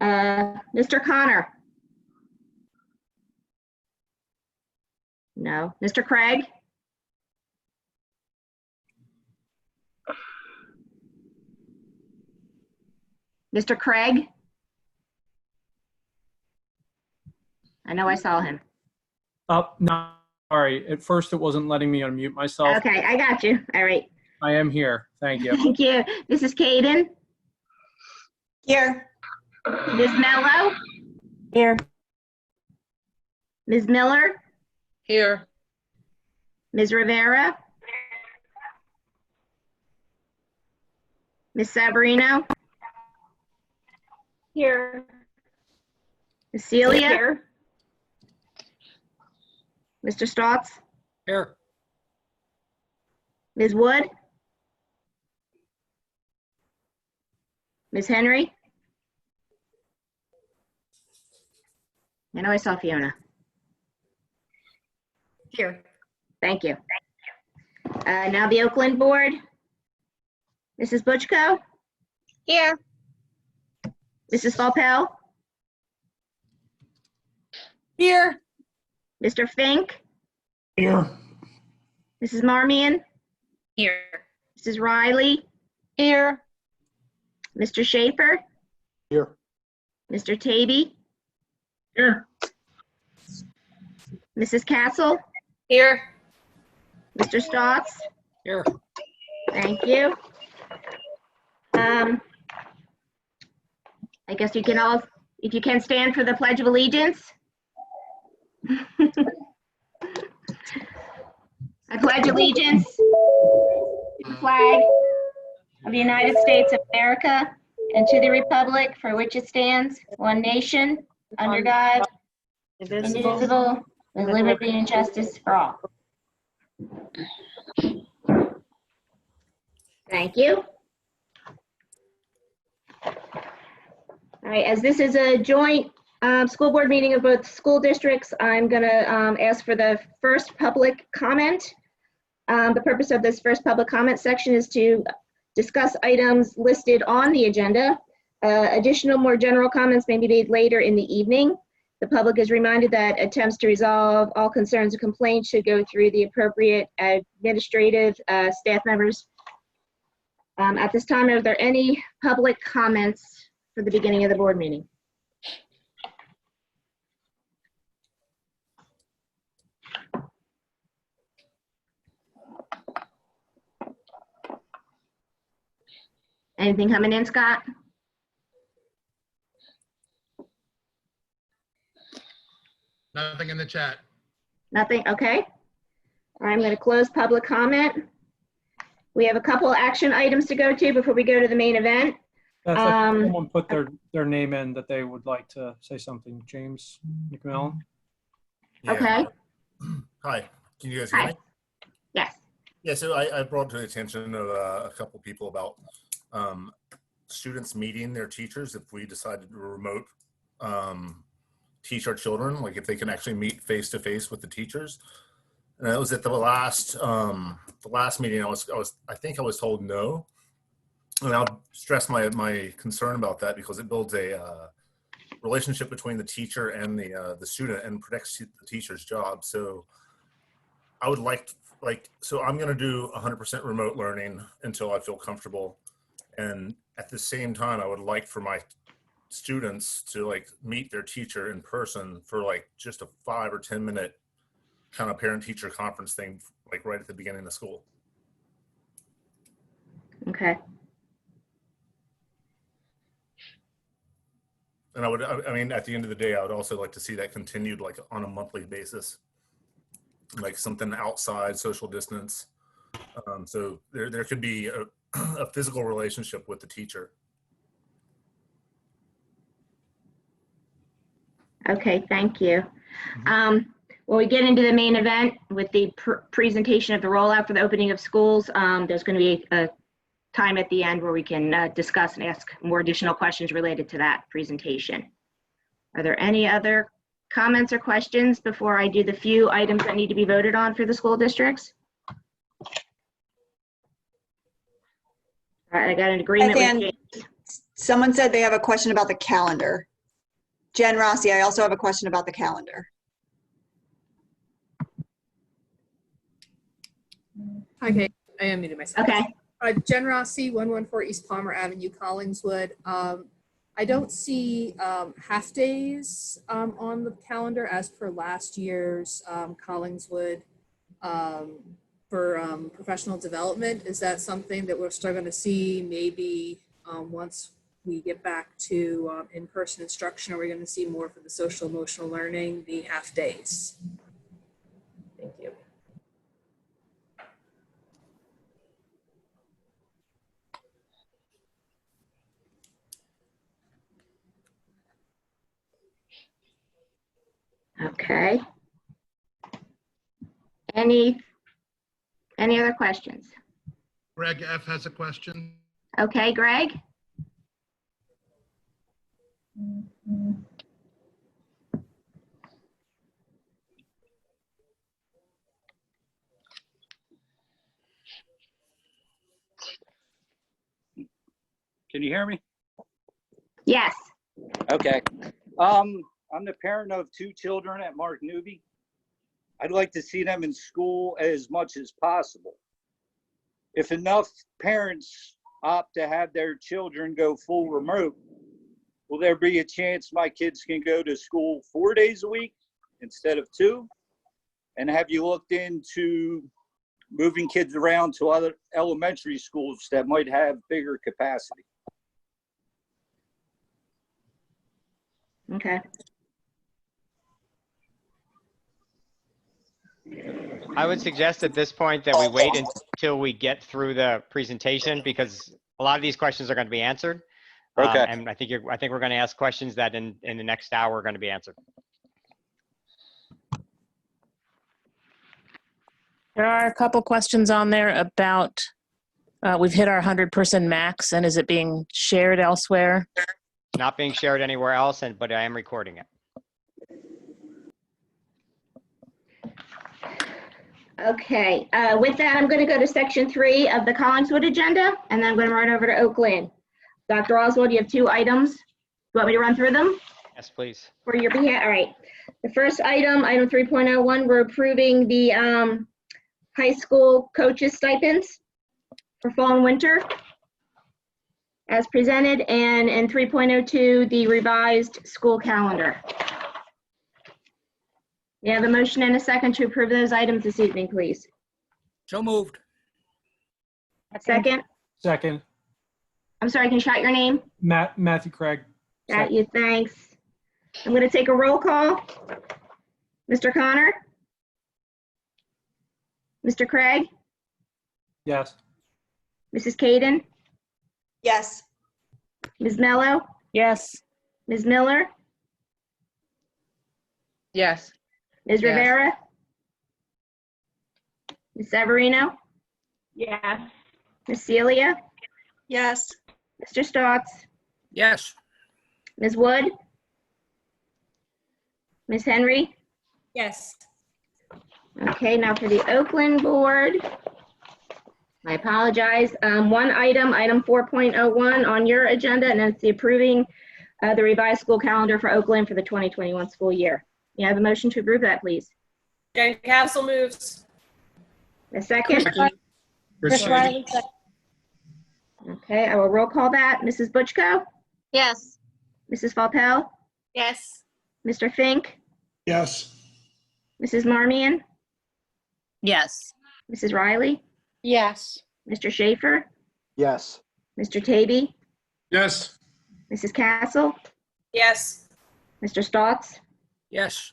Mr. Connor? No. Mr. Craig? Mr. Craig? I know I saw him. No, sorry. At first, it wasn't letting me unmute myself. Okay, I got you. All right. I am here. Thank you. Thank you. Mrs. Caden? Here. Ms. Mello? Here. Ms. Miller? Here. Ms. Rivera? Ms. Savarino? Here. Ms. Celia? Here. Mr. Stotts? Here. Ms. Wood? Ms. Henry? I know I saw Fiona. Here. Thank you. Now the Oakland board. Mrs. Butchko? Here. Mrs. Falpel? Here. Mr. Fink? Here. Mrs. Marmion? Here. Mrs. Riley? Here. Mr. Schaefer? Here. Mr. Tavy? Here. Mrs. Castle? Here. Mr. Stotts? Here. Thank you. I guess you can all, if you can, stand for the Pledge of Allegiance. I pledge allegiance to the flag of the United States of America and to the republic for which it stands, one nation, under God, indivisible, with liberty and justice for all. Thank you. All right, as this is a joint school board meeting of both school districts, I'm going to ask for the first public comment. The purpose of this first public comment section is to discuss items listed on the agenda. Additional, more general comments may be made later in the evening. The public is reminded that attempts to resolve all concerns and complaints should go through the appropriate administrative staff members. At this time, are there any public comments for the beginning of the board meeting? Anything coming in, Scott? Nothing in the chat. Nothing, okay. I'm going to close public comment. We have a couple action items to go to before we go to the main event. That's like someone put their name in that they would like to say something. James McMillan. Yeah. Okay. Hi, can you guys hear Hi. me? Yes. Yeah, so I brought to the attention of a couple people about students meeting their teachers if we decided to remote teach our children, like if they can actually meet face to face with the teachers. And it was at the last meeting. I think I was told no, and I'll stress my concern about that because it builds a relationship between the teacher and the student and protects the teacher's job. So I would so I'm going to do 100% remote learning until I feel comfortable. And at the same time, I would like for my students to meet their teacher in person for just a 5 or 10 minute kind of parent teacher conference thing, right at the beginning of school. Okay. And I mean, at the end of the day, I would also like to see that continued on a monthly basis, something outside social distance. So there could be a physical relationship with the teacher. Okay, thank you. When we get into the main event with the presentation of the rollout for the opening of schools, there's going to be a time at the end where we can discuss and ask more additional questions related to that presentation. Are there any other comments or questions before I do the few items that need to be voted on for the school districts? All right, I got an agreement with James. Someone said they have a question about the calendar. Jen Rossi, I also have a question about the calendar. Okay, I am muted myself. Okay, Jen Rossi, 114 East Palmer Avenue, Collingswood. I don't see half-days on the calendar as per last year's Collingswood for professional development. Is that something that we're still going to see maybe once we get back to in-person instruction? Are we going to see more for the social emotional learning, the half-days? Thank you. okay. Any other questions? Greg F. has a question. Okay, Greg? Can you hear me? Yes. Okay. I'm the parent of 2 children at Mark Newby. I'd like to see them in school as much as possible. If enough parents opt to have their children go full remote, will there be a chance my kids can go to school 4 days a week instead of 2? And have you looked into moving kids around to other elementary schools that might have bigger capacity? Okay. I would suggest at this point that we wait until we get through the presentation, because a lot of these questions are going to be answered. Okay. And I think we're going to ask questions that in the next hour are going to be answered. There are a couple questions on there about, we've hit our 100-person max, and is it being shared elsewhere? Not being shared anywhere else, but I am recording it. Okay, with that, I'm going to go to section 3 of the Collingswood agenda, and then I'm going to run over to Oaklyn. Dr. Oswald, you have 2 items. You want me to run through them Yes, please. for your behalf? All right. The first item 3.01, we're approving the high school coaches stipends for fall and winter as presented, and in 3.02, the revised school calendar. You have a motion and a second to approve those items this evening, please. So moved. Second? Second, I'm sorry, can you shout your name? Matthew Craig. Got you, thanks. I'm going to take a roll call. Mr. Connor? Mr. Craig? Yes. Mrs. Caden? Yes. Ms. Mello? Yes. Ms. Miller? Yes. Ms. Yes. Rivera? Ms. Severino? Yes. Ms. Celia? Yes. Mr. Stotts? Yes. Ms. Wood? Ms. Henry? Yes. Okay, now for the Oakland board. I apologize. One item 4.01 on your agenda, and it's the approving the revised school calendar for Oakland for the 2021 school year. You have a motion to approve that, please. Jen Castle moves. A second? Chris Riley. Okay, I will roll call that. Mrs. Butchko? Yes. Mrs. Falpel? Yes. Mr. Fink? Yes. Mrs. Marmion? Yes. Mrs. Riley? Yes. Mr. Schaefer? Yes. Mr. Tavy? Yes. Mrs. Castle? Yes. Mr. Stotts? Yes.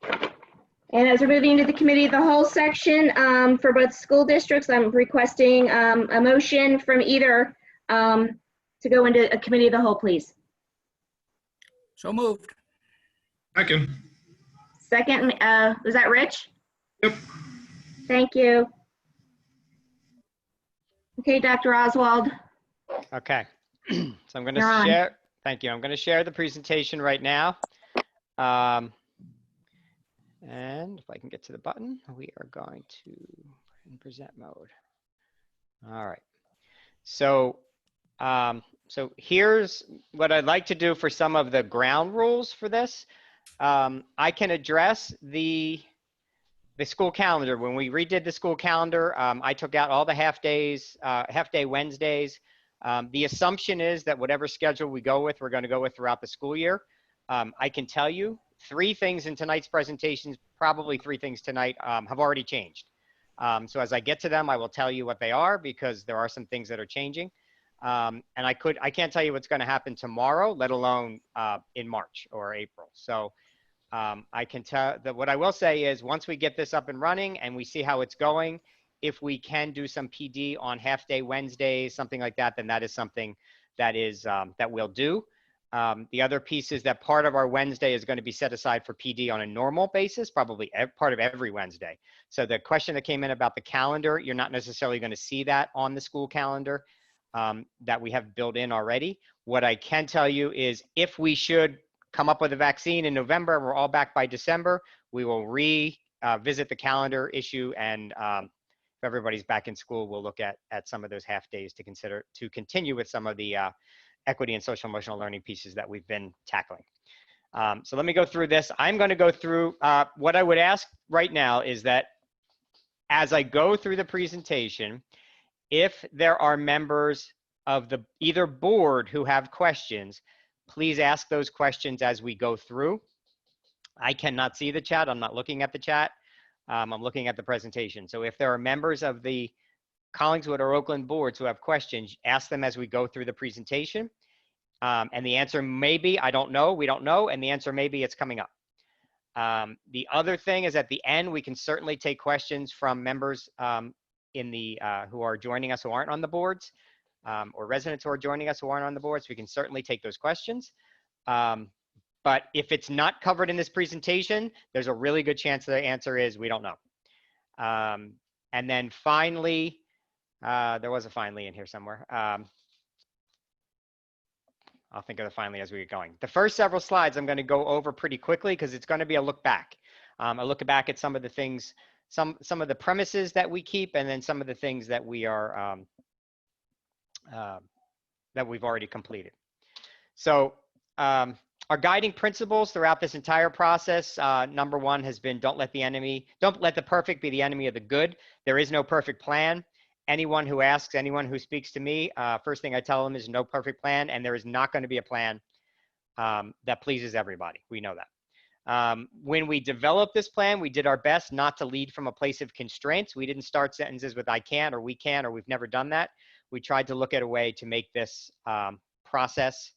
And as we're moving into the committee of the whole section, for both school districts, I'm requesting a motion from either to go into a committee of the whole, please. So moved. Second. Second, was that Rich? Yep. Thank you. Okay, Dr. Oswald. Okay. So I'm going to You're on. share. Thank you. I'm going to share the presentation right now. And if I can get to the button, we are going to put in present mode. All right. So So here's what I'd like to do for some of the ground rules for this. I can address the school calendar. When we redid the school calendar, I took out all the half days, half-day Wednesdays. The assumption is that whatever schedule we go with, we're going to go with throughout the school year. I can tell you 3 things in tonight's presentations, probably 3 things tonight have already changed. So as I get to them, I will tell you what they are because there are some things that are changing. And I can't tell you what's going to happen tomorrow, let alone in March or April. So I can tell that what I will say is once we get this up and running and we see how it's going, if we can do some PD on half-day Wednesdays, something like that, then that is something that is that we'll do. The other piece is that part of our Wednesday is going to be set aside for PD on a normal basis, probably part of every Wednesday. So the question that came in about the calendar, you're not necessarily going to see that on the school calendar that we have built in already. What I can tell you is if we should come up with a vaccine in November, we're all back by December, we will revisit the calendar issue, and if everybody's back in school, we'll look at some of those half days to consider to continue with some of the equity and social emotional learning pieces that we've been tackling. So let me go through this. I'm going to go through what I would ask right now is that as I go through the presentation, if there are members of the either board who have questions, please ask those questions as we go through. I cannot see the chat. I'm not looking at the chat. I'm looking at the presentation. So if there are members of the Collingswood or Oaklyn boards who have questions, ask them as we go through the presentation. And the answer may be, I don't know, we don't know. And the answer may be, it's coming up. The other thing is at the end, we can certainly take questions from members who are joining us who aren't on the boards, or residents who are joining us who aren't on the boards. We can certainly take those questions. But if it's not covered in this presentation, there's a really good chance the answer is we don't know. And then finally, there was a finally in here somewhere. I'll think of the finally as we get going. The first several slides I'm going to go over pretty quickly because it's going to be a look back. A look back at some of the things, some of the premises that we keep, and then some of the things that we are that we've already completed. So our guiding principles throughout this entire process, number 1 has been don't let the perfect be the enemy of the good. There is no perfect plan. Anyone who asks, anyone who speaks to me, first thing I tell them is no perfect plan, and there is not going to be a plan that pleases everybody. We know that. When we developed this plan, we did our best not to lead from a place of constraints. We didn't start sentences with I can't or we can or we've never done that. We tried to look at a way to make this process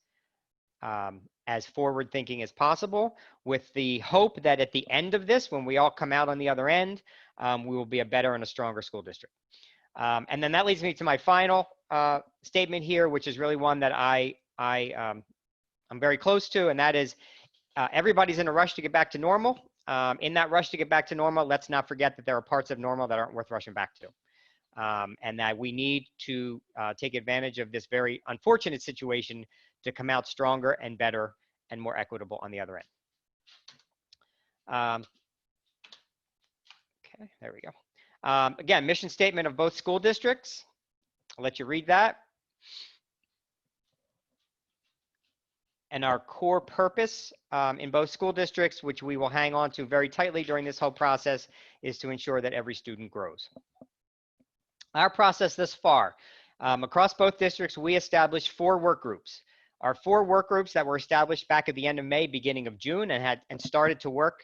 as forward thinking as possible, with the hope that at the end of this, when we all come out on the other end, we will be a better and a stronger school district. And then that leads me to my final statement here, which is really one that I'm very close to, and that is everybody's in a rush to get back to normal. In that rush to get back to normal, let's not forget that there are parts of normal that aren't worth rushing back to. And that we need to take advantage of this very unfortunate situation to come out stronger and better and more equitable on the other end. Okay, there we go. Again, mission statement of both school districts. I'll let you read that. And our core purpose in both school districts, which we will hang on to very tightly during this whole process, is to ensure that every student grows. Our process thus far, across both districts, we established 4 work groups. Our 4 work groups that were established back at the end of May, beginning of June, and started to work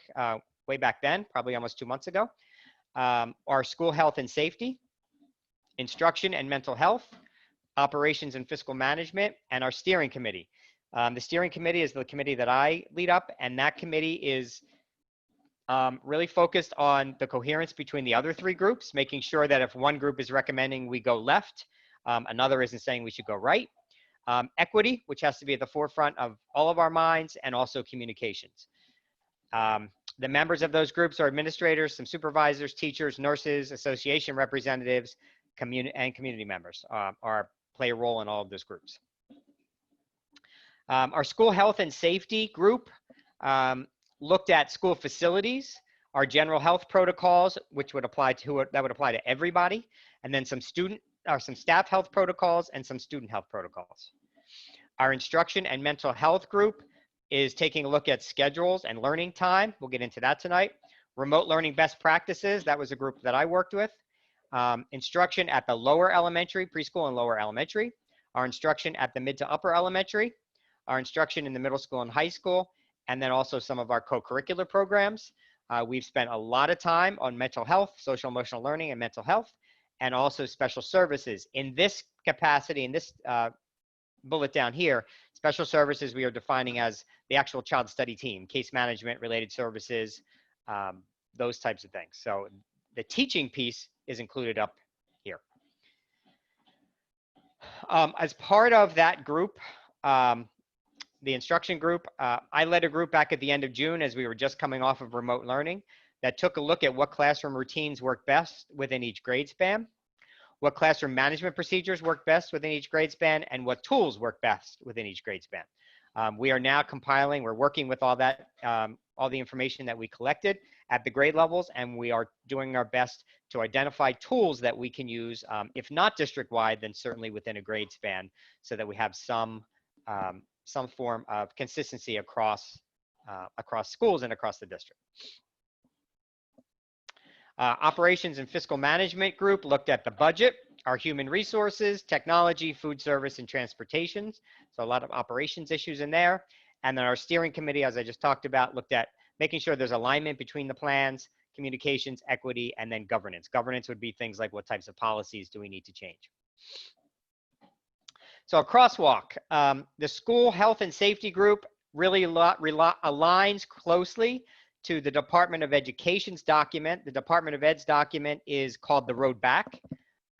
way back then, probably almost 2 months ago, are school health and safety, instruction and mental health, operations and fiscal management, and our steering committee. The steering committee is the committee that I lead up, and that committee is really focused on the coherence between the other 3 groups, making sure that if one group is recommending we go left, another isn't saying we should go right. Equity, which has to be at the forefront of all of our minds, and also communications. The members of those groups are administrators, some supervisors, teachers, nurses, association representatives, community members play a role in all of those groups. Our school health and safety group looked at school facilities, our general health protocols, which would apply to everybody, and then some student some staff health protocols and some student health protocols. Our instruction and mental health group is taking a look at schedules and learning time. We'll get into that tonight. Remote learning best practices, that was a group that I worked with. Instruction at the lower elementary, preschool and lower elementary. Our instruction at the mid to upper elementary. Our instruction in the middle school and high school. And then also some of our co-curricular programs. We've spent a lot of time on mental health, social emotional learning and mental health, and also special services. In this capacity, in this bullet down here, special services we are defining as the actual child study team, case management, related services, those types of things. So the teaching piece is included up here. As part of that group, the instruction group, I led a group back at the end of June as we were just coming off of remote learning that took a look at what classroom routines work best within each grade span, what classroom management procedures work best within each grade span, and what tools work best within each grade span. We are now compiling, we're working with all that, all the information that we collected at the grade levels, and we are doing our best to identify tools that we can use, if not district-wide, then certainly within a grade span, so that we have some form of consistency across schools and across the district. Operations and fiscal management group looked at the budget, our human resources, technology, food service, and transportation. So a lot of operations issues in there. And then our steering committee, as I just talked about, looked at making sure there's alignment between the plans, communications, equity, and then governance. Governance would be things like what types of policies do we need to change. So a crosswalk, the school health and safety group really aligns closely to the Department of Education's document. The Department of Ed's document is called The Road Back.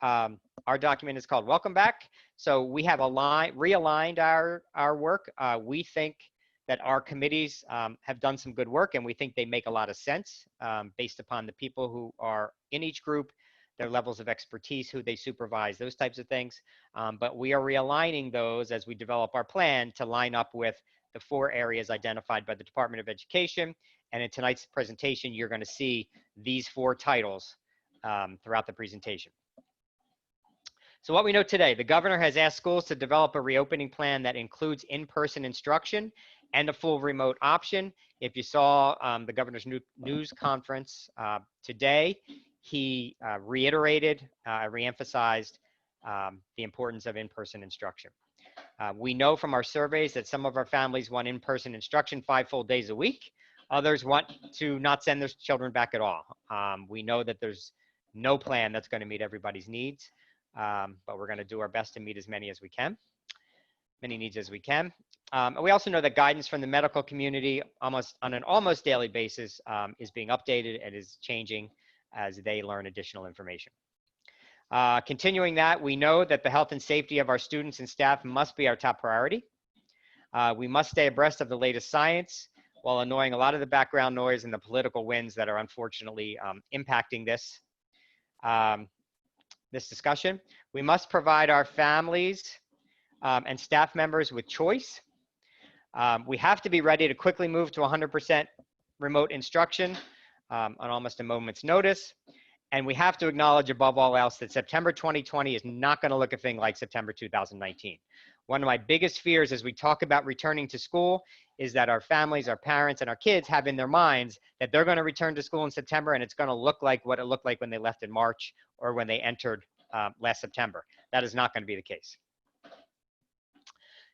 Our document is called Welcome Back. So we have realigned our work. We think that our committees have done some good work, and we think they make a lot of sense based upon the people who are in each group, their levels of expertise, who they supervise, those types of things. But we are realigning those as we develop our plan to line up with the 4 areas identified by the Department of Education. And in tonight's presentation, you're going to see these 4 titles throughout the presentation. So what we know today, the governor has asked schools to develop a reopening plan that includes in-person instruction and a full remote option. If you saw the governor's news conference today, he reiterated, reemphasized the importance of in-person instruction. We know from our surveys that some of our families want in-person instruction 5 full days a week. Others want to not send their children back at all. We know that there's no plan that's going to meet everybody's needs, but we're going to do our best to meet as many needs as we can. And we also know that guidance from the medical community on an almost daily basis is being updated and is changing as they learn additional information. Continuing that, we know that the health and safety of our students and staff must be our top priority. We must stay abreast of the latest science while annoying a lot of the background noise and the political winds that are unfortunately impacting this discussion. We must provide our families and staff members with choice. We have to be ready to quickly move to 100% remote instruction on almost a moment's notice. And we have to acknowledge above all else that September 2020 is not going to look a thing like September 2019. One of my biggest fears as we talk about returning to school is that our families, our parents, and our kids have in their minds that they're going to return to school in September and it's going to look like what it looked like when they left in March or when they entered last September. That is not going to be the case.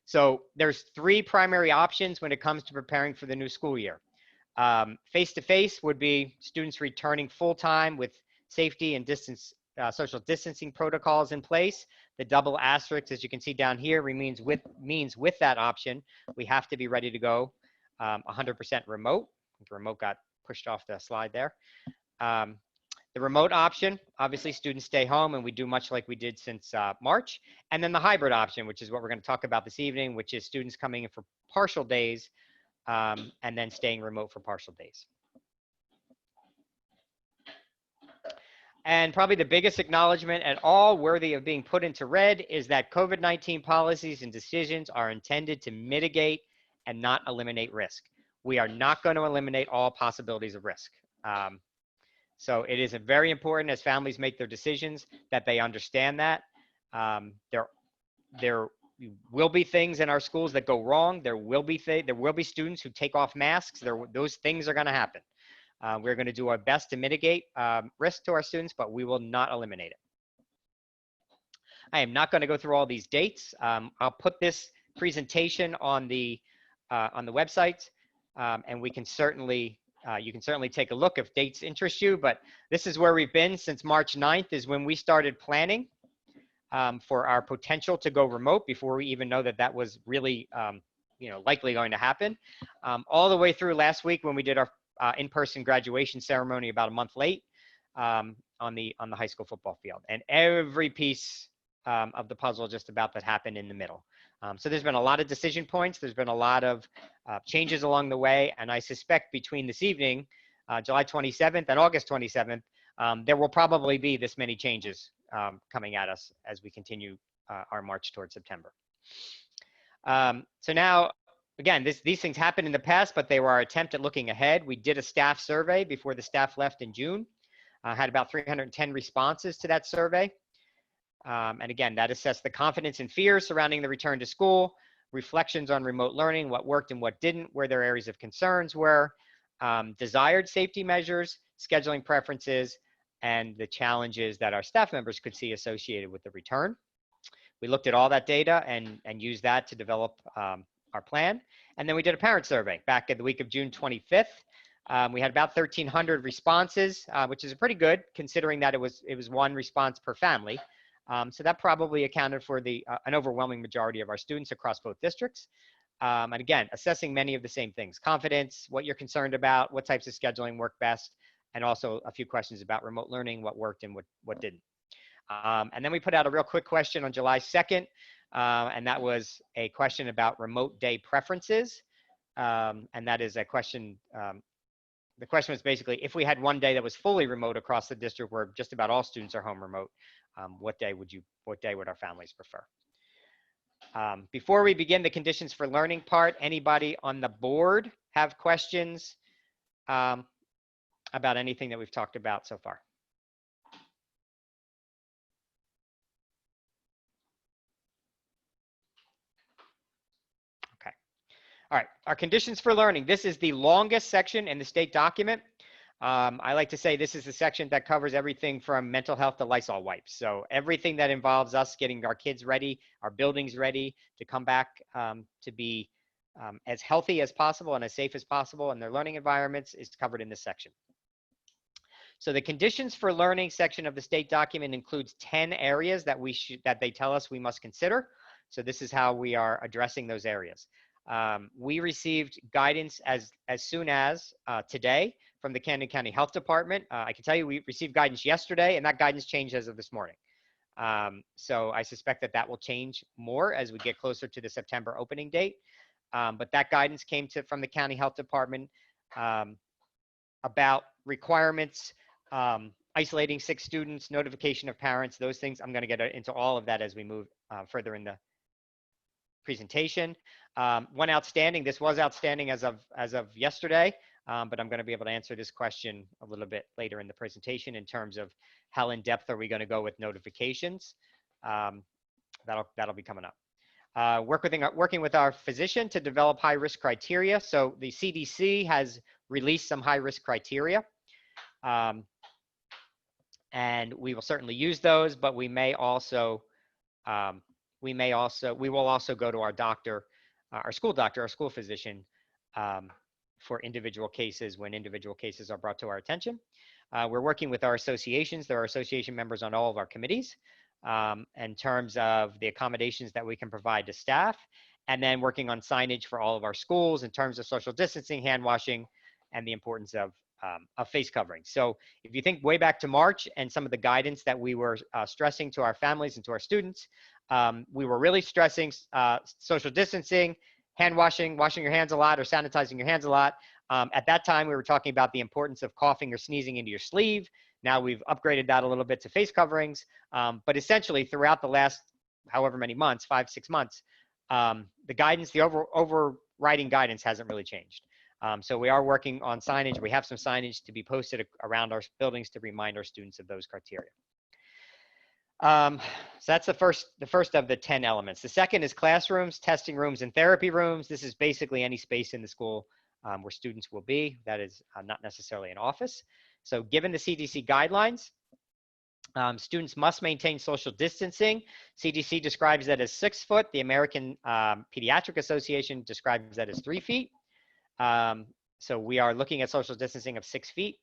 So there's 3 primary options when it comes to preparing for the new school year. Face-to-face would be students returning full-time with safety and social distancing protocols in place. The double asterisk, as you can see down here, means with that option, we have to be ready to go 100% remote. The remote got pushed off the slide there. The remote option, obviously students stay home and we do much like we did since March. And then the hybrid option, which is what we're going to talk about this evening, which is students coming in for partial days and then staying remote for partial days. And probably the biggest acknowledgement at all worthy of being put into red is that COVID-19 policies and decisions are intended to mitigate and not eliminate risk. We are not going to eliminate all possibilities of risk. So it is very important as families make their decisions that they understand that. There will be things in our schools that go wrong. There will be students who take off masks. Those things are going to happen. We're going to do our best to mitigate risk to our students, but we will not eliminate it. I am not going to go through all these dates. I'll put this presentation on the website, and we can certainly you can certainly take a look if dates interest you. But this is where we've been since March 9th is when we started planning for our potential to go remote before we even know that was really likely going to happen. All the way through last week when we did our in-person graduation ceremony about a month late on the high school football field, and every piece of the puzzle just about that happened in the middle. So there's been a lot of decision points. There's been a lot of changes along the way. And I suspect between this evening, July 27th and August 27th, there will probably be this many changes coming at us as we continue our march towards September. So now, again, these things happened in the past, but they were our attempt at looking ahead. We did a staff survey before the staff left in June. Had about 310 responses to that survey. And again, that assessed the confidence and fears surrounding the return to school, reflections on remote learning, what worked and what didn't, where their areas of concerns were, desired safety measures, scheduling preferences, and the challenges that our staff members could see associated with the return. We looked at all that data and used that to develop our plan. And then we did a parent survey back in the week of June 25th. We had about 1,300 responses, which is pretty good considering that it was one response per family. So that probably accounted for an overwhelming majority of our students across both districts. And again, assessing many of the same things: confidence, what you're concerned about, what types of scheduling work best, and also a few questions about remote learning, what worked and what didn't. And then we put out a real quick question on July 2nd, and that was a question about remote day preferences. And that is a question, the question was basically, if we had one day that was fully remote across the district where just about all students are home remote, what day would our families prefer? Before we begin the conditions for learning part, anybody on the board have questions about anything that we've talked about so far? Okay. All right, our conditions for learning. This is the longest section in the state document. I like to say this is the section that covers everything from mental health to Lysol wipes. So everything that involves us getting our kids ready, our buildings ready to come back to be as healthy as possible and as safe as possible in their learning environments is covered in this section. So the conditions for learning section of the state document includes 10 areas that they tell us we must consider. So this is how we are addressing those areas. We received guidance as soon as today from the Camden County Health Department. I can tell you we received guidance yesterday, and that guidance changed as of this morning. So I suspect that will change more as we get closer to the September opening date. But that guidance came from the County Health Department about requirements, isolating sick students, notification of parents, those things. I'm going to get into all of that as we move further in the presentation. One outstanding, this was outstanding as of yesterday, but I'm going to be able to answer this question a little bit later in the presentation in terms of how in depth are we going to go with notifications. That'll be coming up. Working with our physician to develop high risk criteria. So the CDC has released some high risk criteria, and we will certainly use those, but we will also go to our doctor, our school doctor, our school physician, for individual cases when individual cases are brought to our attention. We're working with our associations. There are association members on all of our committees in terms of the accommodations that we can provide to staff, and then working on signage for all of our schools in terms of social distancing, hand washing, and the importance of face covering. So if you think way back to March and some of the guidance that we were stressing to our families and to our students, we were really stressing social distancing, hand washing, washing your hands a lot, or sanitizing your hands a lot. At that time, we were talking about the importance of coughing or sneezing into your sleeve. Now we've upgraded that a little bit to face coverings. But essentially, throughout the last however many months, 5-6 months, the guidance, the overriding guidance hasn't really changed. So we are working on signage. We have some signage to be posted around our buildings to remind our students of those criteria. So that's the first of the 10 elements. The second is classrooms, testing rooms, and therapy rooms. This is basically any space in the school where students will be. That is not necessarily an office. So given the CDC guidelines, students must maintain social distancing. CDC describes that as 6 foot. The American Pediatric Association describes that as 3 feet. So we are looking at social distancing of 6 feet.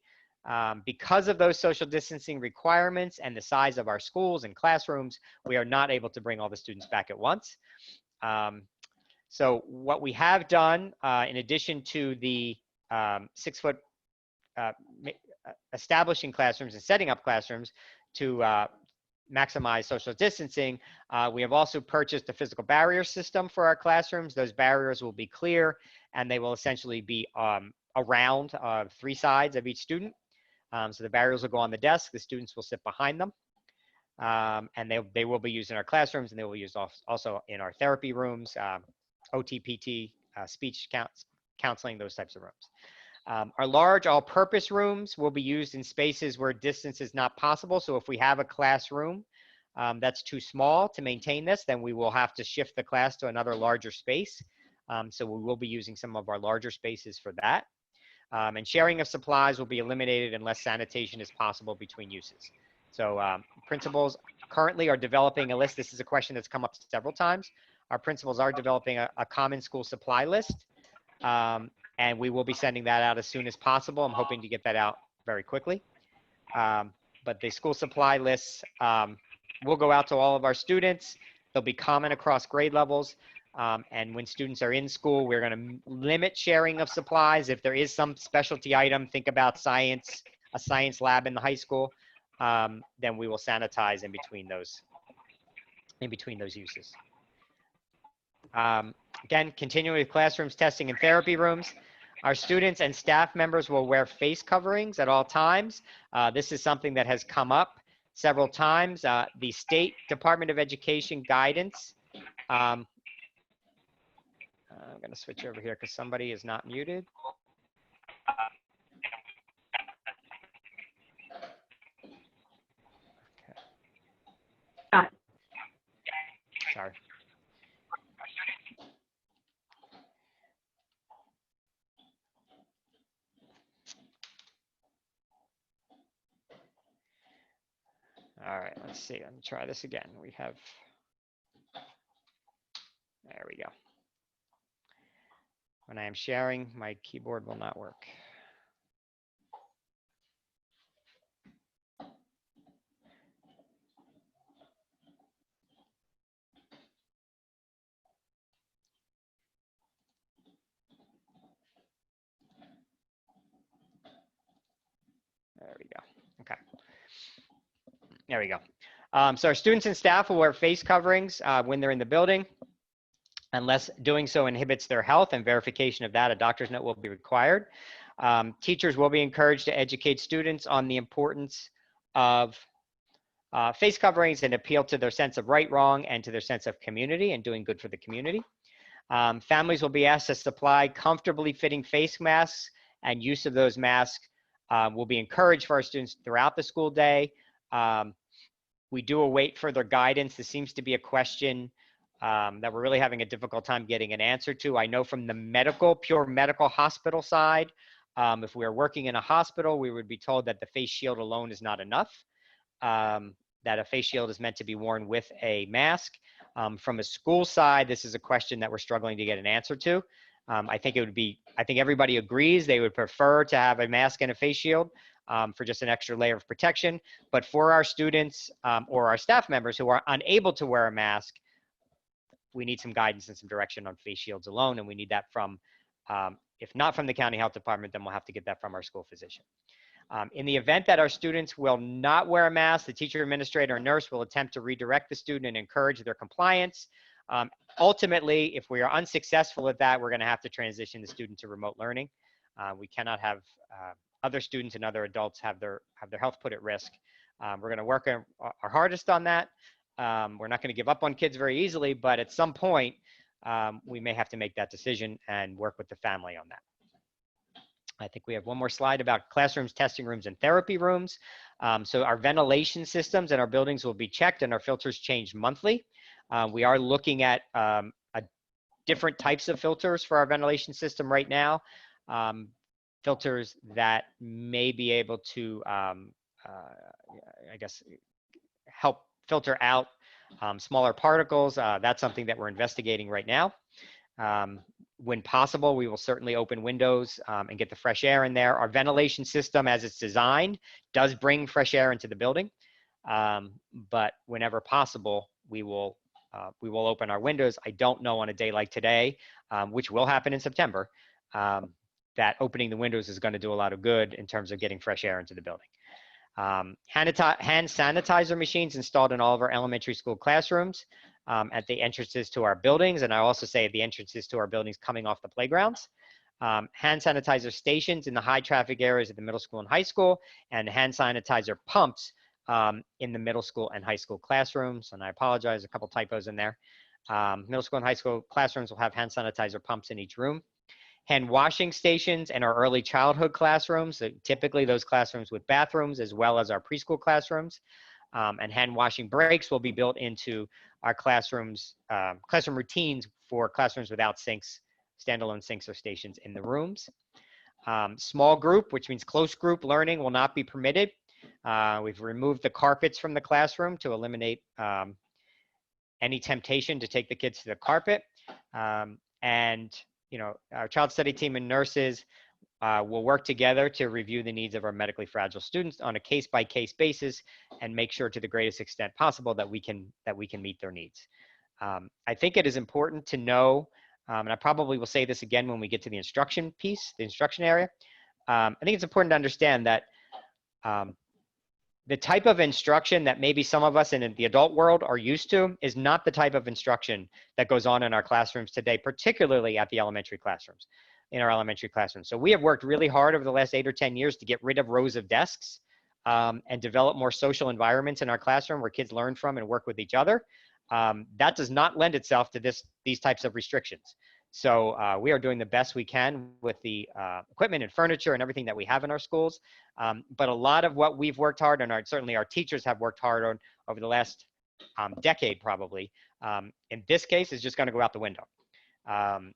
Because of those social distancing requirements and the size of our schools and classrooms, we are not able to bring all the students back at once. So what we have done, in addition to the 6 foot establishing classrooms and setting up classrooms to maximize social distancing, we have also purchased a physical barrier system for our classrooms. Those barriers will be clear, and they will essentially be around 3 sides of each student. So the barriers will go on the desk, the students will sit behind them, and they will be used in our classrooms, and they will be used also in our therapy rooms, OT, PT, speech counseling, those types of rooms. Our large all-purpose rooms will be used in spaces where distance is not possible. So if we have a classroom that's too small to maintain this, then we will have to shift the class to another larger space. So we will be using some of our larger spaces for that. And sharing of supplies will be eliminated unless sanitation is possible between uses. So principals currently are developing a list. This is a question that's come up several times. Our principals are developing a common school supply list. And we will be sending that out as soon as possible. I'm hoping to get that out very quickly. But the school supply lists will go out to all of our students. They'll be common across grade levels. And when students are in school, we're going to limit sharing of supplies. If there is some specialty item, think about science, a science lab in the high school, then we will sanitize in between those uses. Again, continuing with classrooms, testing, and therapy rooms. Our students and staff members will wear face coverings at all times. This is something that has come up several times. The State Department of Education guidance. I'm going to switch over here because somebody is not muted. Okay. Sorry. All right, let's see. Let me try this again. We have, there we go. When I am sharing, my keyboard will not work. There we go. Okay. There we go. So our students and staff will wear face coverings when they're in the building. Unless doing so inhibits their health and verification of that, a doctor's note will be required. Teachers will be encouraged to educate students on the importance of face coverings and appeal to their sense of right, wrong, and to their sense of community and doing good for the community. Families will be asked to supply comfortably fitting face masks, and use of those masks will be encouraged for our students throughout the school day. We do await further guidance. This seems to be a question that we're really having a difficult time getting an answer to. I know from the pure medical hospital side, if we are working in a hospital, we would be told that the face shield alone is not enough, that a face shield is meant to be worn with a mask. From a school side, this is a question that we're struggling to get an answer to. I think everybody agrees they would prefer to have a mask and a face shield for just an extra layer of protection. But for our students or our staff members who are unable to wear a mask, we need some guidance and some direction on face shields alone. And we need that from, if not from the county health department, then we'll have to get that from our school physician. In the event that our students will not wear a mask, the teacher, administrator, or nurse will attempt to redirect the student and encourage their compliance. Ultimately, if we are unsuccessful at that, we're going to have to transition the student to remote learning. We cannot have other students and other adults have their health put at risk. We're going to work our hardest on that. We're not going to give up on kids very easily, but at some point, we may have to make that decision and work with the family on that. I think we have one more slide about classrooms, testing rooms, and therapy rooms. So our ventilation systems in our buildings will be checked and our filters changed monthly. We are looking at different types of filters for our ventilation system right now. Filters that may be able to, I guess, help filter out smaller particles. That's something that we're investigating right now. When possible, we will certainly open windows and get the fresh air in there. Our ventilation system, as it's designed, does bring fresh air into the building. But whenever possible, we will open our windows. I don't know on a day like today, which will happen in September, that opening the windows is going to do a lot of good in terms of getting fresh air into the building. Hand sanitizer machines installed in all of our elementary school classrooms at the entrances to our buildings, and I also say at the entrances to our buildings coming off the playgrounds. Hand sanitizer stations in the high traffic areas of the middle school and high school, and hand sanitizer pumps in the middle school and high school classrooms. And I apologize, a couple typos in there. Middle school and high school classrooms will have hand sanitizer pumps in each room. Hand washing stations in our early childhood classrooms, so typically those classrooms with bathrooms, as well as our preschool classrooms. And hand washing breaks will be built into our classrooms, classroom routines for classrooms without sinks, standalone sinks or stations in the rooms. Small group, which means close group learning, will not be permitted. We've removed the carpets from the classroom to eliminate any temptation to take the kids to the carpet. And you know, our child study team and nurses will work together to review the needs of our medically fragile students on a case-by-case basis and make sure to the greatest extent possible that we can meet their needs. I think it is important to know, and I probably will say this again when we get to the instruction piece, the instruction area. I think it's important to understand that the type of instruction that maybe some of us in the adult world are used to is not the type of instruction that goes on in our classrooms today, particularly at the elementary classrooms, in our elementary classrooms. So we have worked really hard over the last 8 or 10 years to get rid of rows of desks and develop more social environments in our classroom where kids learn from and work with each other. That does not lend itself to these types of restrictions. So we are doing the best we can with the equipment and furniture and everything that we have in our schools. But a lot of what we've worked hard on, certainly our teachers have worked hard on over the last decade probably, in this case is just going to go out the window.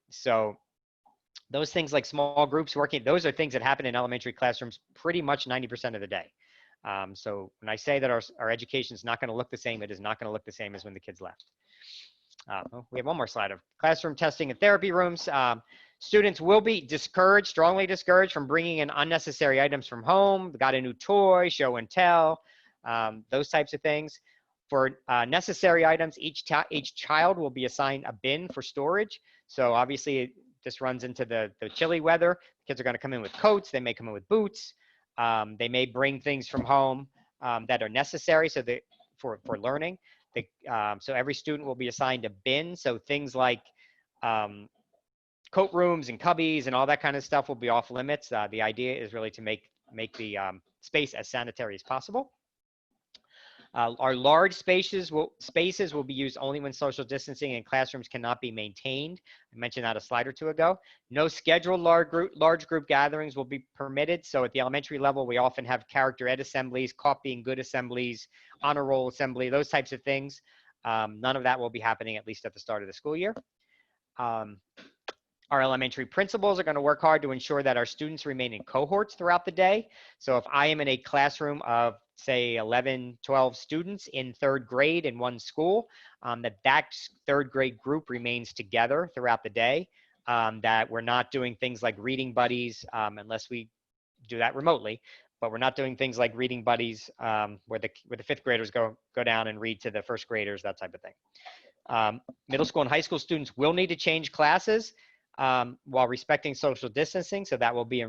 So those things like small groups working, those are things that happen in elementary classrooms pretty much 90% of the day. So when I say that our education is not going to look the same, it is not going to look the same as when the kids left. We have one more slide of classroom testing and therapy rooms. Students will be discouraged, strongly discouraged from bringing in unnecessary items from home. Got a new toy, show and tell, those types of things. For necessary items, each child will be assigned a bin for storage. So obviously this runs into the chilly weather. Kids are going to come in with coats. They may come in with boots. They may bring things from home that are necessary for learning. So every student will be assigned a bin. So things like coat rooms and cubbies and all that kind of stuff will be off limits. The idea is really to make the space as sanitary as possible. Our large spaces will be used only when social distancing in classrooms cannot be maintained. I mentioned that a slide or two ago. No scheduled large group gatherings will be permitted. So at the elementary level, we often have character ed assemblies, copying good assemblies, honor roll assembly, those types of things. None of that will be happening at least at the start of the school year. Our elementary principals are going to work hard to ensure that our students remain in cohorts throughout the day. So if I am in a classroom of, say, 11, 12 students in 3rd grade in one school, that 3rd grade group remains together throughout the day, that we're not doing things like reading buddies unless we do that remotely, but we're not doing things like reading buddies where the 5th graders go down and read to the 1st graders, that type of thing. Middle school and high school students will need to change classes while respecting social distancing, so that will be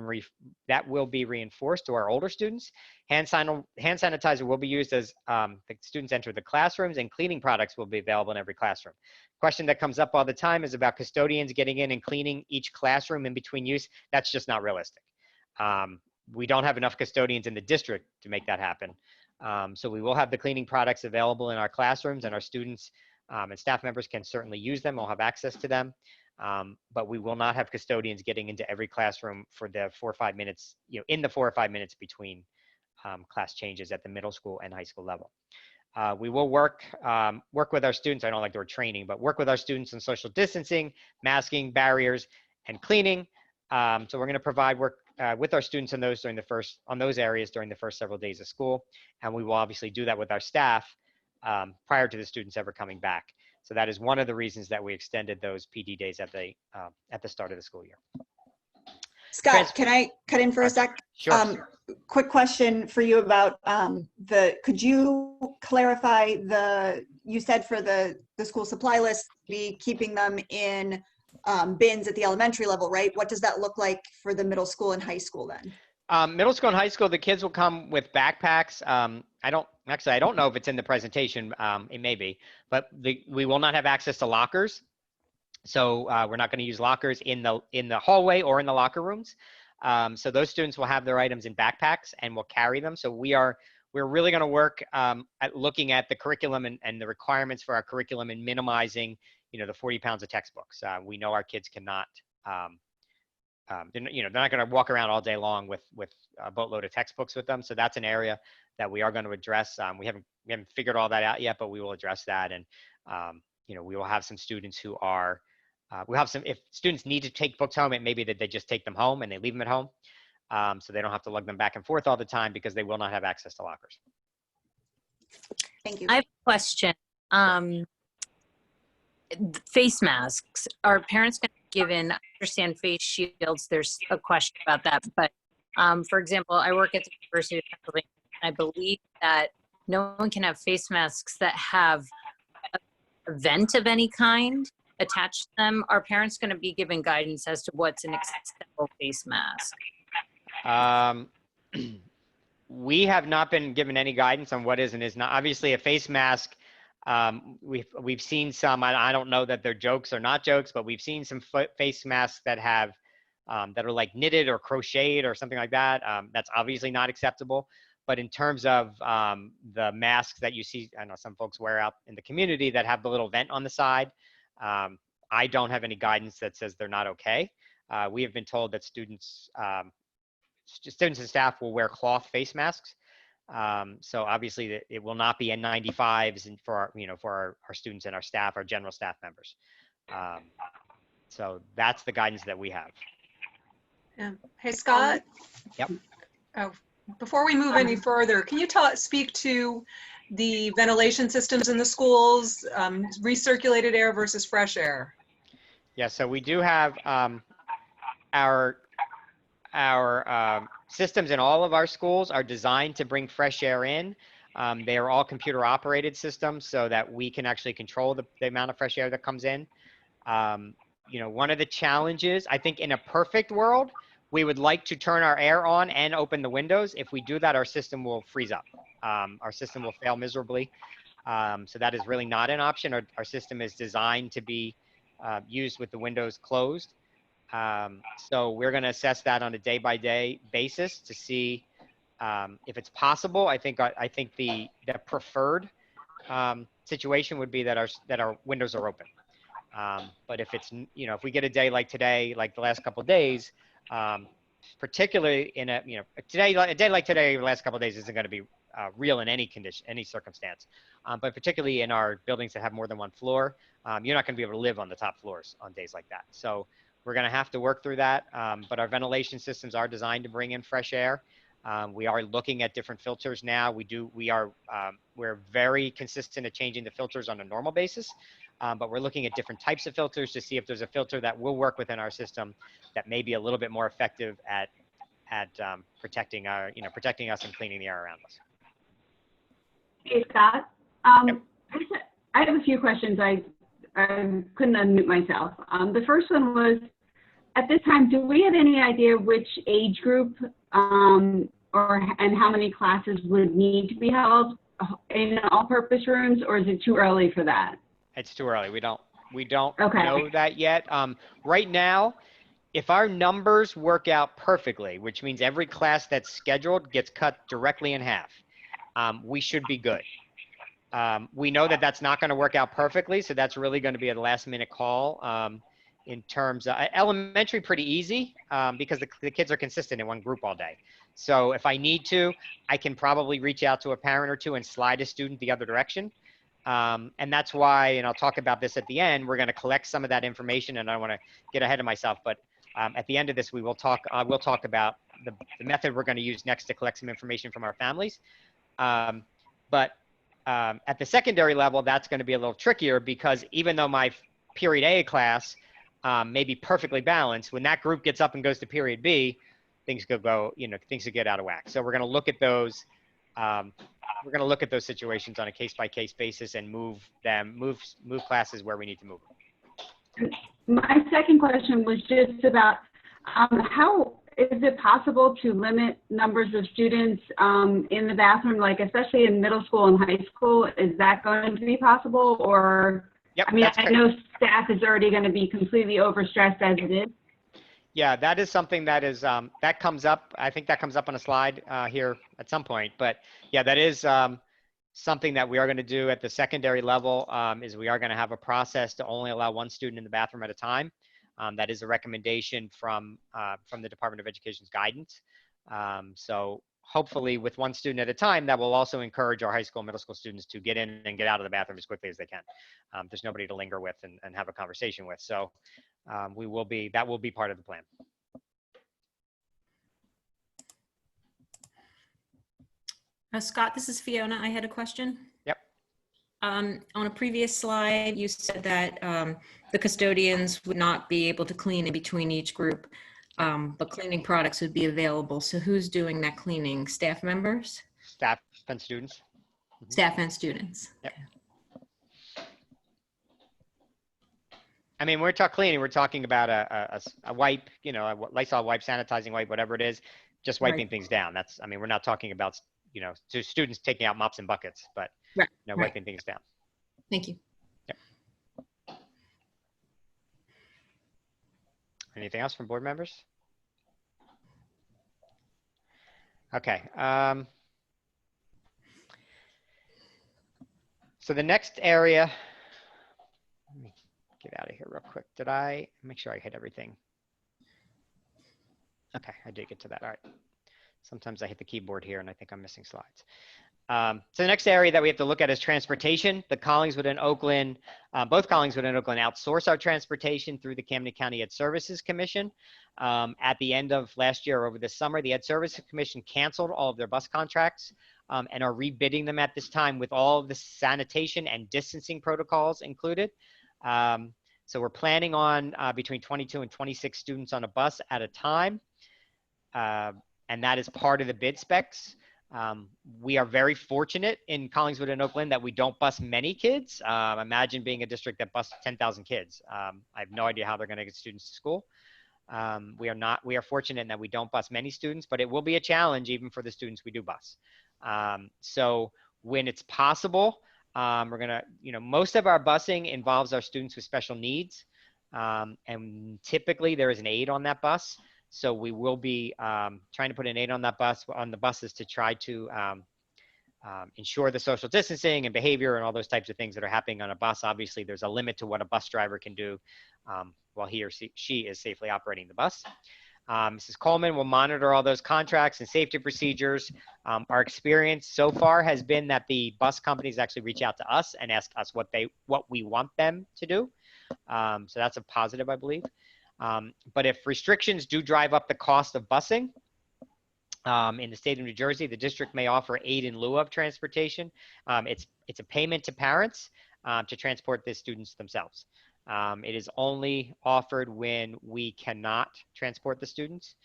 reinforced to our older students. Hand sanitizer will be used as the students enter the classrooms, and cleaning products will be available in every classroom. Question that comes up all the time is about custodians getting in and cleaning each classroom in between use. That's just not realistic. We don't have enough custodians in the district to make that happen. So we will have the cleaning products available in our classrooms, and our students and staff members can certainly use them. We'll have access to them. But we will not have custodians getting into every classroom for the 4 or 5 minutes, in the 4 or 5 minutes between class changes at the middle school and high school level. We will work with our students. I don't like the word training, but work with our students on social distancing, masking, barriers, and cleaning. So we're going to provide work with our students on those areas during the first several days of school, and we will obviously do that with our staff prior to the students ever coming back. So that is one of the reasons that we extended those PD days at the start of the school year. Scott, can I cut in for a sec? Sure. Quick question for you about could you clarify you said for the school supply list, be keeping them in bins at the elementary level, right? What does that look like for the middle school and high school then? Middle school and high school, the kids will come with backpacks. I don't know if it's in the presentation. It may be, but we will not have access to lockers. So we're not going to use lockers in the hallway or in the locker rooms. So those students will have their items in backpacks and will carry them. So we're really going to work at looking at the curriculum and the requirements for our curriculum and minimizing, the 40 pounds of textbooks. We know our kids cannot, they're not going to walk around all day long with a boatload of textbooks with them. So that's an area that we are going to address. We haven't figured all that out yet, but we will address that. And, we will have some students who are, if students need to take books home, it may be that they just take them home and they leave them at home. So they don't have to lug them back and forth all the time because they will not have access to lockers. Thank you. I have a question. Face masks. Are parents going to be given, I understand face shields, there's a question about that, but for example, I work at the University of Pennsylvania, and I believe that no one can have face masks that have a vent of any kind attached to them. Are parents going to be given guidance as to what's an acceptable face mask? We have not been given any guidance on what is and is not. Obviously, a face mask, we've seen some. I don't know that they're jokes or not jokes, but we've seen some face masks that have that are like knitted or crocheted or something like that. That's obviously not acceptable. But in terms of the masks that you see, I know some folks wear out in the community that have the little vent on the side. I don't have any guidance that says they're not okay. We have been told that students and staff will wear cloth face masks. So obviously it will not be N95s and for our students and our staff, our general staff members. So that's the guidance that we have. Yeah. Hey, Scott. Yep. Oh, before we move any further, can you speak to the ventilation systems in the schools, recirculated air versus fresh air? Yeah, so we do have our systems in all of our schools are designed to bring fresh air in. They are all computer operated systems so that we can actually control the amount of fresh air that comes in. One of the challenges, I think in a perfect world, we would like to turn our air on and open the windows. If we do that, our system will freeze up. Our system will fail miserably. So that is really not an option. Our system is designed to be used with the windows closed. So we're going to assess that on a day-by-day basis to see if it's possible. I think the preferred situation would be that our windows are open. But if it's if we get a day like today, like the last couple of days, particularly in a day like today, the last couple of days isn't going to be real in any condition, any circumstance. But particularly in our buildings that have more than one floor, you're not going to be able to live on the top floors on days like that. So we're going to have to work through that. But our ventilation systems are designed to bring in fresh air. We are looking at different filters now. We're very consistent at changing the filters on a normal basis. But we're looking at different types of filters to see if there's a filter that will work within our system that may be a little bit more effective at protecting us and cleaning the air around us. Hey, Scott. I have a few questions. I couldn't unmute myself. The first one was, at this time, do we have any idea which age group and how many classes would need to be held in all-purpose rooms, or is it too early for that? It's too early. We don't Okay. know that yet. Right now, if our numbers work out perfectly, which means every class that's scheduled gets cut directly in half, we should be good. We know that that's not going to work out perfectly, so that's really going to be a last-minute call. in terms of elementary, pretty easy because the kids are consistent in one group all day. So if I need to, I can probably reach out to a parent or two and slide a student the other direction. And that's why, and I'll talk about this at the end, we're going to collect some of that information, and I don't want to get ahead of myself, but at the end of this, we'll talk about the method we're going to use next to collect some information from our families. But at the secondary level, that's going to be a little trickier because even though my period A class may be perfectly balanced, when that group gets up and goes to period B, things could go, things could get out of whack. So we're going to look at those. We're going to look at those situations on a case-by-case basis and move classes where we need to move them. My second question was just about how is it possible to limit numbers of students in the bathroom, like especially in middle school and high school? Is that going to be possible? Or, yep, I mean, I know staff is already going to be completely overstressed as it is. Yeah, that is something that is, that comes up. I think that comes up on a slide here at some point. But yeah, that is something that we are going to do at the secondary level is we are going to have a process to only allow one student in the bathroom at a time. That is a recommendation from the Department of Education's guidance. So hopefully with one student at a time, that will also encourage our high school, middle school students to get in and get out of the bathroom as quickly as they can. There's nobody to linger with and have a conversation with. So that will be part of the plan. Scott, this is Fiona. I had a question. Yep. On a previous slide, you said that the custodians would not be able to clean in between each group, but cleaning products would be available. So who's doing that cleaning? Staff members? Staff and students. Staff and students. Yep. I mean, we're talking cleaning. We're talking about a wipe, a Lysol wipe, sanitizing wipe, whatever it is, just wiping things down. I mean, we're not talking about, to students taking out mops and buckets, but wiping things down. Thank you. Yep. Anything else from board members? Okay. So the next area, let me get out of here real quick. Did I make sure I hit everything? Okay, I did get to that. All right. Sometimes I hit the keyboard here and I think I'm missing slides. So the next area that we have to look at is transportation. The Collingswood and Oaklyn, both Collingswood and Oaklyn outsource our transportation through the Camden County Ed Services Commission. At the end of last year, over this summer, the Ed Services Commission canceled all of their bus contracts and are rebidding them at this time with all of the sanitation and distancing protocols included. So we're planning on between 22 and 26 students on a bus at a time. And that is part of the bid specs. We are very fortunate in Collingswood and Oaklyn that we don't bus many kids. Imagine being a district that buses 10,000 kids. I have no idea how they're going to get students to school. We are fortunate in that we don't bus many students, but it will be a challenge even for the students we do bus. So when it's possible, we're going to, most of our busing involves our students with special needs. And typically there is an aide on that bus. So we will be trying to put an aide on that bus, on the buses, to try to ensure the social distancing and behavior and all those types of things that are happening on a bus. Obviously, there's a limit to what a bus driver can do while he or she is safely operating the bus. Mrs. Coleman will monitor all those contracts and safety procedures. Our experience so far has been that the bus companies actually reach out to us and ask us what we want them to do. So that's a positive, I believe. But if restrictions do drive up the cost of busing in the state of New Jersey, the district may offer aid in lieu of transportation. It's a payment to parents to transport the students themselves. It is only offered when we cannot transport the students,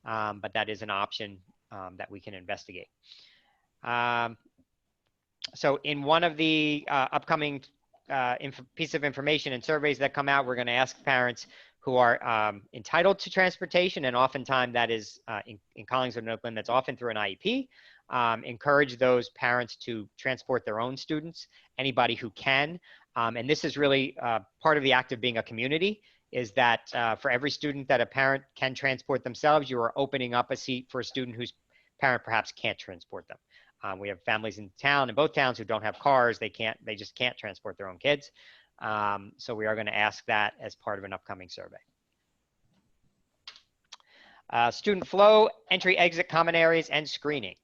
but that is an option that we can investigate. So in one of the upcoming piece of information and surveys that come out, we're going to ask parents who are entitled to transportation, and oftentimes that is in Collingswood and Oaklyn, that's often through an IEP, encourage those parents to transport their own students, anybody who can. And this is really part of the act of being a community, is that for every student that a parent can transport themselves, you are opening up a seat for a student whose parent perhaps can't transport them. We have families in both towns who don't have cars. They just can't transport their own kids. So we are going to ask that as part of an upcoming survey. Student flow, entry, exit, common areas, and screening.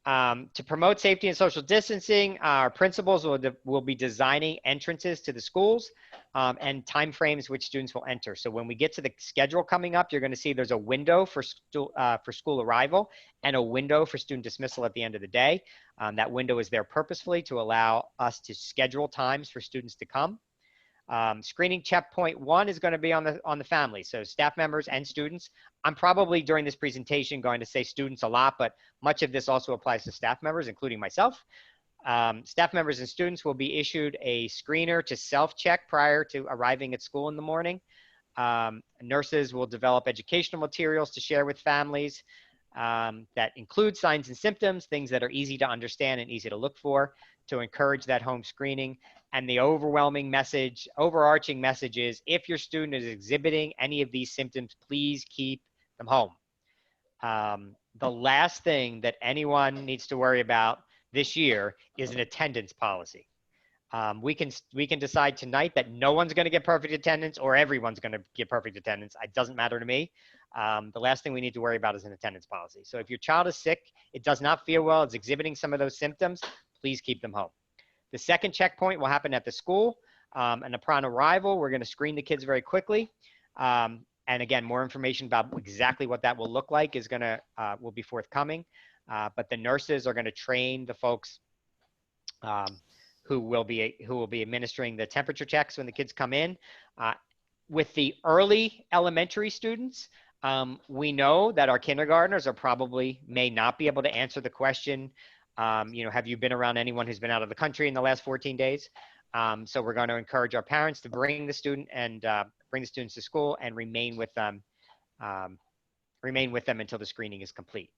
To promote safety and social distancing, our principals will be designing entrances to the schools and timeframes which students will enter. So when we get to the schedule coming up, you're going to see there's a window for school arrival and a window for student dismissal at the end of the day. That window is there purposefully to allow us to schedule times for students to come. Screening checkpoint 1 is going to be on the family, so staff members and students. I'm probably during this presentation going to say students a lot, but much of this also applies to staff members, including myself. Staff members and students will be issued a screener to self-check prior to arriving at school in the morning. Nurses will develop educational materials to share with families that include signs and symptoms, things that are easy to understand and easy to look for, to encourage that home screening. And the overarching message is, if your student is exhibiting any of these symptoms, please keep them home. The last thing that anyone needs to worry about this year is an attendance policy. We can decide tonight that no one's going to get perfect attendance or everyone's going to get perfect attendance. It doesn't matter to me. The last thing we need to worry about is an attendance policy. So if your child is sick, it does not feel well, it's exhibiting some of those symptoms, please keep them home. The second checkpoint will happen at the school. And upon arrival, we're going to screen the kids very quickly. And again, more information about exactly what that will look like will be forthcoming. But the nurses are going to train the folks who will be administering the temperature checks when the kids come in. With the early elementary students, we know that our kindergartners may not be able to answer the question, have you been around anyone who's been out of the country in the last 14 days? So we're going to encourage our parents to bring the students to school and remain with them until the screening is complete.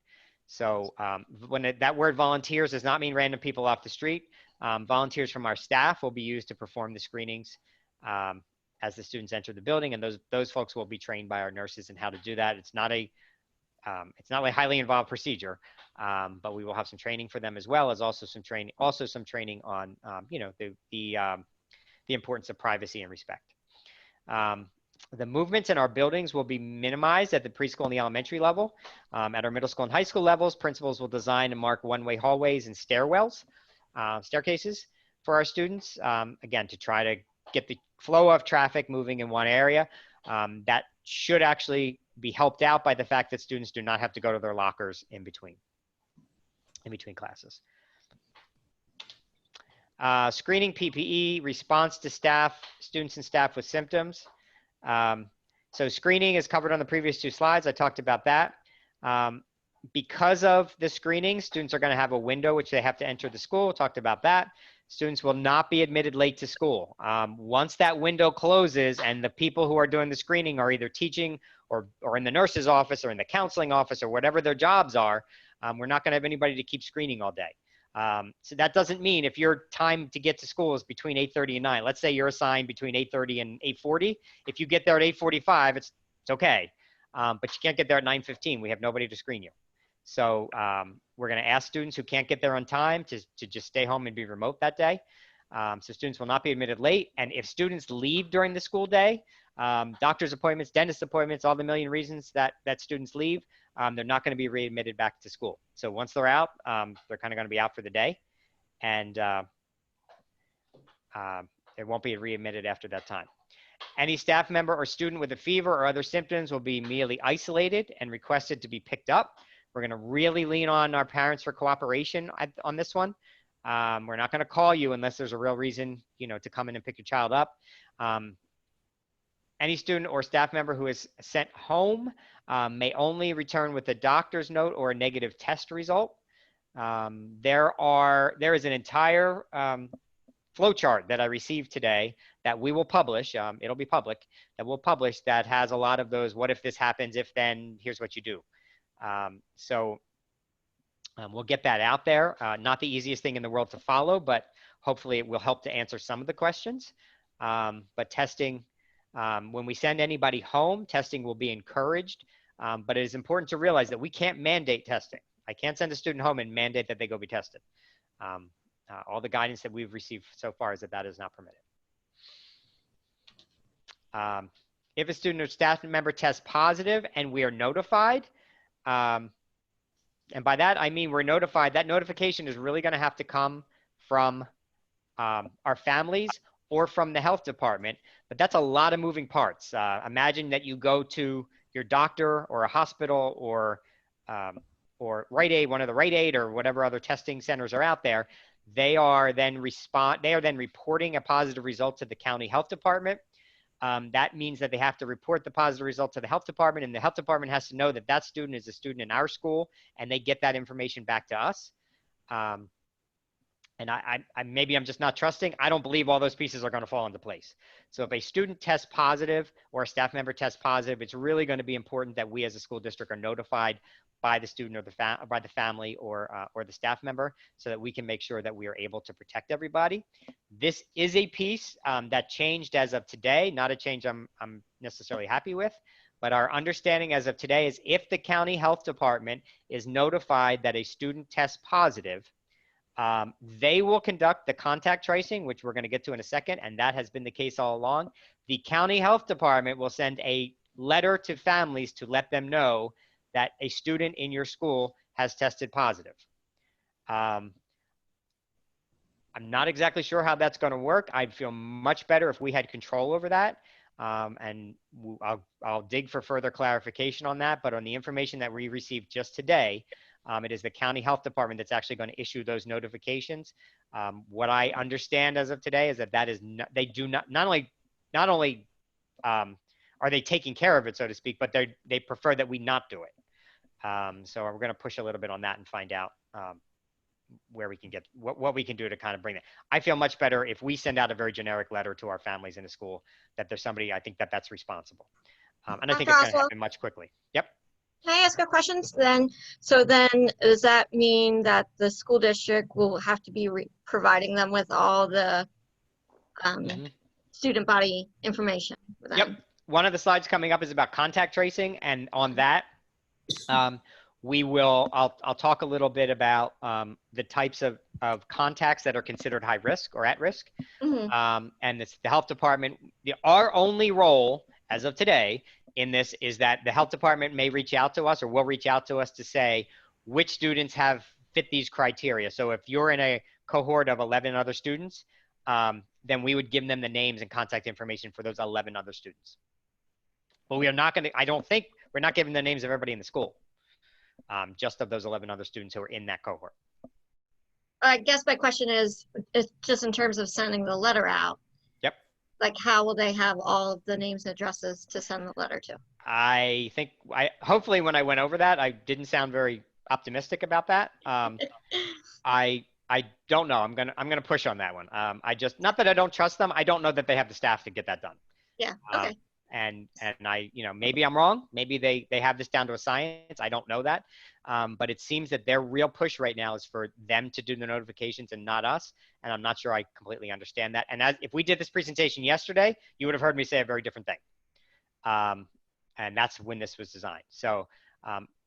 So that word volunteers does not mean random people off the street. Volunteers from our staff will be used to perform the screenings as the students enter the building, and those folks will be trained by our nurses in how to do that. It's not a highly involved procedure, but we will have some training for them, as well as also some training on the importance of privacy and respect. The movements in our buildings will be minimized at the preschool and the elementary level. At our middle school and high school levels, principals will design and mark one-way hallways and staircases for our students, again, to try to get the flow of traffic moving in one area. That should actually be helped out by the fact that students do not have to go to their lockers in between classes. Screening PPE, response to students and staff with symptoms. So screening is covered on the previous 2 slides. I talked about that. Because of the screening, students are going to have a window which they have to enter the school. Talked about that. Students will not be admitted late to school. Once that window closes and the people who are doing the screening are either teaching or in the nurse's office or in the counseling office or whatever their jobs are, we're not going to have anybody to keep screening all day. So that doesn't mean if your time to get to school is between 8:30 and 9, let's say you're assigned between 8:30 and 8:40. If you get there at 8:45, it's okay. But you can't get there at 9:15. We have nobody to screen you. So we're going to ask students who can't get there on time to just stay home and be remote that day. So students will not be admitted late. And if students leave during the school day, doctor's appointments, dentist appointments, all the million reasons that students leave, they're not going to be readmitted back to school. So once they're out, they're kind of going to be out for the day. And they won't be readmitted after that time. Any staff member or student with a fever or other symptoms will be immediately isolated and requested to be picked up. We're going to really lean on our parents for cooperation on this one. We're not going to call you unless there's a real reason, to come in and pick your child up. Any student or staff member who is sent home may only return with a doctor's note or a negative test result. There is an entire flowchart that I received today that we will publish. It'll be public. That we'll publish that has a lot of those. What if this happens? If then, here's what you do. We'll get that out there. Not the easiest thing in the world to follow, but hopefully it will help to answer some of the questions. But testing, when we send anybody home, testing will be encouraged. But it is important to realize that we can't mandate testing. I can't send a student home and mandate that they go be tested. All the guidance that we've received so far is that that is not permitted. If a student or staff member tests positive and we are notified, and by that I mean we're notified, that notification is really going to have to come from our families or from the health department, but that's a lot of moving parts. Imagine that you go to your doctor or a hospital or Rite Aid, one of the Rite Aid or whatever other testing centers are out there. They are then reporting a positive result to the county health department. That means that they have to report the positive result to the health department, and the health department has to know that that student is a student in our school, and they get that information back to us. And maybe I'm just not trusting. I don't believe all those pieces are going to fall into place. So if a student tests positive or a staff member tests positive, it's really going to be important that we as a school district are notified by the student or by the family or the staff member, so that we can make sure that we are able to protect everybody. This is a piece that changed as of today, not a change I'm necessarily happy with, but our understanding as of today is if the county health department is notified that a student tests positive, they will conduct the contact tracing, which we're going to get to in a second, and that has been the case all along. The county health department will send a letter to families to let them know that a student in your school has tested positive. I'm not exactly sure how that's going to work. I'd feel much better if we had control over that, and I'll dig for further clarification on that. But on the information that we received just today, it is the county health department that's actually going to issue those notifications. What I understand as of today is that is they do not only are they taking care of it, so to speak, but they prefer that we not do it. So we're going to push a little bit on that and find out where we can get what we can do to kind of bring that. I feel much better if we send out a very generic letter to our families in the school that there's somebody, I think that's responsible. And I think it's going to happen much quickly. Yep. Can I ask a question then? So then does that mean that the school district will have to be providing them with all the student body information? Yep. One of the slides coming up is about contact tracing, and on that, I'll talk a little bit about the types of contacts that are considered high risk or at risk. And it's the health department. Our only role as of today in this is that the health department may reach out to us or will reach out to us to say which students have fit these criteria. So if you're in a cohort of 11 other students, then we would give them the names and contact information for those 11 other students. But we are not going to, I don't think, we're not giving the names of everybody in the school, just of those 11 other students who are in that cohort. I guess my question is just in terms of sending the letter out. Yep. Like, how will they have all of the names and addresses to send the letter to? I think, hopefully when I went over that, I didn't sound very optimistic about that. I don't know. I'm gonna push on that one. I just, not that I don't trust them. I don't know that they have the staff to get that done. Yeah. Okay. And I, maybe I'm wrong. Maybe they have this down to a science. I don't know that. But it seems that their real push right now is for them to do the notifications and not us. And I'm not sure I completely understand that. And if we did this presentation yesterday, you would have heard me say a very different thing. And that's when this was designed. So,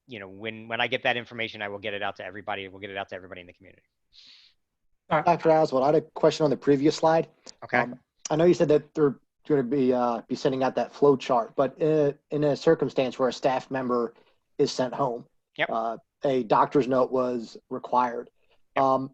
when I get that information, I will get it out to everybody. We'll get it out to everybody in the community. Dr. Oswald, I had a question on the previous slide. Okay. I know you said that they're going to be sending out that flow chart, but in a circumstance where a staff member is sent home, yep. A doctor's note was required. Yep.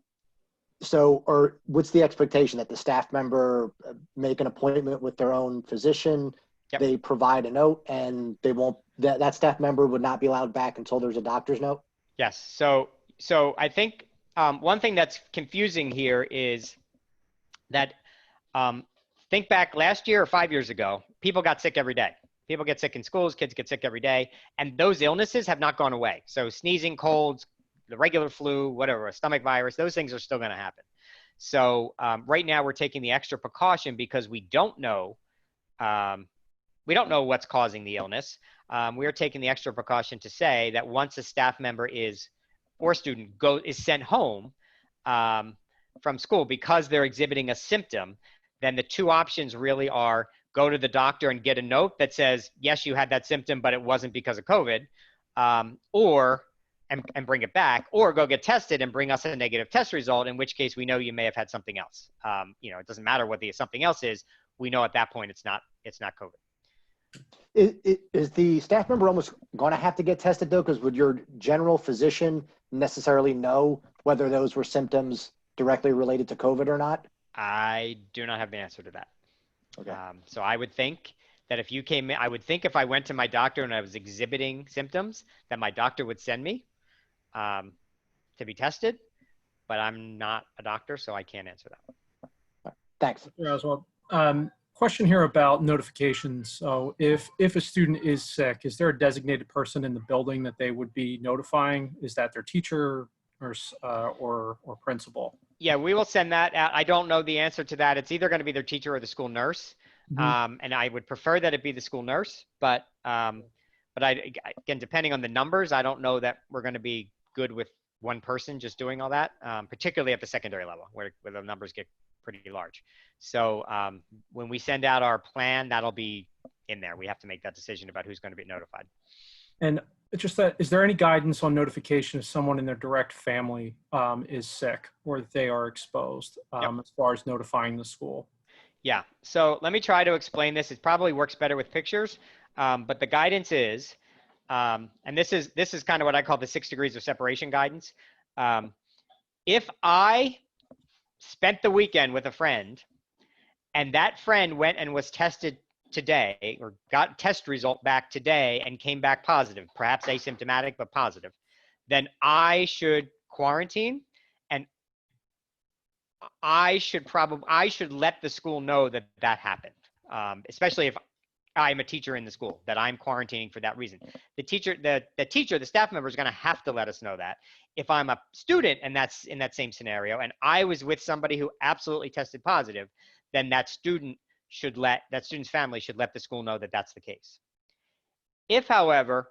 Or what's the expectation that the staff member make an appointment with their own physician? Yep. They provide a note, and they won't. That staff member would not be allowed back until there's a doctor's note. Yes. So I think one thing that's confusing here is that think back last year or 5 years ago, people got sick every day. People get sick in schools, kids get sick every day, and those illnesses have not gone away. So sneezing, colds, the regular flu, whatever, a stomach virus, those things are still going to happen. So right now we're taking the extra precaution because we don't know what's causing the illness. We're taking the extra precaution to say that once a staff member or student is sent home from school because they're exhibiting a symptom, then the two options really are go to the doctor and get a note that says, yes, you had that symptom, but it wasn't because of COVID, and bring it back, or go get tested and bring us a negative test result, in which case we know you may have had something else. It doesn't matter what the something else is. We know at that point it's not COVID. Is the staff member almost going to have to get tested though? Because would your general physician necessarily know whether those were symptoms directly related to COVID or not? I do not have the answer to that. Okay. So I would think that if you came in, I would think if I went to my doctor and I was exhibiting symptoms, that my doctor would send me to be tested, but I'm not a doctor, so I can't answer that. Thanks. Oswald, question here about notifications. So if a student is sick, is there a designated person in the building that they would be notifying? Is that their teacher or principal? Yeah, we will send that out. I don't know the answer to that. It's either going to be their teacher or the school nurse. And I would prefer that it be the school nurse, but again, depending on the numbers, I don't know that we're going to be good with one person just doing all that, particularly at the secondary level where the numbers get pretty large. So when we send out our plan, that'll be in there. We have to make that decision about who's going to be notified. And just that, is there any guidance on notification if someone in their direct family is sick or that they are exposed as far as notifying the school? Yeah, so let me try to explain this. It probably works better with pictures, but the guidance is, and this is kind of what I call the 6 degrees of separation guidance. If I spent the weekend with a friend and that friend went and was tested today or got test result back today and came back positive, perhaps asymptomatic, but positive, then I should quarantine and I should let the school know that that happened, especially if I'm a teacher in the school, that I'm quarantining for that reason. The staff member is going to have to let us know that. If I'm a student and that's in that same scenario and I was with somebody who absolutely tested positive, then that student's family should let the school know that that's the case. If, however,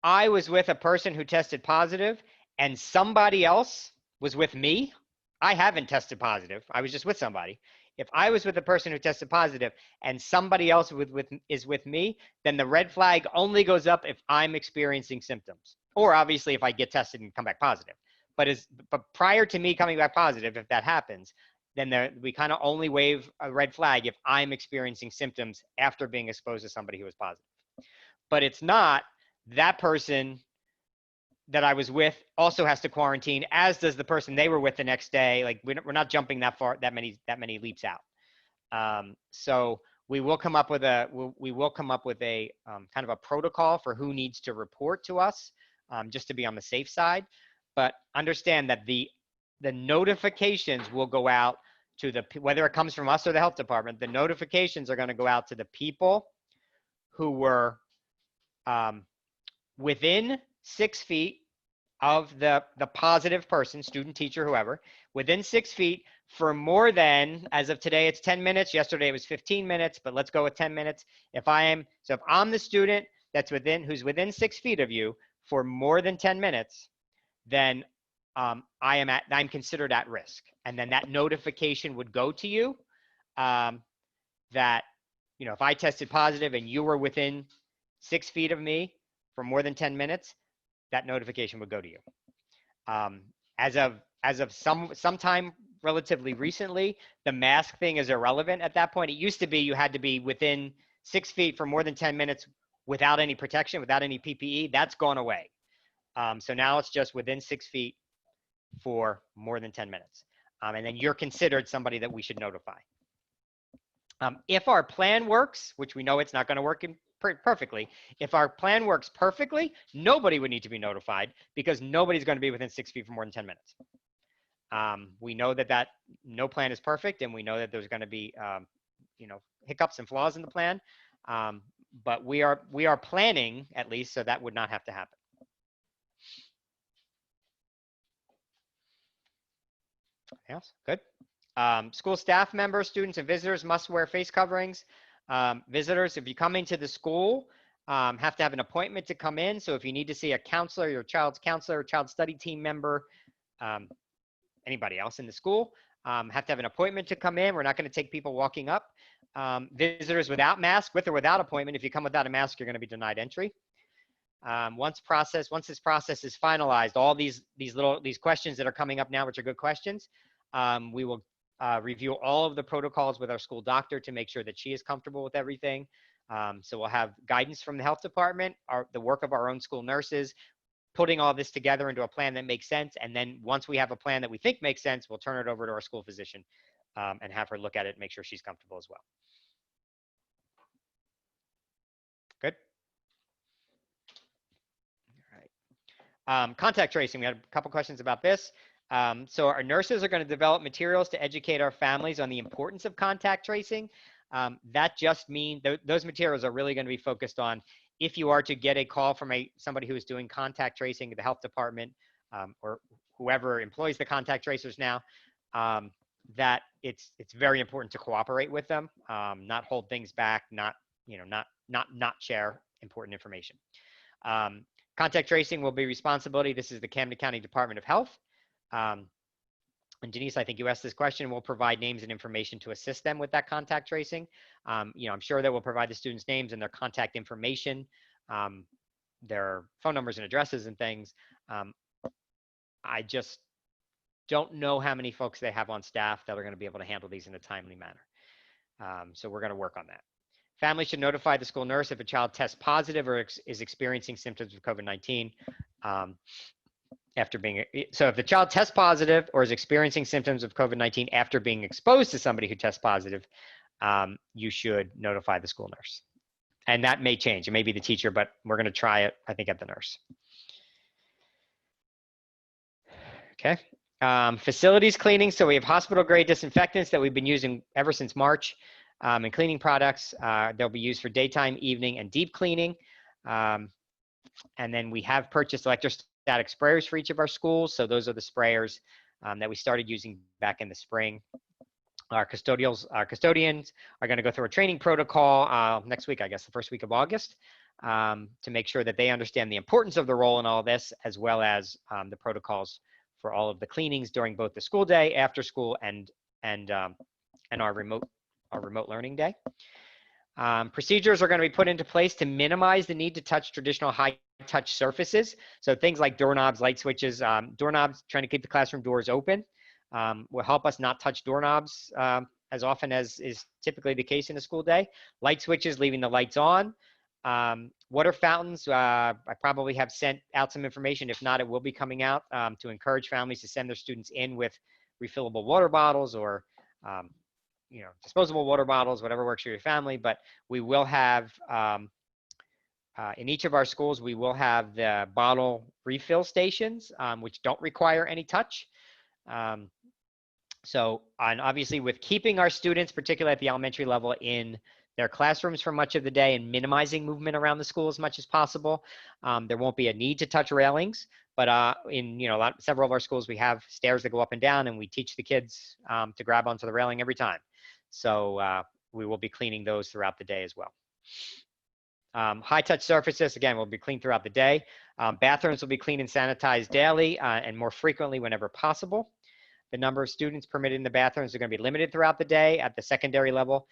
I was with a person who tested positive and somebody else was with me, I haven't tested positive. I was just with somebody. If I was with a person who tested positive and somebody else is with me, then the red flag only goes up if I'm experiencing symptoms, or obviously if I get tested and come back positive. But prior to me coming back positive, if that happens, then we kind of only wave a red flag if I'm experiencing symptoms after being exposed to somebody who was positive. But it's not that person that I was with also has to quarantine, as does the person they were with the next day. Like we're not jumping that many leaps out. So we will come up with a kind of a protocol for who needs to report to us, just to be on the safe side. But understand that the notifications will go out to whether it comes from us or the health department. The notifications are going to go out to the people who were within 6 feet of the positive person, student, teacher, whoever, within 6 feet for more than, as of today, it's 10 minutes. Yesterday it was 15 minutes, but let's go with 10 minutes. If I'm the student who's within 6 feet of you for more than 10 minutes, then I'm considered at risk. And then that notification would go to you that, if I tested positive and you were within 6 feet of me for more than 10 minutes, that notification would go to you. As of sometime relatively recently, the mask thing is irrelevant at that point. It used to be you had to be within 6 feet for more than 10 minutes without any protection, without any PPE. That's gone away. So now it's just within 6 feet for more than 10 minutes. And then you're considered somebody that we should notify. If our plan works, which we know it's not going to work perfectly, if our plan works perfectly, nobody would need to be notified because nobody's going to be within 6 feet for more than 10 minutes. We know that no plan is perfect, and we know that there's going to be hiccups and flaws in the plan, but we are planning at least so that would not have to happen. Anything else? Good. School staff members, students, and visitors must wear face coverings. Visitors, if you come into the school, have to have an appointment to come in. So if you need to see a counselor, your child's counselor, child study team member, anybody else in the school, have to have an appointment to come in. We're not going to take people walking up. Visitors without mask, with or without appointment, if you come without a mask, you're going to be denied entry. Once this process is finalized, all these questions that are coming up now, which are good questions, we will review all of the protocols with our school doctor to make sure that she is comfortable with everything. So we'll have guidance from the health department, the work of our own school nurses, putting all this together into a plan that makes sense. And then once we have a plan that we think makes sense, we'll turn it over to our school physician and have her look at it and make sure she's comfortable as well. Good. All right. Contact tracing. We had a couple questions about this. So our nurses are going to develop materials to educate our families on the importance of contact tracing. That just means those materials are really going to be focused on if you are to get a call from somebody who is doing contact tracing at the health department or whoever employs the contact tracers now, that it's very important to cooperate with them, not hold things back, not share important information. Contact tracing will be responsibility. This is the Camden County Department of Health. And Denise, I think you asked this question. We'll provide names and information to assist them with that contact tracing. I'm sure that we'll provide the students' names and their contact information, their phone numbers and addresses and things. I just don't know how many folks they have on staff that are going to be able to handle these in a timely manner. So we're going to work on that. Families should notify the school nurse if a child tests positive or is experiencing symptoms of COVID-19. So if the child tests positive or is experiencing symptoms of COVID-19 after being exposed to somebody who tests positive, you should notify the school nurse. And that may change. It may be the teacher, but we're going to try it, I think, at the nurse. Okay. Facilities cleaning. So we have hospital grade disinfectants that we've been using ever since March. And cleaning products, they'll be used for daytime, evening, and deep cleaning. And then we have purchased electrostatic sprayers for each of our schools. So those are the sprayers that we started using back in the spring. Our custodians are going to go through a training protocol next week, I guess, the first week of August, to make sure that they understand the importance of the role in all this, as well as the protocols for all of the cleanings during both the school day, after school, and our remote learning day. Procedures are going to be put into place to minimize the need to touch traditional high-touch surfaces. So things like doorknobs, light switches, doorknobs, trying to keep the classroom doors open, will help us not touch doorknobs as often as is typically the case in a school day. Light switches, leaving the lights on. Water fountains, I probably have sent out some information. If not, it will be coming out to encourage families to send their students in with refillable water bottles or disposable water bottles, whatever works for your family. But we will have, in each of our schools, we will have the bottle refill stations, which don't require any touch. And obviously with keeping our students, particularly at the elementary level, in their classrooms for much of the day and minimizing movement around the school as much as possible, there won't be a need to touch railings. But in several of our schools, we have stairs that go up and down, and we teach the kids to grab onto the railing every time. So we will be cleaning those throughout the day as well. High touch surfaces, again, will be cleaned throughout the day. Bathrooms will be cleaned and sanitized daily and more frequently whenever possible. The number of students permitted in the bathrooms are going to be limited throughout the day. At the secondary level,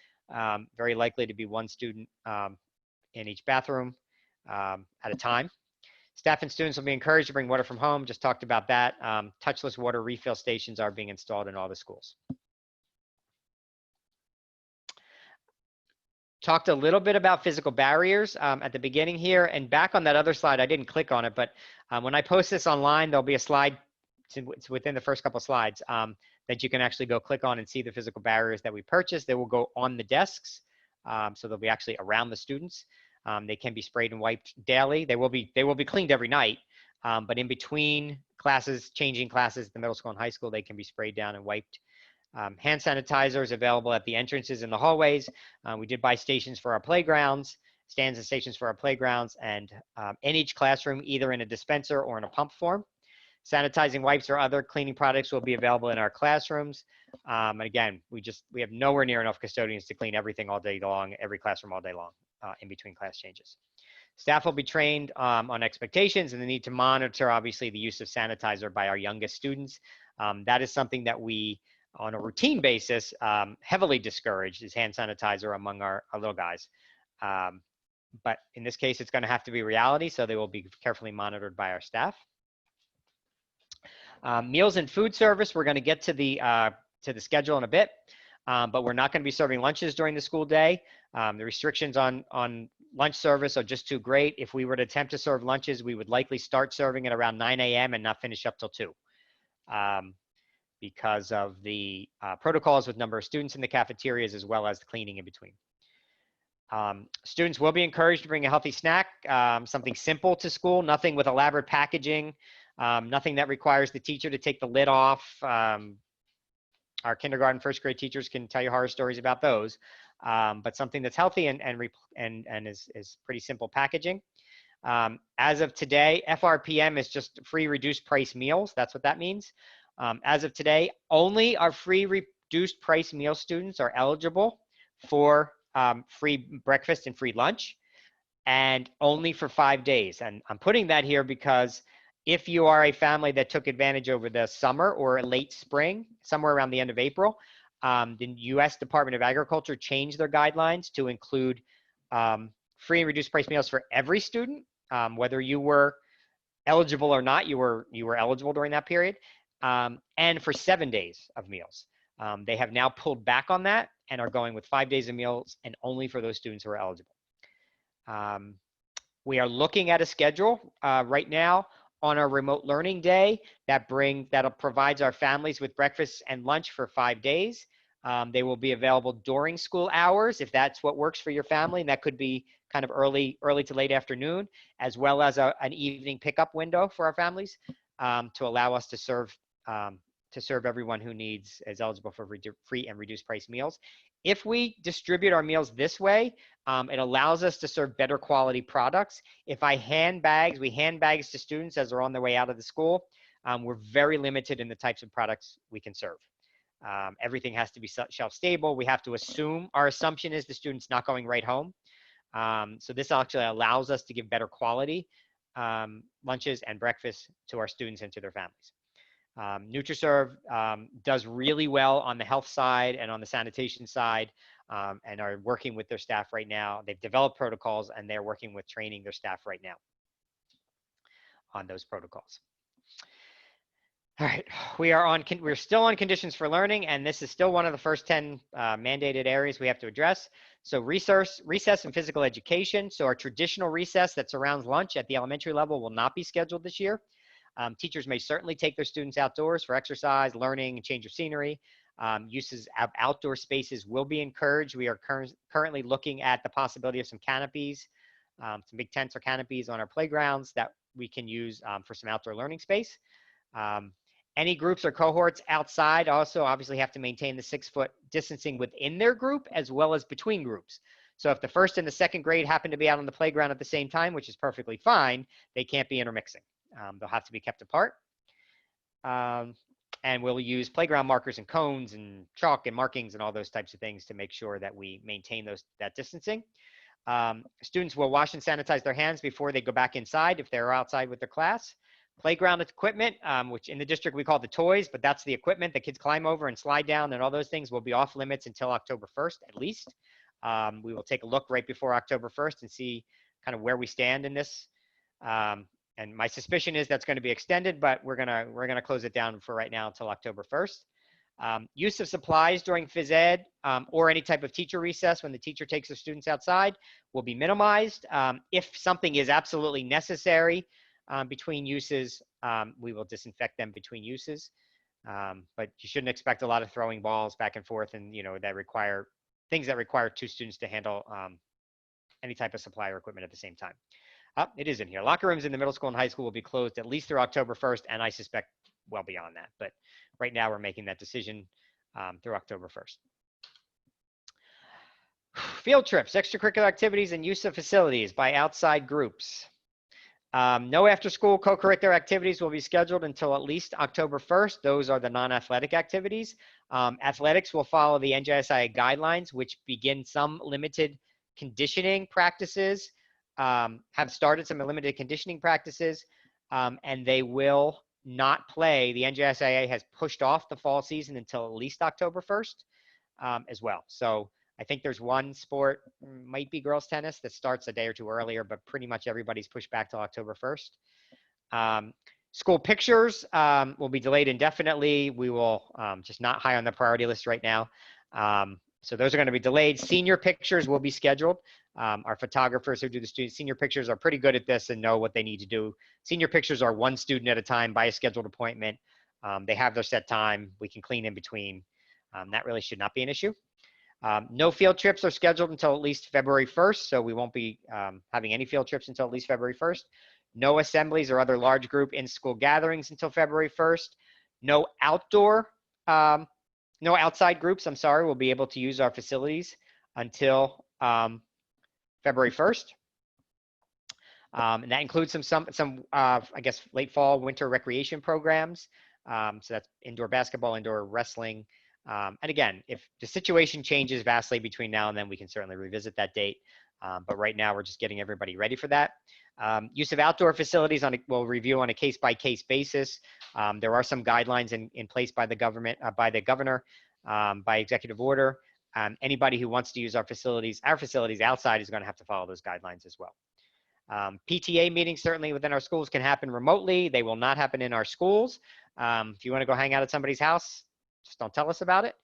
very likely to be one student in each bathroom at a time. Staff and students will be encouraged to bring water from home. Just talked about that. Touchless water refill stations are being installed in all the schools. Talked a little bit about physical barriers at the beginning here, and back on that other slide, I didn't click on it, but when I post this online, there'll be a slide, it's within the first couple slides, that you can actually go click on and see the physical barriers that we purchased. They will go on the desks, so they'll be actually around the students. They can be sprayed and wiped daily. They will be cleaned every night, but in between classes, changing classes, the middle school and high school, they can be sprayed down and wiped. Hand sanitizers available at the entrances in the hallways. We did buy stations for our playgrounds, stands and stations for our playgrounds, and in each classroom, either in a dispenser or in a pump form. Sanitizing wipes or other cleaning products will be available in our classrooms. And again, we have nowhere near enough custodians to clean everything all day long, every classroom all day long, in between class changes. Staff will be trained on expectations and the need to monitor, obviously, the use of sanitizer by our youngest students. That is something that we, on a routine basis, heavily discouraged, is hand sanitizer among our little guys. But in this case, it's going to have to be reality, so they will be carefully monitored by our staff. Meals and food service, we're going to get to the to the schedule in a bit, but we're not going to be serving lunches during the school day. The restrictions on lunch service are just too great. If we were to attempt to serve lunches, we would likely start serving at around 9 a.m. and not finish up till 2. Because of the protocols with number of students in the cafeterias as well as the cleaning in between. Students will be encouraged to bring a healthy snack, something simple to school, nothing with elaborate packaging, nothing that requires the teacher to take the lid off. Our kindergarten, first grade teachers can tell you horror stories about those, but something that's healthy and is pretty simple packaging. As of today, FRPM is just free reduced price meals. That's what that means. As of today, only our free reduced price meal students are eligible for free breakfast and free lunch, and only for 5 days. And I'm putting that here because if you are a family that took advantage over the summer or late spring, somewhere around the end of April, the U.S. Department of Agriculture changed their guidelines to include free and reduced price meals for every student, whether you were eligible or not. You were eligible during that period. And for 7 days of meals. They have now pulled back on that and are going with 5 days of meals and only for those students who are eligible. We are looking at a schedule right now on our remote learning day that provides our families with breakfast and lunch for 5 days. They will be available during school hours if that's what works for your family, and that could be kind of early to late afternoon, as well as an evening pickup window for our families to allow us to serve everyone who is eligible for free and reduced price meals. If we distribute our meals this way, it allows us to serve better quality products. If we hand bags to students as they're on their way out of the school, we're very limited in the types of products we can serve. Everything has to be shelf stable. We have to our assumption is the student's not going right home. So this actually allows us to give better quality lunches and breakfast to our students and to their families. NutriServe does really well on the health side and on the sanitation side, and are working with their staff right now. They've developed protocols and they're working with training their staff right now on those protocols. All right, we're still on conditions for learning, and this is still one of the first 10 mandated areas we have to address. So recess and physical education. So our traditional recess that surrounds lunch at the elementary level will not be scheduled this year. Teachers may certainly take their students outdoors for exercise, learning, and change of scenery. Uses of outdoor spaces will be encouraged. We are currently looking at the possibility of some canopies, some big tents or canopies on our playgrounds that we can use for some outdoor learning space. Any groups or cohorts outside also obviously have to maintain the 6-foot distancing within their group as well as between groups. So if the first and the second grade happen to be out on the playground at the same time, which is perfectly fine, they can't be intermixing. They'll have to be kept apart. And we'll use playground markers and cones and chalk and markings and all those types of things to make sure that we maintain that distancing. Students will wash and sanitize their hands before they go back inside if they're outside with their class. Playground equipment, which in the district we call the toys, but that's the equipment that kids climb over and slide down and all those things will be off limits until October 1st at least. We will take a look right before October 1st and see kind of where we stand in this. And my suspicion is that's going to be extended, but we're gonna close it down for right now until October 1st. Use of supplies during phys ed or any type of teacher recess when the teacher takes the students outside will be minimized. If something is absolutely necessary between uses, we will disinfect them between uses. But you shouldn't expect a lot of throwing balls back and forth and things that require 2 students to handle any type of supply or equipment at the same time. It is in here. Locker rooms in the middle school and high school will be closed at least through October 1st, and I suspect well beyond that. But right now we're making that decision through October 1st. Field trips, extracurricular activities, and use of facilities by outside groups. No after-school co-curricular activities will be scheduled until at least October 1st. Those are the non-athletic activities. Athletics will follow the NJSIA guidelines, which begin some limited conditioning practices, have started some limited conditioning practices, and they will not play. The NJSIA has pushed off the fall season until at least October 1st as well. So I think there's one sport, might be girls tennis, that starts a day or two earlier, but pretty much everybody's pushed back till October 1st. School pictures will be delayed indefinitely. We will just not high on the priority list right now. So those are going to be delayed. Senior pictures will be scheduled. Our photographers who do the senior pictures are pretty good at this and know what they need to do. Senior pictures are one student at a time by a scheduled appointment. They have their set time. We can clean in between. That really should not be an issue. No field trips are scheduled until at least February 1st, so we won't be having any field trips until at least February 1st. No assemblies or other large group in-school gatherings until February 1st. No outside groups, I'm sorry, will be able to use our facilities until February 1st. And that includes some I guess, late fall, winter recreation programs. So that's indoor basketball, indoor wrestling. And again, if the situation changes vastly between now and then, we can certainly revisit that date. But right now, we're just getting everybody ready for that. Use of outdoor facilities we'll review on a case-by-case basis. There are some guidelines in place by the government, by the governor, by executive order. Anybody who wants to use our facilities outside is going to have to follow those guidelines as well. PTA meetings certainly within our schools can happen remotely. They will not happen in our schools. If you want to go hang out at somebody's house, just don't tell us about it.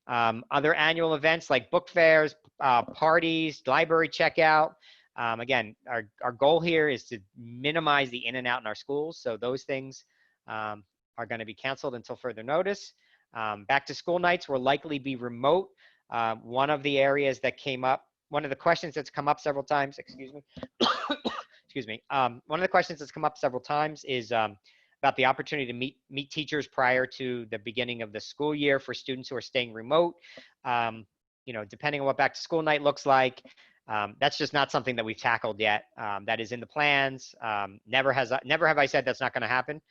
Other annual events like book fairs, parties, library checkout. Again, our goal here is to minimize the in and out in our schools. So those things are going to be canceled until further notice. Back to school nights will likely be remote. One of the areas that came up, one of the questions that's come up several times, excuse me, excuse me. One of the questions that's come up several times is about the opportunity to meet teachers prior to the beginning of the school year for students who are staying remote. You know, depending on what back to school night looks like, that's just not something that we've tackled yet. That is in the plans. Never have I said that's not going to happen.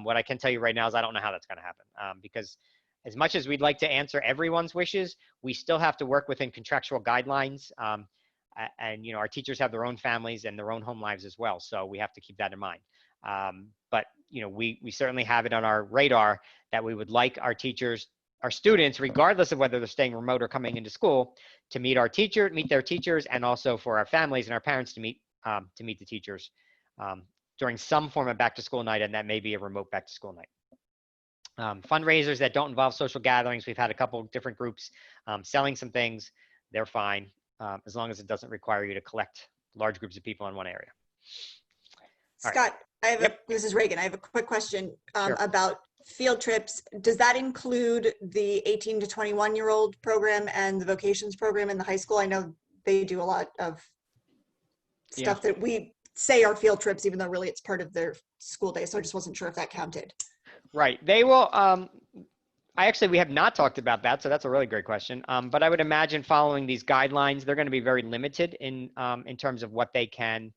What I can tell you right now is I don't know how that's going to happen, because as much as we'd like to answer everyone's wishes, we still have to work within contractual guidelines. And you know, our teachers have their own families and their own home lives as well, so we have to keep that in mind. But you know, we certainly have it on our radar that we would like our teachers, our students, regardless of whether they're staying remote or coming into school, to meet their teachers, and also for our families and our parents to meet the teachers during some form of back to school night, and that may be a remote back to school night. Fundraisers that don't involve social gatherings, we've had a couple of different groups selling some things. They're fine, as long as it doesn't require you to collect large groups of people in one area. All Scott, right. This is Reagan. I have a quick question Sure. about field trips. Does that include the 18 to 21-year-old program and the vocations program in the high school? I know they do a lot of stuff that we say are field trips, even though really it's part of their school day. So I just wasn't sure if that counted. Right. They will. We have not talked about that, so that's a really great question. But I would imagine following these guidelines, they're going to be very limited in terms of what they can,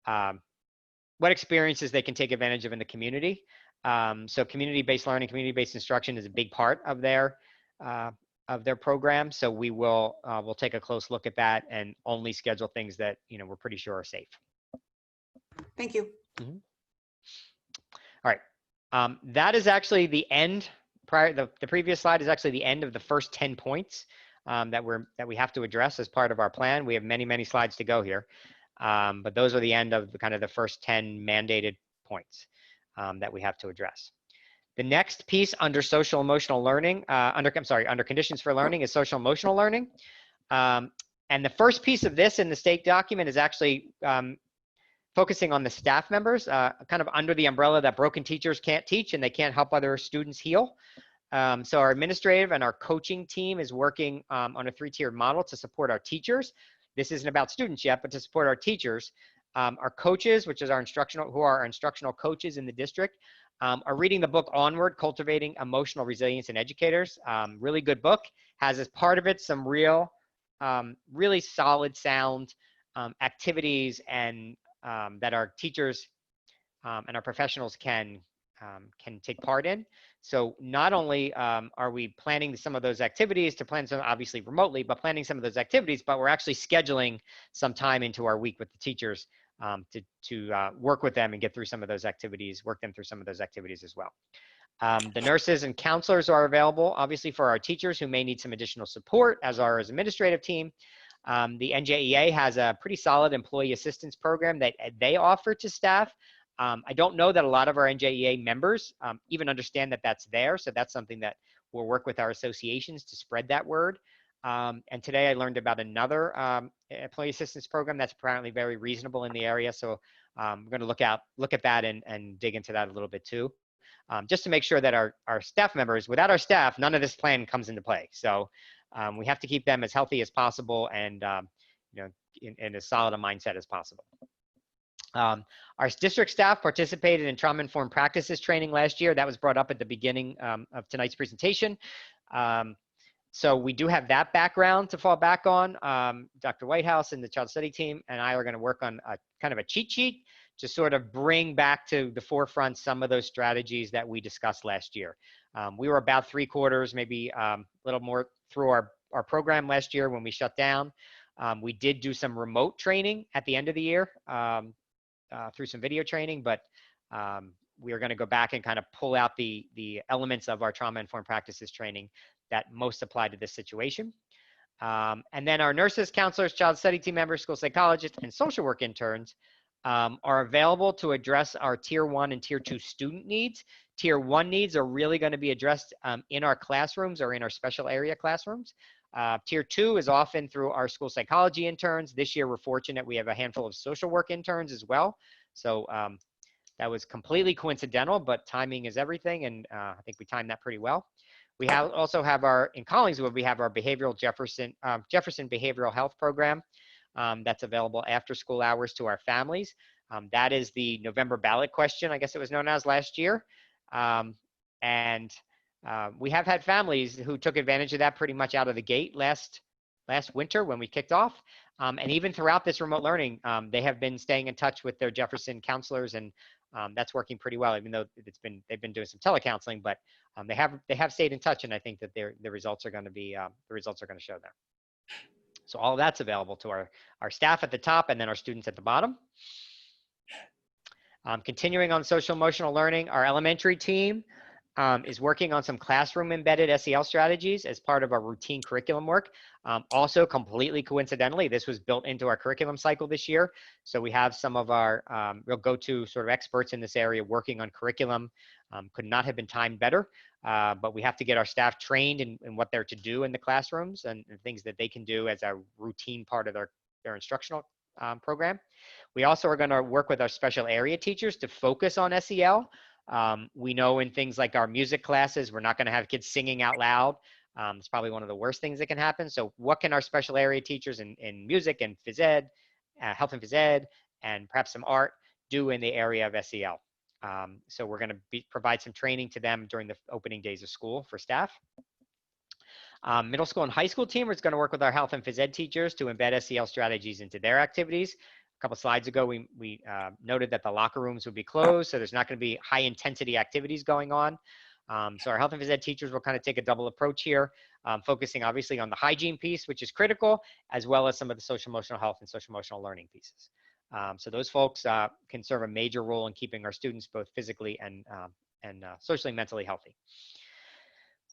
what experiences they can take advantage of in the community. So community-based learning, community-based instruction is a big part of their program. So we will we'll take a close look at that and only schedule things that we're pretty sure are safe. Thank you. Mm-hmm. All right. That is actually the end. The previous slide is actually the end of the first 10 points that we have to address as part of our plan. We have many slides to go here, but those are the end of the first 10 mandated points that we have to address. The next piece under social emotional learning, under conditions for learning, is social emotional learning. And the first piece of this in the state document is actually focusing on the staff members, kind of under the umbrella that broken teachers can't teach and they can't help other students heal. So our administrative and our coaching team is working on a 3-tiered model to support our teachers. This isn't about students yet, but to support our teachers. Our coaches, who are our instructional coaches in the district, are reading the book Onward, Cultivating Emotional Resilience in Educators. Really good book. Has as part of it some really solid, sound activities and that our teachers and our professionals can take part in. So not only are we planning some of those activities to plan some obviously remotely, but planning some of those activities, but we're actually scheduling some time into our week with the teachers to work with them and get through some of those activities, work them through some of those activities as well. The nurses and counselors are available, obviously, for our teachers who may need some additional support, as our administrative team. The NJEA has a pretty solid employee assistance program that they offer to staff I don't know that a lot of our NJEA members even understand that that's there. So that's something that we'll work with our associations to spread that word. And today I learned about another employee assistance program that's apparently very reasonable in the area. So we're going to look at that and dig into that a little bit too. Just to make sure that our staff members, without our staff, none of this plan comes into play. So we have to keep them as healthy as possible and in as solid a mindset as possible. Our district staff participated in trauma-informed practices training last year. That was brought up at the beginning of tonight's presentation. So we do have that background to fall back on. Dr. Whitehouse and the child study team and I are going to work on a kind of a cheat sheet to sort of bring back to the forefront some of those strategies that we discussed last year. We were about 3/4, maybe a little more through our program last year when we shut down. We did do some remote training at the end of the year through some video training, but we are going to go back and kind of pull out the elements of our trauma-informed practices training that most apply to this situation. And then our nurses, counselors, child study team members, school psychologists, and social work interns are available to address our Tier 1 and Tier 2 student needs. Tier 1 needs are really going to be addressed in our classrooms or in our special area classrooms. Tier 2 is often through our school psychology interns. This year, we're fortunate we have a handful of social work interns as well. So that was completely coincidental, but timing is everything, and I think we timed that pretty well. We also have in Collingswood, we have our Jefferson Behavioral Health Program that's available after school hours to our families. That is the November ballot question, I guess it was known as last year. We have had families who took advantage of that pretty much out of the gate last winter when we kicked off. And even throughout this remote learning, they have been staying in touch with their Jefferson counselors, and that's working pretty well, even though they've been doing some telecounseling, but they have stayed in touch, and I think that the results are going to show there. So all of that's available to our staff at the top and then our students at the bottom. Continuing on social emotional learning, our elementary team is working on some classroom embedded SEL strategies as part of our routine curriculum work. Also completely coincidentally, this was built into our curriculum cycle this year. So we have some of our real go-to sort of experts in this area working on curriculum. Could not have been timed better, but we have to get our staff trained in what they're to do in the classrooms and things that they can do as a routine part of their instructional program. We also are going to work with our special area teachers to focus on SEL. We know in things like our music classes, we're not going to have kids singing out loud. It's probably one of the worst things that can happen. So what can our special area teachers in music and phys ed, health and phys ed, and perhaps some art do in the area of SEL? So we're going to provide some training to them during the opening days of school for staff. Middle school and high school team is going to work with our health and phys ed teachers to embed SEL strategies into their activities. A couple slides ago, we noted that the locker rooms would be closed, so there's not going to be high intensity activities going on. So our health and phys ed teachers will kind of take a double approach here, focusing obviously on the hygiene piece, which is critical, as well as some of the social emotional health and social emotional learning pieces. So those folks can serve a major role in keeping our students both physically and socially and mentally healthy.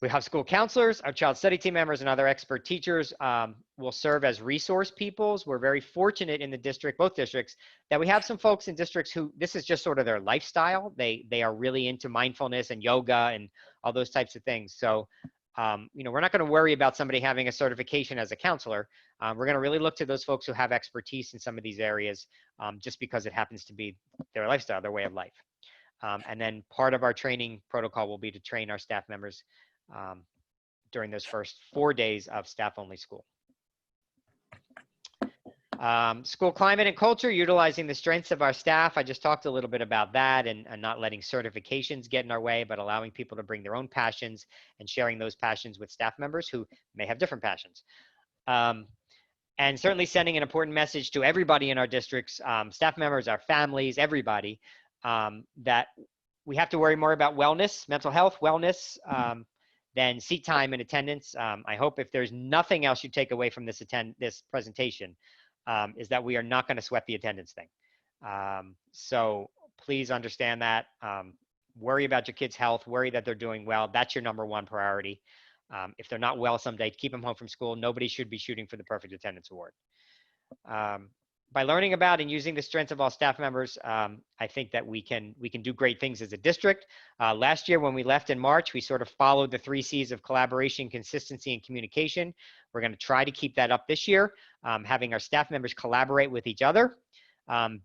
We have school counselors, our child study team members, and other expert teachers will serve as resource peoples. We're very fortunate in the district, both districts, that we have some folks in districts who this is just sort of their lifestyle. They are really into mindfulness and yoga and all those types of things. So, we're not going to worry about somebody having a certification as a counselor. We're going to really look to those folks who have expertise in some of these areas just because it happens to be their lifestyle, their way of life. And then part of our training protocol will be to train our staff members during those first 4 days of staff-only school. School climate and culture, utilizing the strengths of our staff. I just talked a little bit about that and not letting certifications get in our way, but allowing people to bring their own passions and sharing those passions with staff members who may have different passions. And certainly sending an important message to everybody in our districts, staff members, our families, everybody, that we have to worry more about wellness, mental health, wellness, than seat time and attendance. I hope if there's nothing else you take away from this presentation, is that we are not going to sweat the attendance thing. So please understand that. Worry about your kids' health. Worry that they're doing well. That's your number one priority. If they're not well someday, keep them home from school. Nobody should be shooting for the perfect attendance award. by learning about and using the strengths of all staff members, I think that we can do great things as a district. Last year when we left in March, we sort of followed the 3 C's of collaboration, consistency, and communication. We're going to try to keep that up this year. Having our staff members collaborate with each other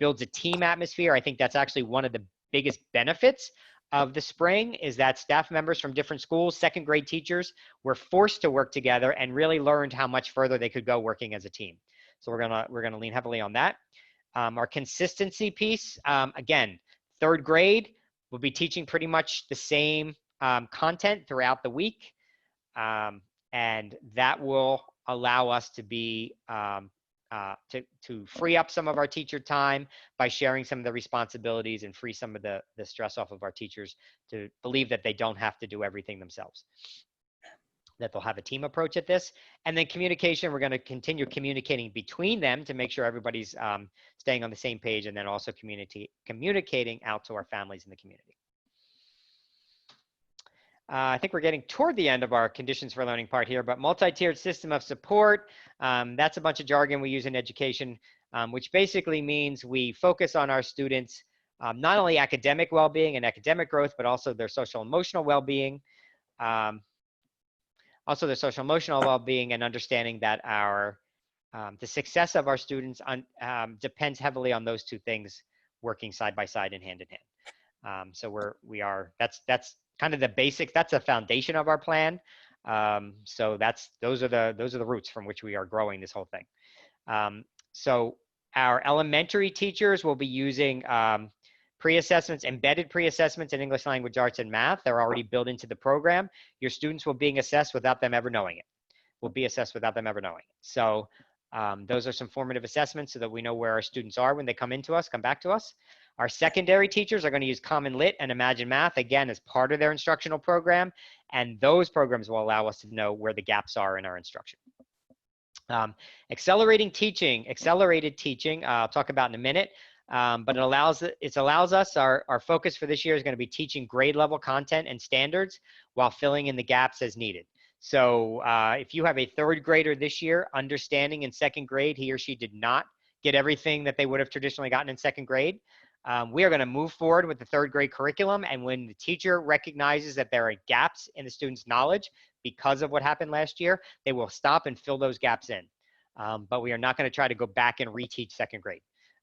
builds a team atmosphere. I think that's actually one of the biggest benefits of the spring, is that staff members from different schools, second grade teachers, were forced to work together and really learned how much further they could go working as a team. So we're gonna lean heavily on that. Our consistency piece, again, third grade, we'll be teaching pretty much the same content throughout the week, and that will allow us to be to free up some of our teacher time by sharing some of the responsibilities and free some of the stress off of our teachers to believe that they don't have to do everything themselves, that they'll have a team approach at this. And then communication, we're going to continue communicating between them to make sure everybody's staying on the same page, and then also communicating out to our families in the community. I think we're getting toward the end of our conditions for learning part here, but multi-tiered system of support, that's a bunch of jargon we use in education, which basically means we focus on our students, not only academic well-being and academic growth, but also their social emotional well-being. Also their social emotional well-being, and understanding that the success of our students depends heavily on those 2 things working side by side and hand in hand. So that's kind of the basics. That's the foundation of our plan. So those are the roots from which we are growing this whole thing. So our elementary teachers will be using pre-assessments, embedded pre-assessments in English language arts and math. They're already built into the program. Your students will be assessed without them ever knowing it. Will be assessed without them ever knowing it. So those are some formative assessments so that we know where our students are when they come back to us. Our secondary teachers are going to use Common Lit and Imagine Math, again, as part of their instructional program. And those programs will allow us to know where the gaps are in our instruction. Accelerated teaching, I'll talk about in a minute. But it allows us, our focus for this year is going to be teaching grade level content and standards while filling in the gaps as needed. So if you have a third grader this year, understanding in second grade, he or she did not get everything that they would have traditionally gotten in second grade, we are going to move forward with the third grade curriculum. And when the teacher recognizes that there are gaps in the student's knowledge because of what happened last year, they will stop and fill those gaps in. But we are not going to try to go back and reteach second grade.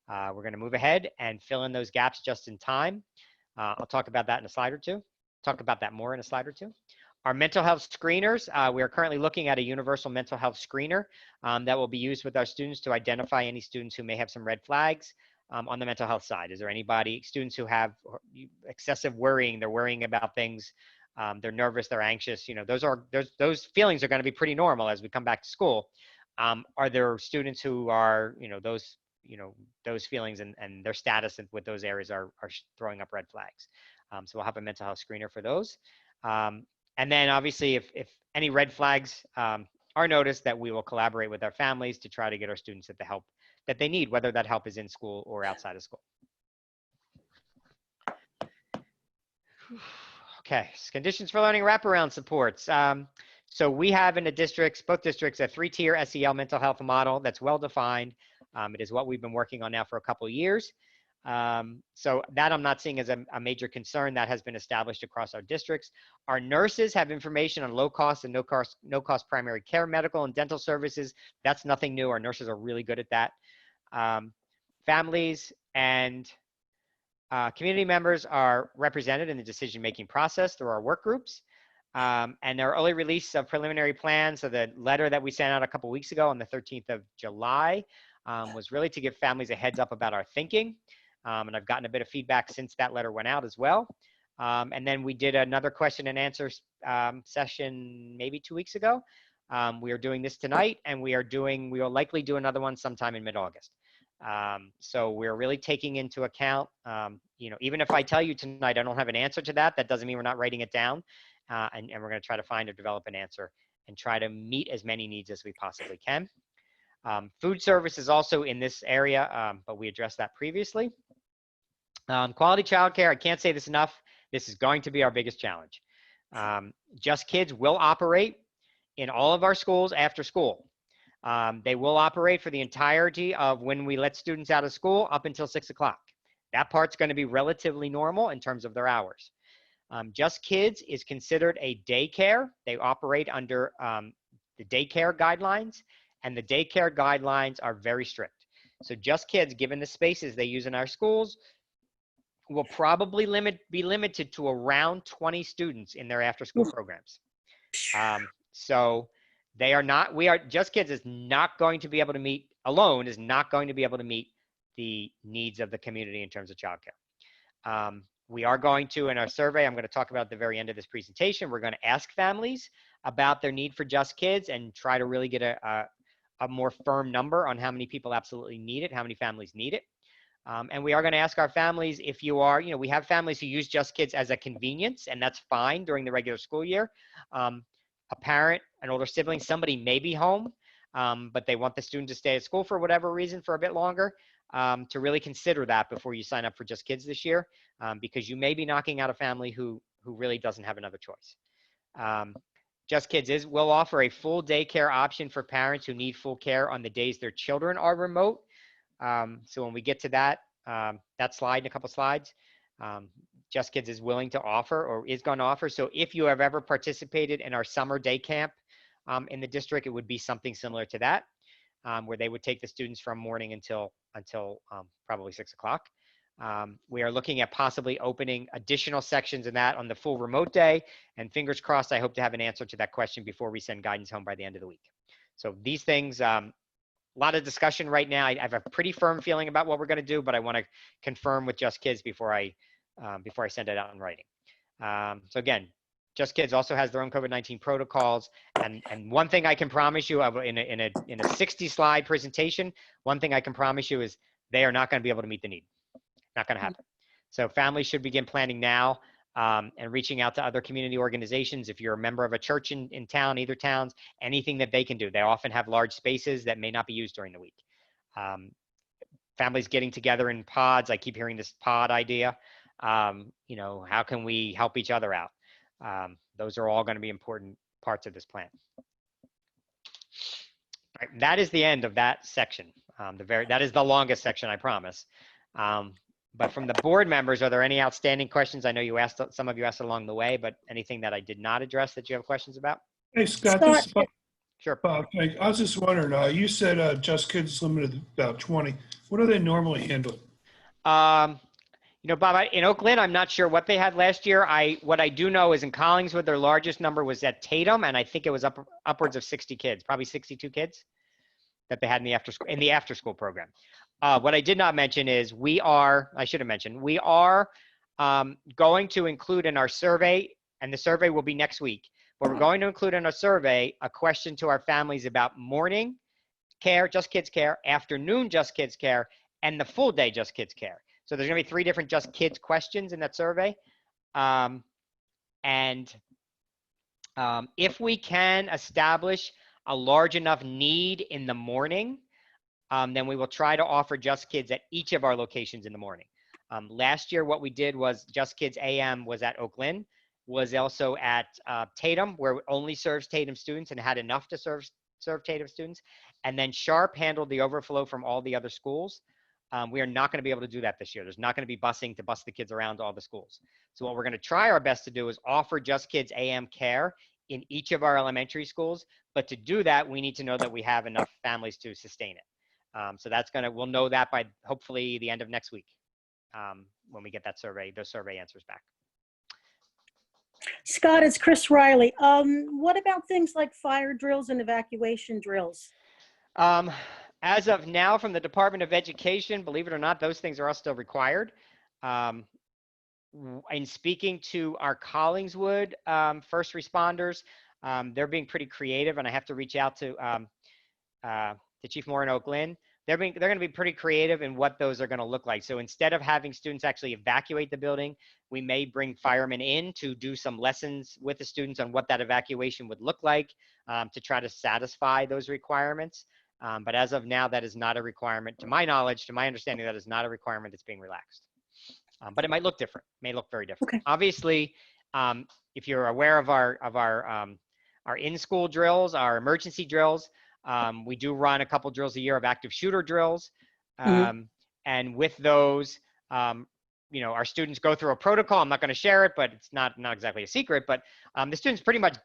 We're going to move ahead and fill in those gaps just in time. I'll talk about that in a slide or two. Talk about that more in a slide or two. Our mental health screeners, we are currently looking at a universal mental health screener that will be used with our students to identify any students who may have some red flags on the mental health side. Is there students who have excessive worrying? They're worrying about things. They're nervous, they're anxious. Those feelings are going to be pretty normal as we come back to school. Are there students who are, those feelings and their status with those areas are throwing up red flags? So we'll have a mental health screener for those. And then obviously if any red flags are noticed, that we will collaborate with our families to try to get our students the help that they need, whether that help is in school or outside of school. Okay, conditions for learning wraparound supports. So we have in both districts, a 3-tier SEL mental health model that's well defined. It is what we've been working on now for a couple of years. So that I'm not seeing as a major concern. That has been established across our districts. Our nurses have information on low cost and no cost primary care, medical and dental services. That's nothing new. Our nurses are really good at that. Families and community members are represented in the decision-making process through our work groups. And our early release of preliminary plans, so the letter that we sent out a couple weeks ago on the 13th of July was really to give families a heads up about our thinking. And I've gotten a bit of feedback since that letter went out as well. And then we did another question and answer session maybe 2 weeks ago. We are doing this tonight, and we will likely do another one sometime in mid-August. So we're really taking into account, even if I tell you tonight I don't have an answer to that, that doesn't mean we're not writing it down. And we're going to try to find or develop an answer and try to meet as many needs as we possibly can. Food service is also in this area, but we addressed that previously. Quality childcare, I can't say this enough. This is going to be our biggest challenge. Just Kids will operate in all of our schools after school. They will operate for the entirety of when we let students out of school up until 6 o'clock. That part's going to be relatively normal in terms of their hours. Just Kids is considered a daycare. They operate under the daycare guidelines, and the daycare guidelines are very strict. So Just Kids, given the spaces they use in our schools, will probably be limited to around 20 students in their after-school programs. So they are not, Just Kids is not going to be able to meet, alone is not going to be able to meet the needs of the community in terms of childcare. We are going to, in our survey, I'm going to talk about at the very end of this presentation, we're going to ask families about their need for Just Kids and try to really get a more firm number on how many people absolutely need it, how many families need it. And we are going to ask our families if you are, we have families who use Just Kids as a convenience, and that's fine during the regular school year. A parent, an older sibling, somebody may be home, but they want the student to stay at school for whatever reason for a bit longer, to really consider that before you sign up for Just Kids this year, because you may be knocking out a family who really doesn't have another choice. Just Kids will offer a full daycare option for parents who need full care on the days their children are remote. So when we get to that slide in a couple slides, Just Kids is willing to offer, or is going to offer. So if you have ever participated in our summer day camp in the district, it would be something similar to that, where they would take the students from morning until probably 6 o'clock. We are looking at possibly opening additional sections in that on the full remote day, and fingers crossed, I hope to have an answer to that question before we send guidance home by the end of the week. So these things, a lot of discussion right now. I have a pretty firm feeling about what we're going to do, but I want to confirm with Just Kids before I send it out in writing. So again, Just Kids also has their own COVID-19 protocols, and one thing I can promise you in a 60-slide presentation, one thing I can promise you is they are not going to be able to meet the need. Not going to happen. So families should begin planning now, and reaching out to other community organizations. If you're a member of a church in town, either towns, anything that they can do. They often have large spaces that may not be used during the week. Families getting together in pods. I keep hearing this pod idea. How can we help each other out? Those are all going to be important parts of this plan. All right, that is the end of that section. That is the longest section, I promise. But from the board members, are there any outstanding questions? I know some of you asked along the way, but anything that I did not address that you have questions about? Hey, Scott, this is Bob. Sure. I was just wondering, you said Just Kids limited to about 20. What do they normally handle? Bob, in Oakland, I'm not sure what they had last year. What I do know is in Collingswood, their largest number was at Tatum, and I think it was upwards of 60 kids, probably 62 kids that they had in the after school program. What I did not mention is we are going to include in our survey, and the survey will be next week, but we're going to include in our survey a question to our families about morning care, Just Kids care, afternoon Just Kids care, and the full day Just Kids care. So there's going to be 3 different Just Kids questions in that survey. If we can establish a large enough need in the morning, then we will try to offer Just Kids at each of our locations in the morning. Last year, what we did was Just Kids AM was at Oaklyn, was also at Tatum, where it only serves Tatum students and had enough to serve Tatum students. And then Sharp handled the overflow from all the other schools. We are not going to be able to do that this year. There's not going to be busing to bus the kids around to all the schools. So what we're going to try our best to do is offer Just Kids AM care in each of our elementary schools. But to do that, we need to know that we have enough families to sustain it. So we'll know that by hopefully the end of next week, when we get those survey answers back. Scott, it's Chris Riley. What about things like fire drills and evacuation drills? As of now, from the Department of Education, believe it or not, those things are all still required. In speaking to our Collingswood first responders, they're being pretty creative, and I have to reach out to Chief Moore in Oaklyn. They're going to be pretty creative in what those are going to look like. So instead of having students actually evacuate the building, we may bring firemen in to do some lessons with the students on what that evacuation would look like, to try to satisfy those requirements. But as of now, that is not a requirement. To my knowledge, to my understanding, that is not a requirement that's being relaxed. But it might look different, may look very different. Okay. Obviously, if you're aware of our in-school drills, our emergency drills, We do run a couple drills a year of active shooter drills. And with those, our students go through a protocol. I'm not going to share it, but it's not exactly a secret, but the students pretty much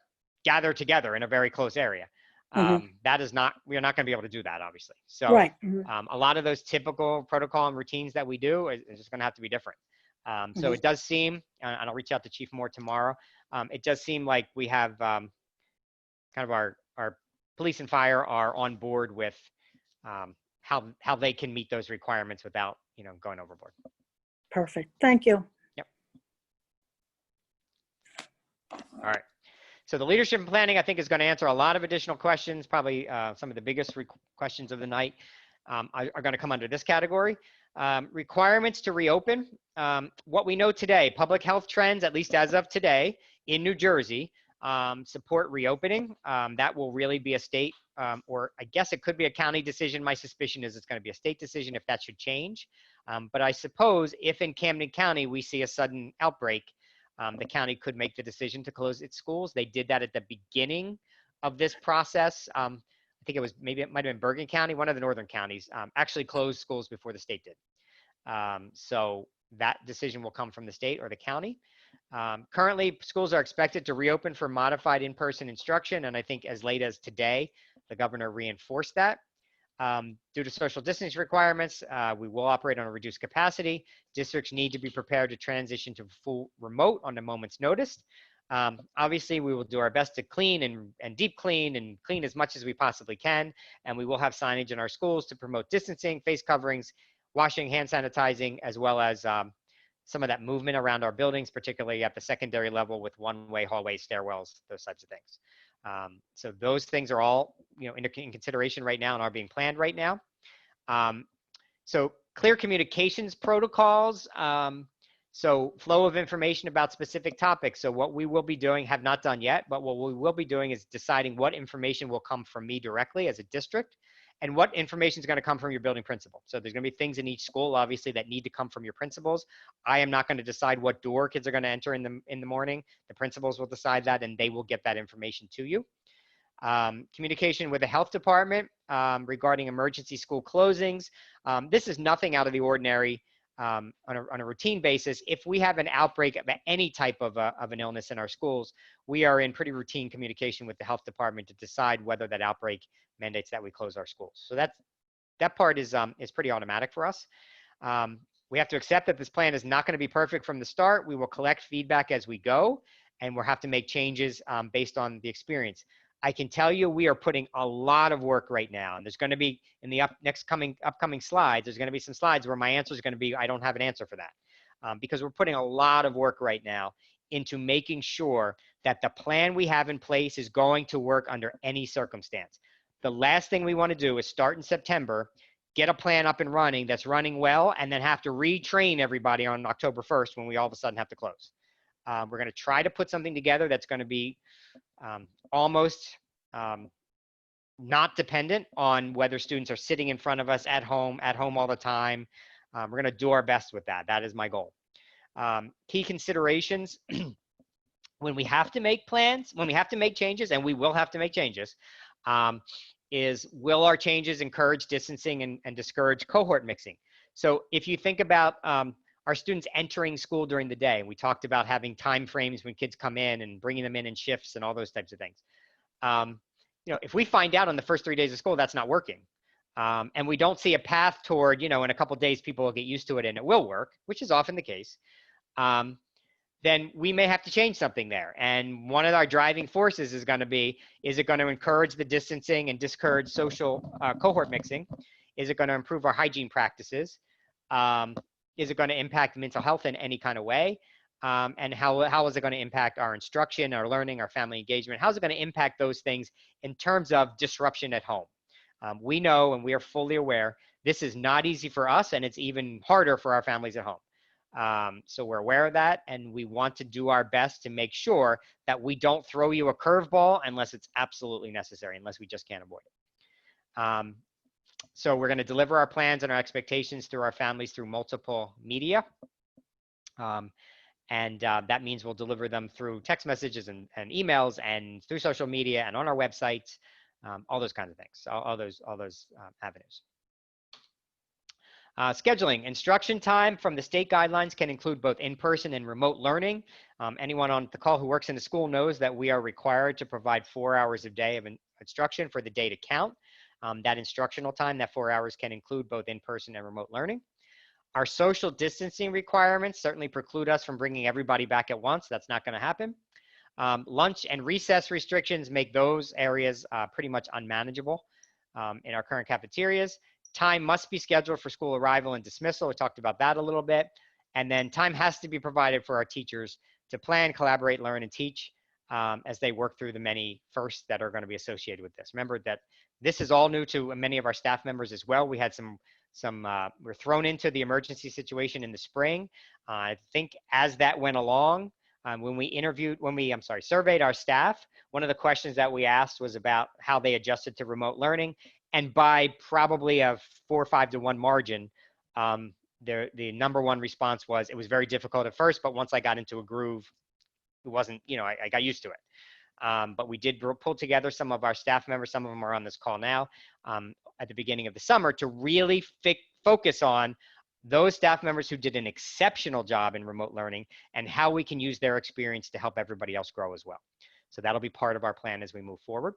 gather together in a very close area. That is not, we are not going to be able to do that, obviously. So Right. a lot of those typical protocol and routines that we do is just going to have to be different. So it does seem, and I'll reach out to Chief Moore tomorrow, it does seem like we have kind of our police and fire are on board with how they can meet those requirements without, going overboard. Perfect. Thank you. Yep. All right. So the leadership and planning, I think, is going to answer a lot of additional questions. Probably some of the biggest questions of the night are going to come under this category. Requirements to reopen. What we know today, public health trends, at least as of today, in New Jersey, support reopening. That will really be a state, or I guess it could be a county decision. My suspicion is it's going to be a state decision if that should change. But I suppose if in Camden County we see a sudden outbreak, the county could make the decision to close its schools. They did that at the beginning of this process. I think it was, maybe it might have been Bergen County, one of the northern counties, actually closed schools before the state did. So that decision will come from the state or the county. Currently, schools are expected to reopen for modified in-person instruction, and I think as late as today, the governor reinforced that. Due to social distancing requirements, we will operate on a reduced capacity. Districts need to be prepared to transition to full remote on a moment's notice. Obviously, we will do our best to clean and deep clean and clean as much as we possibly can, and we will have signage in our schools to promote distancing, face coverings, washing, hand sanitizing, as well as some of that movement around our buildings, particularly at the secondary level with one-way hallways, stairwells, those types of things. So those things are all, in consideration right now and are being planned right now. So clear communications protocols. So flow of information about specific topics. So what we will be doing, have not done yet, but what we will be doing is deciding what information will come from me directly as a district and what information is going to come from your building principal. So there's going to be things in each school, obviously, that need to come from your principals. I am not going to decide what door kids are going to enter in the morning. The principals will decide that, and they will get that information to you. Communication with the health department regarding emergency school closings. This is nothing out of the ordinary on a routine basis. If we have an outbreak of any type of an illness in our schools, we are in pretty routine communication with the health department to decide whether that outbreak mandates that we close our schools. So that part is pretty automatic for us. We have to accept that this plan is not going to be perfect from the start. We will collect feedback as we go, and we'll have to make changes based on the experience. I can tell you we are putting a lot of work right now, and there's going to be in the upcoming slides, there's going to be some slides where my answer is going to be, I don't have an answer for that, because we're putting a lot of work right now into making sure that the plan we have in place is going to work under any circumstance. The last thing we want to do is start in September, get a plan up and running that's running well, and then have to retrain everybody on October 1st when we all of a sudden have to close. We're going to try to put something together that's going to be almost not dependent on whether students are sitting in front of us at home all the time. We're going to do our best with that. That is my goal. Key considerations when we have to make plans, when we have to make changes, and we will have to make changes, is will our changes encourage distancing and discourage cohort mixing? So if you think about our students entering school during the day, and we talked about having time frames when kids come in and bringing them in shifts and all those types of things. If we find out on the first 3 days of school that's not working, and we don't see a path toward, in a couple of days people will get used to it and it will work, which is often the case, then we may have to change something there. And one of our driving forces is going to be, is it going to encourage the distancing and discourage social cohort mixing? Is it going to improve our hygiene practices? Is it going to impact mental health in any kind of way? And how is it going to impact our instruction, our learning, our family engagement? How is it going to impact those things in terms of disruption at home? We know, and we are fully aware, this is not easy for us, and it's even harder for our families at home. So we're aware of that, and we want to do our best to make sure that we don't throw you a curveball unless it's absolutely necessary, unless we just can't avoid it. So we're going to deliver our plans and our expectations through our families through multiple media. And that means we'll deliver them through text messages and emails and through social media and on our websites. all those kinds of things, all those avenues. Scheduling. Instruction time from the state guidelines can include both in-person and remote learning. Anyone on the call who works in the school knows that we are required to provide 4 hours a day of instruction for the day to count. That instructional time, that 4 hours, can include both in-person and remote learning. Our social distancing requirements certainly preclude us from bringing everybody back at once. That's not going to happen. Lunch and recess restrictions make those areas pretty much unmanageable in our current cafeterias. Time must be scheduled for school arrival and dismissal. We talked about that a little bit. And then time has to be provided for our teachers to plan, collaborate, learn, and teach as they work through the many firsts that are going to be associated with this. Remember that this is all new to many of our staff members as well. We had we're thrown into the emergency situation in the spring. I think as that went along, when we surveyed our staff, one of the questions that we asked was about how they adjusted to remote learning. And by probably a 4 or 5 to 1 margin, the number one response was, it was very difficult at first, but once I got into a groove, it wasn't, I got used to it. But we did pull together some of our staff members, some of them are on this call now, at the beginning of the summer, to really focus on those staff members who did an exceptional job in remote learning and how we can use their experience to help everybody else grow as well. So that'll be part of our plan as we move forward.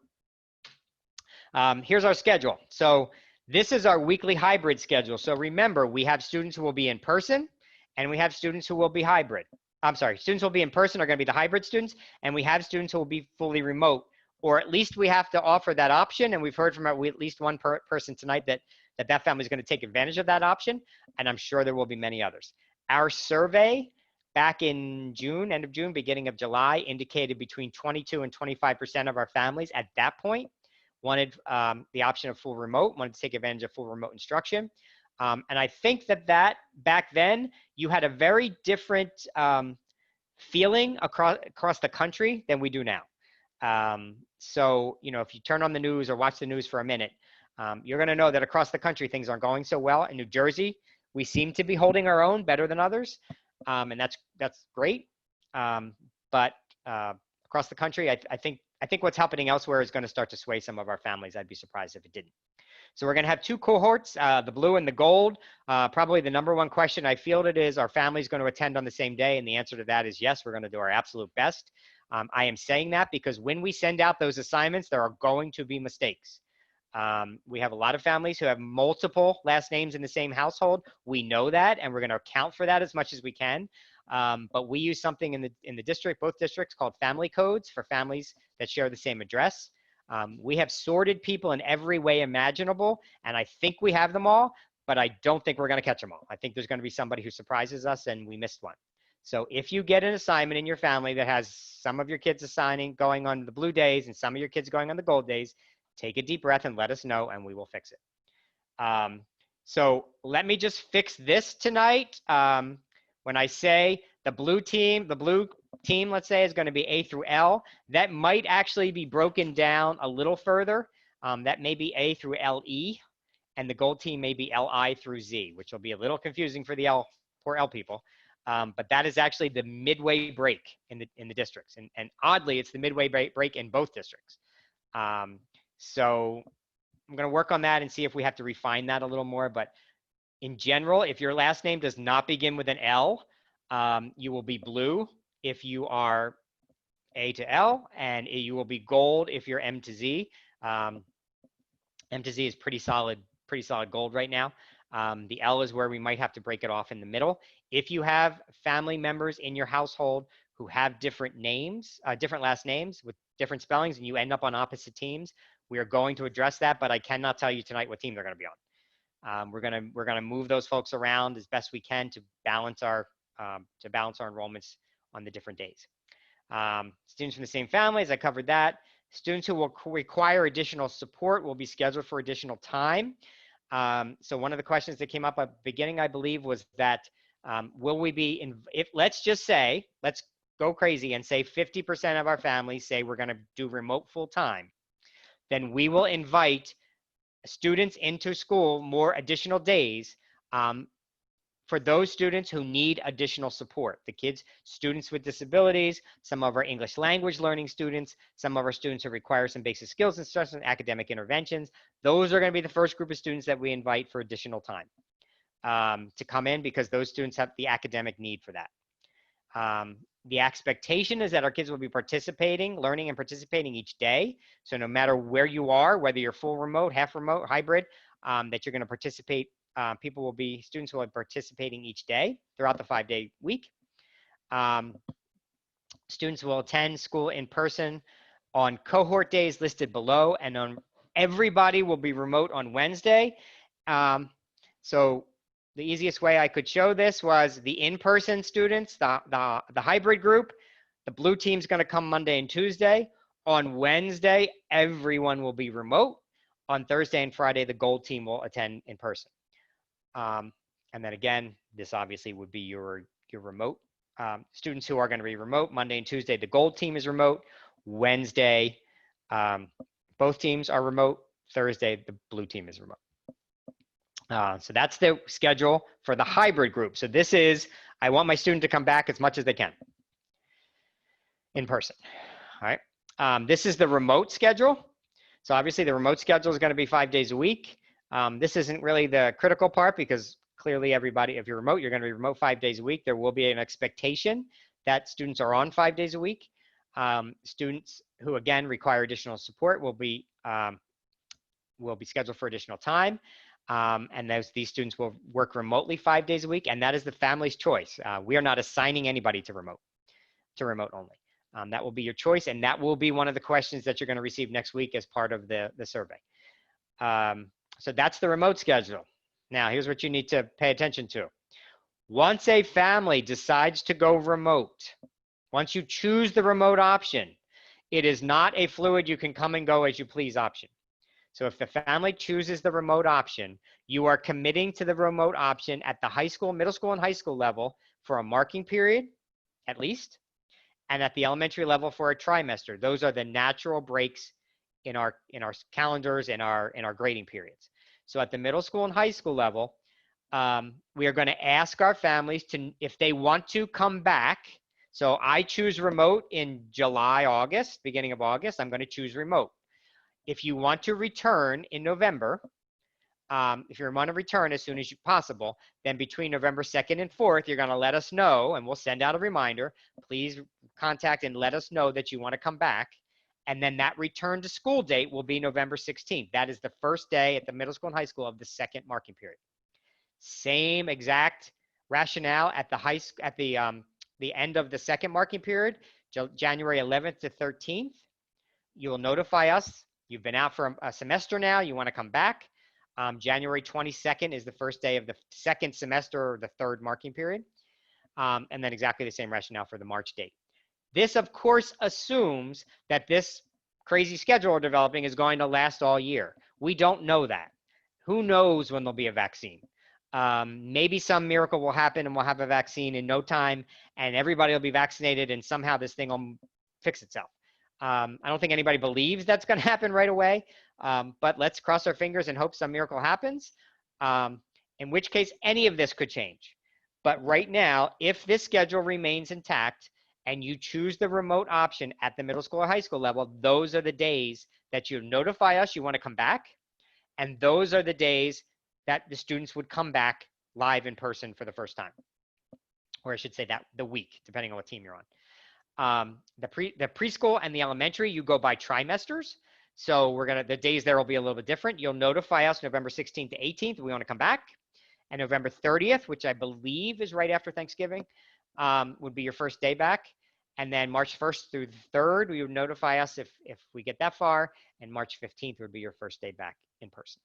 Here's our schedule. So this is our weekly hybrid schedule. So remember, we have students who will be in person and we have students who will be hybrid. Students who will be in person are going to be the hybrid students, and we have students who will be fully remote, or at least we have to offer that option. And we've heard from at least one person tonight that family is going to take advantage of that option. And I'm sure there will be many others. Our survey back in June, end of June, beginning of July, indicated between 22 and 25% of our families at that point wanted the option of full remote, wanted to take advantage of full remote instruction. And I think that back then, you had a very different feeling across the country than we do now. So, if you turn on the news or watch the news for a minute, you're going to know that across the country, things aren't going so well. In New Jersey, we seem to be holding our own better than others. And that's great. But across the country, I think what's happening elsewhere is going to start to sway some of our families. I'd be surprised if it didn't. So we're going to have 2 cohorts, the blue and the gold. Probably the number one question I fielded is, are families going to attend on the same day? And the answer to that is yes, we're going to do our absolute best. I am saying that because when we send out those assignments, there are going to be mistakes. We have a lot of families who have multiple last names in the same household. We know that, and we're going to account for that as much as we can. But we use something in the district, both districts, called family codes for families that share the same address. We have sorted people in every way imaginable, and I think we have them all, but I don't think we're going to catch them all. I think there's going to be somebody who surprises us and we missed one. So if you get an assignment in your family that has some of your kids going on the blue days and some of your kids going on the gold days, take a deep breath and let us know, and we will fix it. So let me just fix this tonight. When I say the blue team, let's say, is going to be A through L, that might actually be broken down a little further. That may be A through LE, and the gold team may be LI through Z, which will be a little confusing for the poor L people. But that is actually the midway break in the districts. And oddly, it's the midway break in both districts. So I'm going to work on that and see if we have to refine that a little more. But in general, if your last name does not begin with an L, you will be blue if you are A to L, and you will be gold if you're M to Z. M to Z is pretty solid gold right now. The L is where we might have to break it off in the middle. If you have family members in your household who have different names, different last names with different spellings, and you end up on opposite teams, we are going to address that, but I cannot tell you tonight what team they're going to be on. We're going to move those folks around as best we can to balance our enrollments on the different days. Students from the same families, I covered that. Students who will require additional support will be scheduled for additional time. So one of the questions that came up at the beginning, I believe, was that will we be let's go crazy and say 50% of our families say we're going to do remote full time, then we will invite students into school more additional days for those students who need additional support. The students with disabilities, some of our English language learning students, some of our students who require some basic skills instruction, academic interventions. Those are going to be the first group of students that we invite for additional time to come in, because those students have the academic need for that. The expectation is that our kids will be participating, learning and participating each day. So no matter where you are, whether you're full remote, half remote, hybrid, that you're going to participate. Students will be participating each day throughout the 5-day week. Students will attend school in person on cohort days listed below, and everybody will be remote on Wednesday. So the easiest way I could show this was the in-person students, the hybrid group. The blue team's going to come Monday and Tuesday. On Wednesday, everyone will be remote. On Thursday and Friday, the gold team will attend in person. And then again, this obviously would be your remote students who are going to be remote. Monday and Tuesday, the gold team is remote. Wednesday, both teams are remote. Thursday, the blue team is remote. So that's the schedule for the hybrid group. So this is, I want my student to come back as much as they can in person. All right. This is the remote schedule. So obviously the remote schedule is going to be 5 days a week. This isn't really the critical part, because clearly everybody, if you're remote, you're going to be remote 5 days a week. There will be an expectation that students are on 5 days a week. Students who, again, require additional support will be scheduled for additional time. And these students will work remotely 5 days a week, and that is the family's choice. We are not assigning anybody to remote only. That will be your choice, and that will be one of the questions that you're going to receive next week as part of the survey. So that's the remote schedule. Now, here's what you need to pay attention to. Once a family decides to go remote, once you choose the remote option, it is not a fluid you can come and go as you please option. So if the family chooses the remote option, you are committing to the remote option at the high school, middle school, and high school level for a marking period, at least, and at the elementary level for a trimester. Those are the natural breaks in our calendars, in our grading periods. So at the middle school and high school level, we are going to ask our families to, if they want to come back. So I choose remote in July, August, beginning of August, I'm going to choose remote. If you want to return in November, if you want to return as soon as possible, then between November 2nd and 4th, you're going to let us know, and we'll send out a reminder. Please contact and let us know that you want to come back. And then that return to school date will be November 16th. That is the first day at the middle school and high school of the second marking period. Same exact rationale at the end of the second marking period, January 11th to 13th. You will notify us. You've been out for a semester now. You want to come back. January 22nd is the first day of the second semester or the third marking period. And then exactly the same rationale for the March date. This, of course, assumes that this crazy schedule we're developing is going to last all year. We don't know that. Who knows when there'll be a vaccine? Maybe some miracle will happen and we'll have a vaccine in no time and everybody will be vaccinated and somehow this thing will fix itself. I don't think anybody believes that's going to happen right away, but let's cross our fingers and hope some miracle happens, in which case any of this could change. But right now, if this schedule remains intact and you choose the remote option at the middle school or high school level, those are the days that you notify us you want to come back. And those are the days that the students would come back live in person for the first time. Or I should say that the week, depending on what team you're on. The preschool and the elementary, you go by trimesters. So the days there will be a little bit different. You'll notify us November 16th to 18th, we want to come back. And November 30th, which I believe is right after Thanksgiving, would be your first day back. And then March 1st through the 3rd, we would notify us if we get that far. And March 15th would be your first day back in person.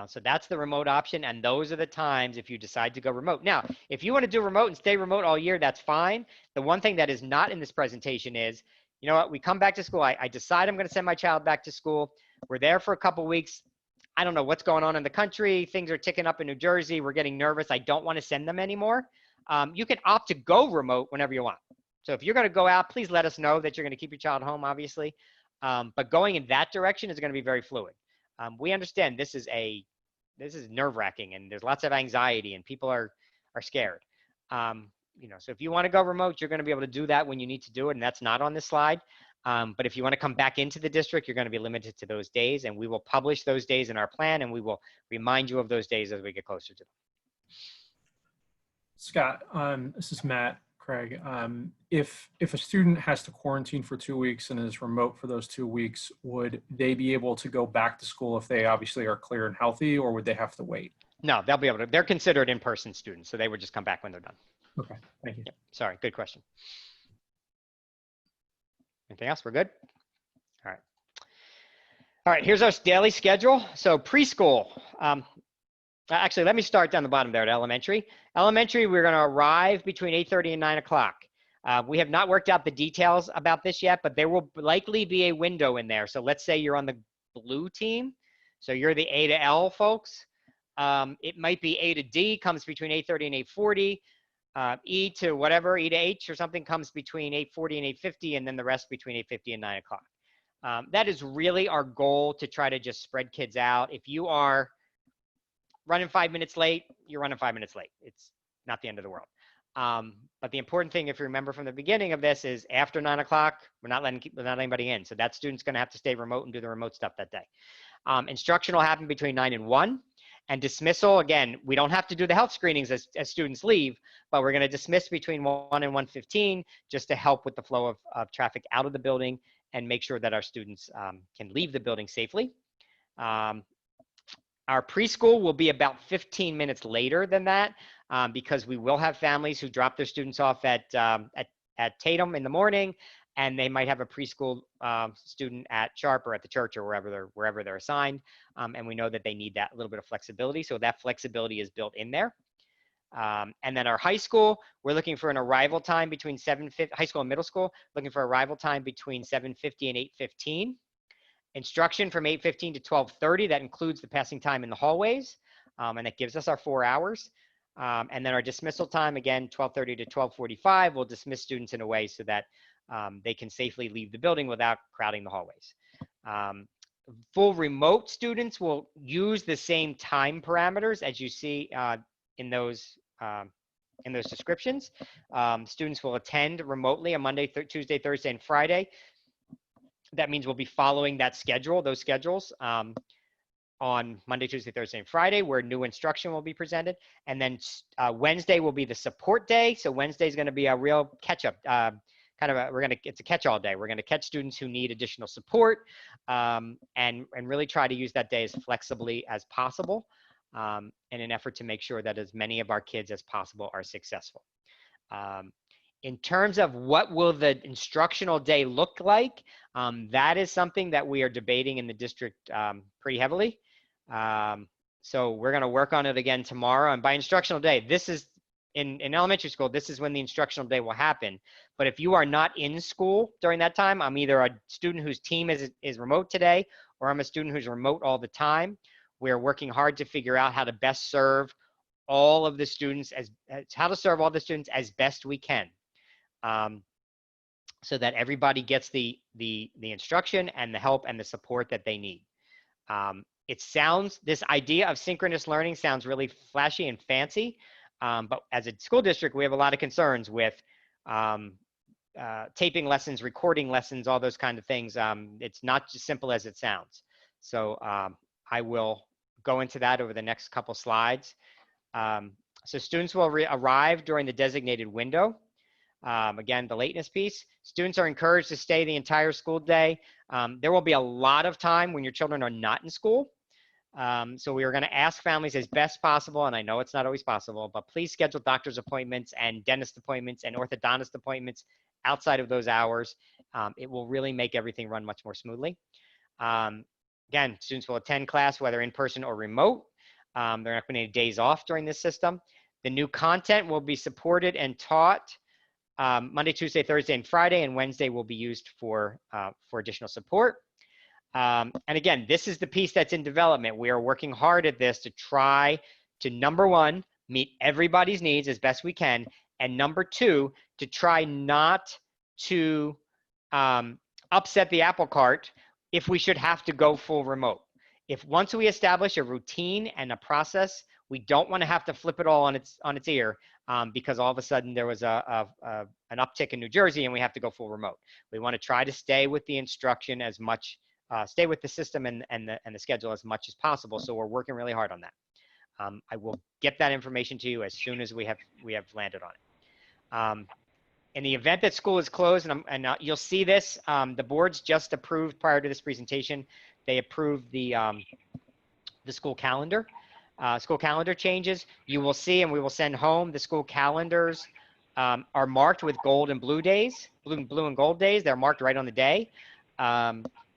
So that's the remote option. And those are the times if you decide to go remote. Now, if you want to do remote and stay remote all year, that's fine. The one thing that is not in this presentation is, you know what, we come back to school. I decide I'm going to send my child back to school. We're there for a couple weeks. I don't know what's going on in the country. Things are ticking up in New Jersey. We're getting nervous. I don't want to send them anymore. You can opt to go remote whenever you want. So if you're going to go out, please let us know that you're going to keep your child home, obviously. But going in that direction is going to be very fluid. We understand this is a this is nerve wracking, and there's lots of anxiety, and people are scared. You know, so if you want to go remote, you're going to be able to do that when you need to do it, and that's not on this slide. But if you want to come back into the district, you're going to be limited to those days, and we will publish those days in our plan, and we will remind you of those days as we get closer to them. Scott, this is Matt Craig. If a student has to quarantine for 2 weeks and is remote for those 2 weeks, would they be able to go back to school if they obviously are clear and healthy, or would they have to wait? No, they'll be able to. They're considered in-person students, so they would just come back when they're done. Okay, thank you. Yep, sorry, good question. Anything else? We're good? All right. All right, here's our daily schedule. So preschool. Actually, let me start down the bottom there at elementary. Elementary, we're going to arrive between 8:30 and 9 o'clock. We have not worked out the details about this yet, but there will likely be a window in there. So let's say you're on the blue team. So you're the A to L folks. It might be A to D comes between 8:30 and 8:40. E to whatever, E to H or something comes between 8:40 and 8:50, and then the rest between 8:50 and 9 o'clock. That is really our goal, to try to just spread kids out. If you are running 5 minutes late, you're running 5 minutes late. It's not the end of the world. But the important thing, if you remember from the beginning of this, is after 9 o'clock, we're not letting anybody in. So that student's going to have to stay remote and do the remote stuff that day. Instruction will happen between 9 and 1. And dismissal, again, we don't have to do the health screenings as students leave, but we're going to dismiss between 1 and 1:15 just to help with the flow of traffic out of the building and make sure that our students can leave the building safely. Our preschool will be about 15 minutes later than that because we will have families who drop their students off at Tatum in the morning, and they might have a preschool student at Sharp or at the church or wherever they're assigned. And we know that they need that little bit of flexibility. So that flexibility is built in there. And then our high school, we're looking for an arrival time between 7:50, high school and middle school, looking for arrival time between 7:50 and 8:15. Instruction from 8:15 to 12:30, that includes the passing time in the hallways. And that gives us our 4 hours. And then our dismissal time, again, 12:30 to 12:45, we'll dismiss students in a way so that they can safely leave the building without crowding the hallways. Full remote students will use the same time parameters as you see in those descriptions. Students will attend remotely on Monday, Tuesday, Thursday, and Friday. That means we'll be following that schedule, those schedules, on Monday, Tuesday, Thursday, and Friday, where new instruction will be presented. And then Wednesday will be the support day. So Wednesday is going to be a real catch-up. It's a catch-all day. We're going to catch students who need additional support and really try to use that day as flexibly as possible in an effort to make sure that as many of our kids as possible are successful. In terms of what will the instructional day look like, that is something that we are debating in the district pretty heavily. So we're going to work on it again tomorrow. And by instructional day, this is in elementary school, this is when the instructional day will happen. But if you are not in school during that time, I'm either a student whose team is remote today, or I'm a student who's remote all the time. We're working hard to figure out how to best serve all of the students as best we can. So that everybody gets the instruction and the help and the support that they need. This idea of synchronous learning sounds really flashy and fancy, but as a school district, we have a lot of concerns with taping lessons, recording lessons, all those kind of things. It's not as simple as it sounds. So I will go into that over the next couple slides. So students will arrive during the designated window. Again, the lateness piece. Students are encouraged to stay the entire school day. There will be a lot of time when your children are not in school. So we are going to ask families as best possible, and I know it's not always possible, but please schedule doctor's appointments and dentist appointments and orthodontist appointments outside of those hours. It will really make everything run much more smoothly. Again, students will attend class whether in person or remote. They're not going to need days off during this system. The new content will be supported and taught Monday, Tuesday, Thursday, and Friday, and Wednesday will be used for additional support. And again, this is the piece that's in development. We are working hard at this to try to, number one, meet everybody's needs as best we can, and number two, to try not to upset the apple cart if we should have to go full remote. If once we establish a routine and a process, we don't want to have to flip it all on its ear because all of a sudden there was an uptick in New Jersey and we have to go full remote. We want to try to stay with the instruction as much, stay with the system and the schedule as much as possible. So we're working really hard on that. I will get that information to you as soon as we have landed on it. In the event that school is closed, and you'll see this, the boards just approved prior to this presentation. They approved the school calendar changes. You will see, and we will send home the school calendars are marked with gold and blue days, blue and gold days. They're marked right on the day.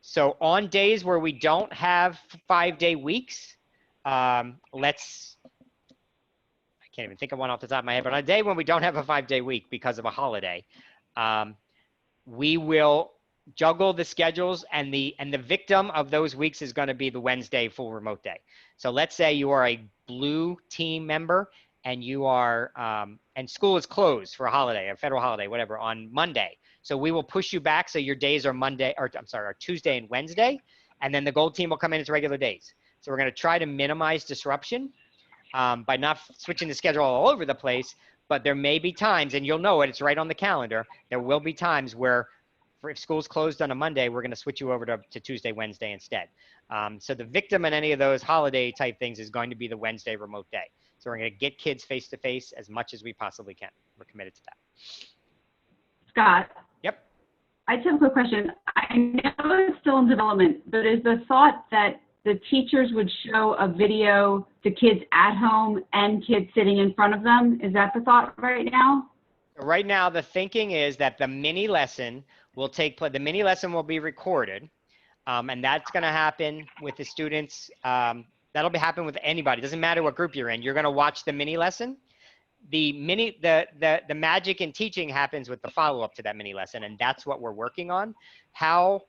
So on days where we don't have 5-day weeks, I can't even think of one off the top of my head, but on a day when we don't have a 5-day week because of a holiday, we will juggle the schedules, and the victim of those weeks is going to be the Wednesday full remote day. So let's say you are a blue team member and you are and school is closed for a holiday, a federal holiday, whatever, on Monday. So we will push you back so your days are are Tuesday and Wednesday, and then the gold team will come in as regular days. So we're going to try to minimize disruption by not switching the schedule all over the place, but there may be times, and you'll know it, it's right on the calendar, there will be times where if school's closed on a Monday, we're going to switch you over to Tuesday, Wednesday instead. So the victim in any of those holiday type things is going to be the Wednesday remote day. So we're going to get kids face-to-face as much as we possibly can. We're committed to that. Scott? Yep. I just have a quick question. I know it's still in development, but is the thought that the teachers would show a video to kids at home and kids sitting in front of them? Is that the thought right now? Right now, the thinking is that the mini lesson will take place. The mini lesson will be recorded, and that's going to happen with the students. That'll happen with anybody. It doesn't matter what group you're in. You're going to watch the mini lesson. The magic in teaching happens with the follow-up to that mini lesson, and that's what we're working on. How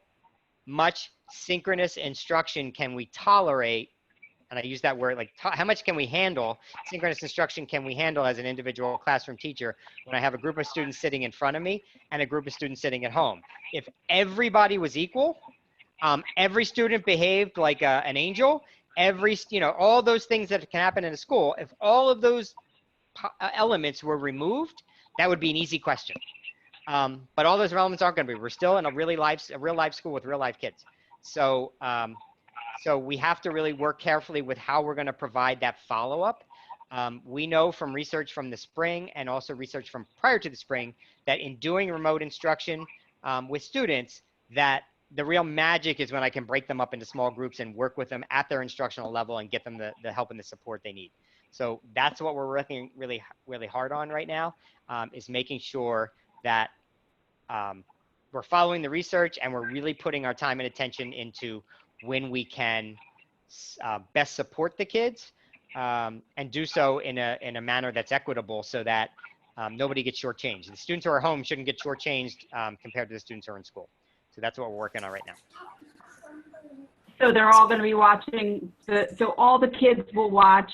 much synchronous instruction can we tolerate? And I use that word, like how much can we handle, synchronous instruction can we handle as an individual classroom teacher when I have a group of students sitting in front of me and a group of students sitting at home? If everybody was equal, every student behaved like an angel, all those things that can happen in a school, if all of those elements were removed, that would be an easy question. But all those elements aren't going to be. We're still in a real life school with real life kids. So, so we have to really work carefully with how we're going to provide that follow-up. We know from research from the spring and also research from prior to the spring that in doing remote instruction with students, that the real magic is when I can break them up into small groups and work with them at their instructional level and get them the help and the support they need. So that's what we're working really, really hard on right now, is making sure that we're following the research and we're really putting our time and attention into when we can best support the kids and do so in a manner that's equitable so that nobody gets shortchanged. The students who are home shouldn't get shortchanged compared to the students who are in school. So that's what we're working on right now. So they're all going to be watching, so all the kids will watch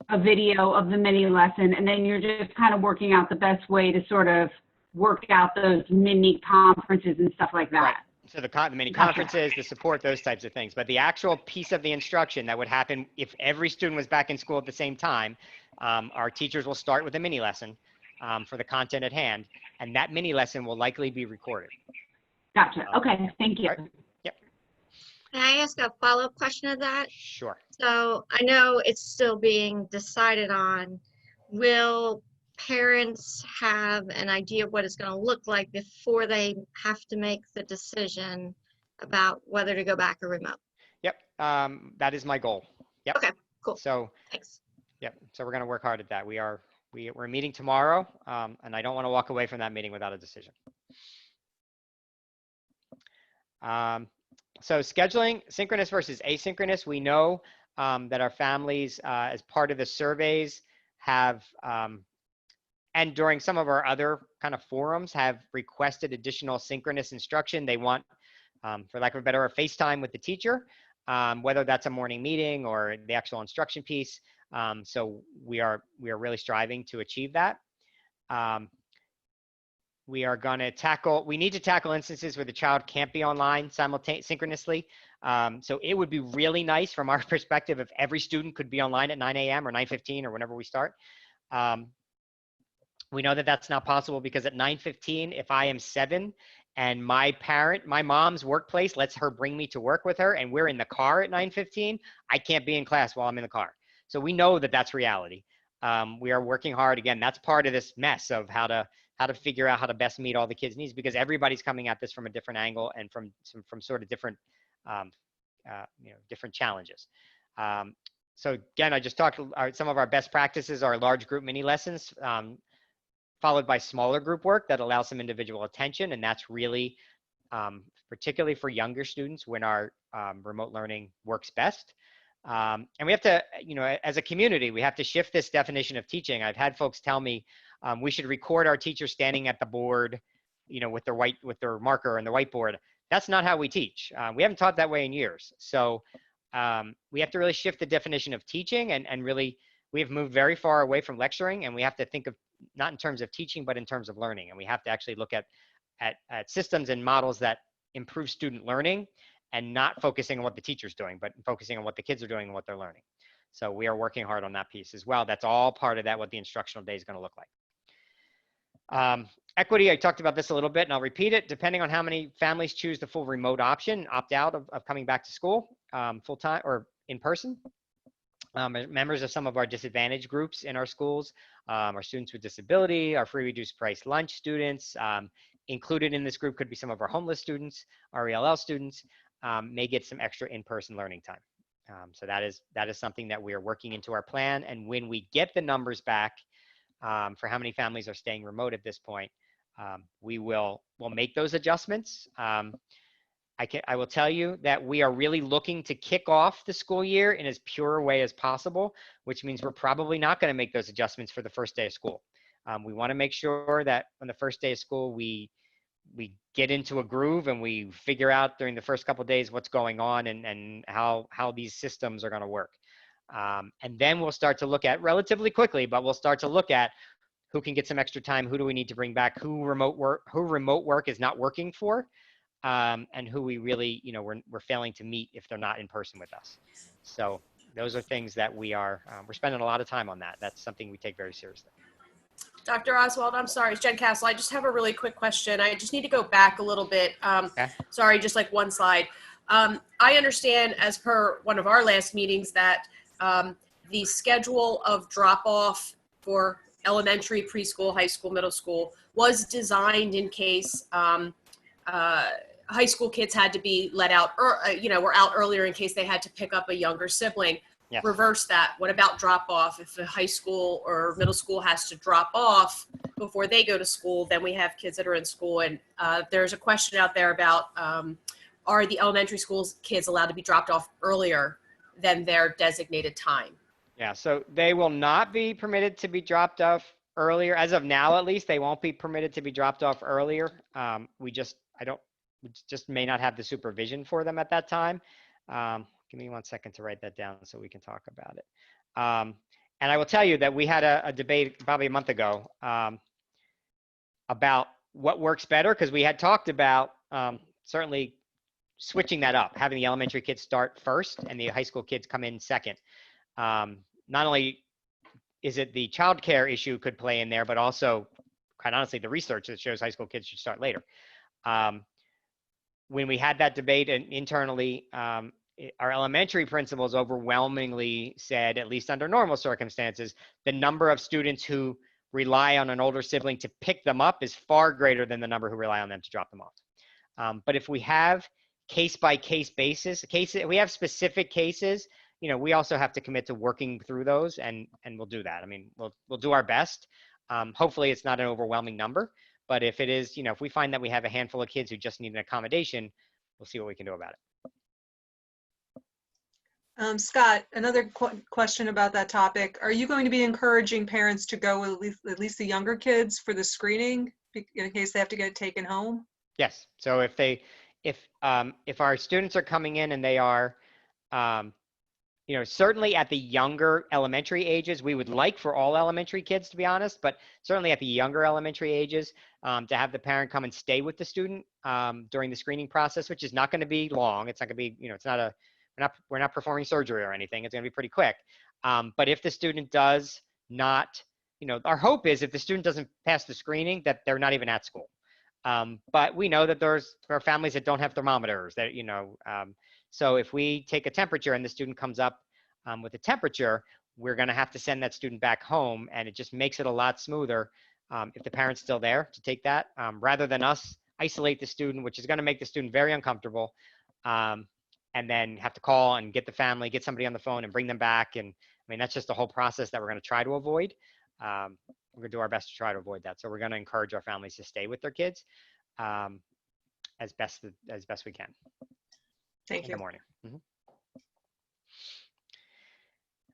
a video of the mini lesson, and then you're just kind of working out the best way to sort of work out those mini conferences and stuff like that. Right. So the mini conferences, the support, those types of things. But the actual piece of the instruction that would happen if every student was back in school at the same time, our teachers will start with a mini lesson for the content at hand, and that mini lesson will likely be recorded. Gotcha. Okay, thank you. Right. Yep. Can I ask a follow-up question to that? Sure. So I know it's still being decided on. Will parents have an idea of what it's going to look like before they have to make the decision about whether to go back or remote? Yep. That is my goal. Yep. Okay, cool. So thanks. Yep. So we're going to work hard at that. We're meeting tomorrow, and I don't want to walk away from that meeting without a decision. So scheduling synchronous versus asynchronous, we know that our families, as part of the surveys, have, and during some of our other kind of forums, have requested additional synchronous instruction. They want, for lack of a better, a FaceTime with the teacher, whether that's a morning meeting or the actual instruction piece. So we are really striving to achieve that. We are going to tackle, we need to tackle instances where the child can't be online synchronously. So it would be really nice from our perspective if every student could be online at 9 a.m. or 9:15 or whenever we start. We know that that's not possible because at 9:15, if I am 7 and my mom's workplace lets her bring me to work with her and we're in the car at 9:15, I can't be in class while I'm in the car. So we know that that's reality. We are working hard. Again, that's part of this mess of how to figure out how to best meet all the kids' needs, because everybody's coming at this from a different angle and from sort of different, different challenges. So again, I just talked, some of our best practices are large group mini lessons, followed by smaller group work that allows some individual attention. And that's really, particularly for younger students, when our remote learning works best. And we have to, as a community, we have to shift this definition of teaching. I've had folks tell me we should record our teachers standing at the board, with their marker and the whiteboard. That's not how we teach. We haven't taught that way in years. So we have to really shift the definition of teaching, and really, we have moved very far away from lecturing, and we have to think of not in terms of teaching, but in terms of learning. And we have to actually look at systems and models that improve student learning, and not focusing on what the teacher's doing, but focusing on what the kids are doing and what they're learning. So we are working hard on that piece as well. That's all part of that, what the instructional day is going to look like. Equity, I talked about this a little bit, and I'll repeat it. Depending on how many families choose the full remote option, opt out of coming back to school full-time or in person. Members of some of our disadvantaged groups in our schools, our students with disability, our free reduced price lunch students. Included in this group could be some of our homeless students, our ELL students, may get some extra in-person learning time. So that is something that we are working into our plan. And when we get the numbers back for how many families are staying remote at this point, we'll make those adjustments. I will tell you that we are really looking to kick off the school year in as pure a way as possible, which means we're probably not going to make those adjustments for the first day of school. We want to make sure that on the first day of school, we get into a groove and we figure out during the first couple of days what's going on and how these systems are going to work. And then we'll start to look at, relatively quickly, but we'll start to look at who can get some extra time, who do we need to bring back, who remote work is not working for, and who we really, we're failing to meet if they're not in person with us. So those are things that we're spending a lot of time on that. That's something we take very seriously. Dr. Oswald, I'm sorry, it's Jen Castle. I just have a really quick question. I just need to go back a little bit. Okay. Sorry, just like one slide. I understand, as per one of our last meetings, that the schedule of drop-off for elementary, preschool, high school, middle school was designed in case high school kids had to be let out, or were out earlier in case they had to pick up a younger sibling. Yes. Reverse that. What about drop off? If a high school or middle school has to drop off before they go to school, then we have kids that are in school. And there's a question out there about, are the elementary schools kids allowed to be dropped off earlier than their designated time? Yeah, so they will not be permitted to be dropped off earlier. As of now, at least, they won't be permitted to be dropped off earlier. We just may not have the supervision for them at that time. Give me 1 second to write that down so we can talk about it. And I will tell you that we had a debate probably a month ago about what works better, because we had talked about certainly switching that up, having the elementary kids start first and the high school kids come in second. Not only is it the childcare issue could play in there, but also, quite honestly, the research that shows high school kids should start later. When we had that debate internally, our elementary principals overwhelmingly said, at least under normal circumstances, the number of students who rely on an older sibling to pick them up is far greater than the number who rely on them to drop them off. But if we have case-by-case basis, we have specific cases, we also have to commit to working through those, and we'll do that. I mean, we'll do our best. Hopefully it's not an overwhelming number, but if it is, if we find that we have a handful of kids who just need an accommodation, we'll see what we can do about it. Scott, another question about that topic. Are you going to be encouraging parents to go with at least the younger kids for the screening in case they have to get it taken home? Yes. So if our students are coming in and they are you know, certainly at the younger elementary ages, we would like for all elementary kids, to be honest, but certainly at the younger elementary ages, to have the parent come and stay with the student during the screening process, which is not going to be long. It's not going to be, you know, it's not a, we're not performing surgery or anything. It's going to be pretty quick. But if the student does not, you know, our hope is if the student doesn't pass the screening, that they're not even at school. But we know that there are families that don't have thermometers that, you know, so if we take a temperature and the student comes up with a temperature, we're going to have to send that student back home, and it just makes it a lot smoother if the parent's still there to take that, rather than us isolate the student, which is going to make the student very uncomfortable, and then have to call and get the family, get somebody on the phone and bring them back. And I mean, that's just the whole process that we're going to try to avoid. We're going to do our best to try to avoid that. So we're going to encourage our families to stay with their kids as best we can. Thank In you. the morning.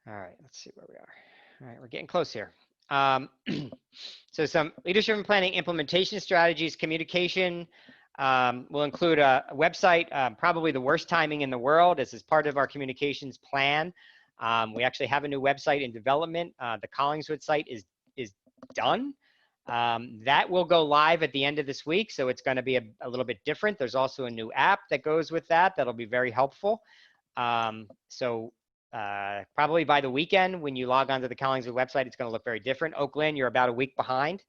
All right, let's see where we are. All right, we're getting close here. So some leadership and planning implementation strategies, communication will include a website, probably the worst timing in the world. This is part of our communications plan. We actually have a new website in development. The Collingswood site is done. That will go live at the end of this week, so it's going to be a little bit different. There's also a new app that goes with that that'll be very helpful. Probably by the weekend, when you log onto the Collingswood website, it's going to look very different. Oaklyn, you're about a week behind,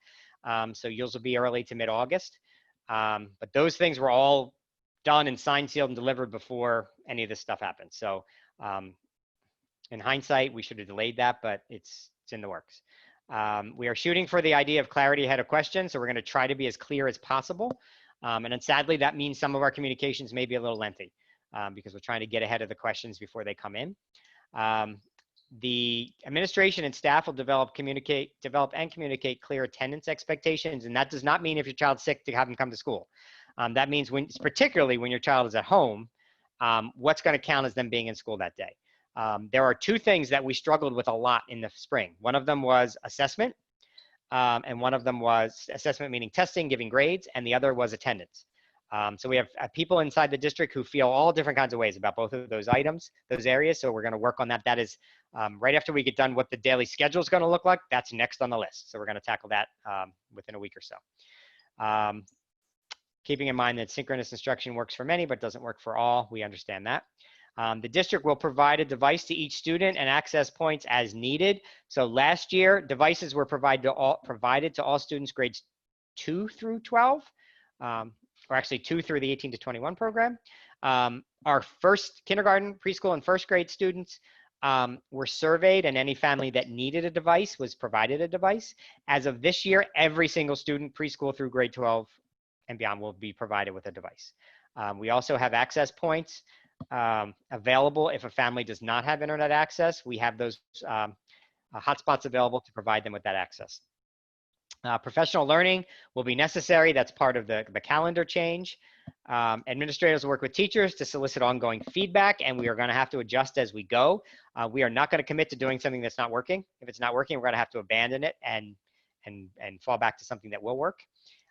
so yours will be early to mid-August. But those things were all done and signed, sealed, and delivered before any of this stuff happened. So in hindsight, we should have delayed that, but it's in the works. We are shooting for the idea of clarity ahead of questions, so we're going to try to be as clear as possible. And then sadly, that means some of our communications may be a little lengthy because we're trying to get ahead of the questions before they come in. The administration and staff will develop and communicate clear attendance expectations, and that does not mean if your child's sick to have them come to school. That means particularly when your child is at home, what's going to count as them being in school that day. There are two things that we struggled with a lot in the spring. One of them was assessment, and one of them was assessment meaning testing, giving grades, and the other was attendance. So we have people inside the district who feel all different kinds of ways about both of those items, those areas. So we're going to work on that. That is right after we get done what the daily schedule is going to look like. That's next on the list. So we're going to tackle that within a week or so. Keeping in mind that synchronous instruction works for many, but doesn't work for all. We understand that. The district will provide a device to each student and access points as needed. So last year, devices were provided to all students grades 2 through 12. Or actually 2 through the 18 to 21 program. Our first kindergarten, preschool, and first grade students were surveyed, and any family that needed a device was provided a device. As of this year, every single student, preschool through grade 12 and beyond, will be provided with a device. We also have access points available if a family does not have internet access. We have those hotspots available to provide them with that access. Professional learning will be necessary. That's part of the calendar change. Administrators will work with teachers to solicit ongoing feedback, and we are going to have to adjust as we go. We are not going to commit to doing something that's not working. If it's not working, we're going to have to abandon it and fall back to something that will work.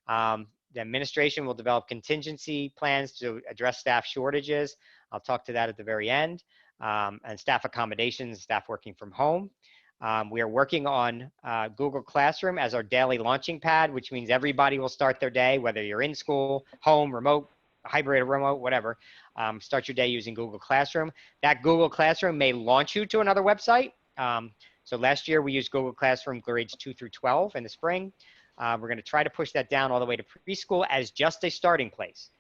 The administration will develop contingency plans to address staff shortages. I'll talk to that at the very end. And staff accommodations, staff working from home. We are working on Google Classroom as our daily launching pad, which means everybody will start their day, whether you're in school, home, remote, hybrid, remote, whatever. Start your day using Google Classroom. That Google Classroom may launch you to another website. So last year we used Google Classroom grades 2 through 12 in the spring. We're going to try to push that down all the way to preschool as just a starting place.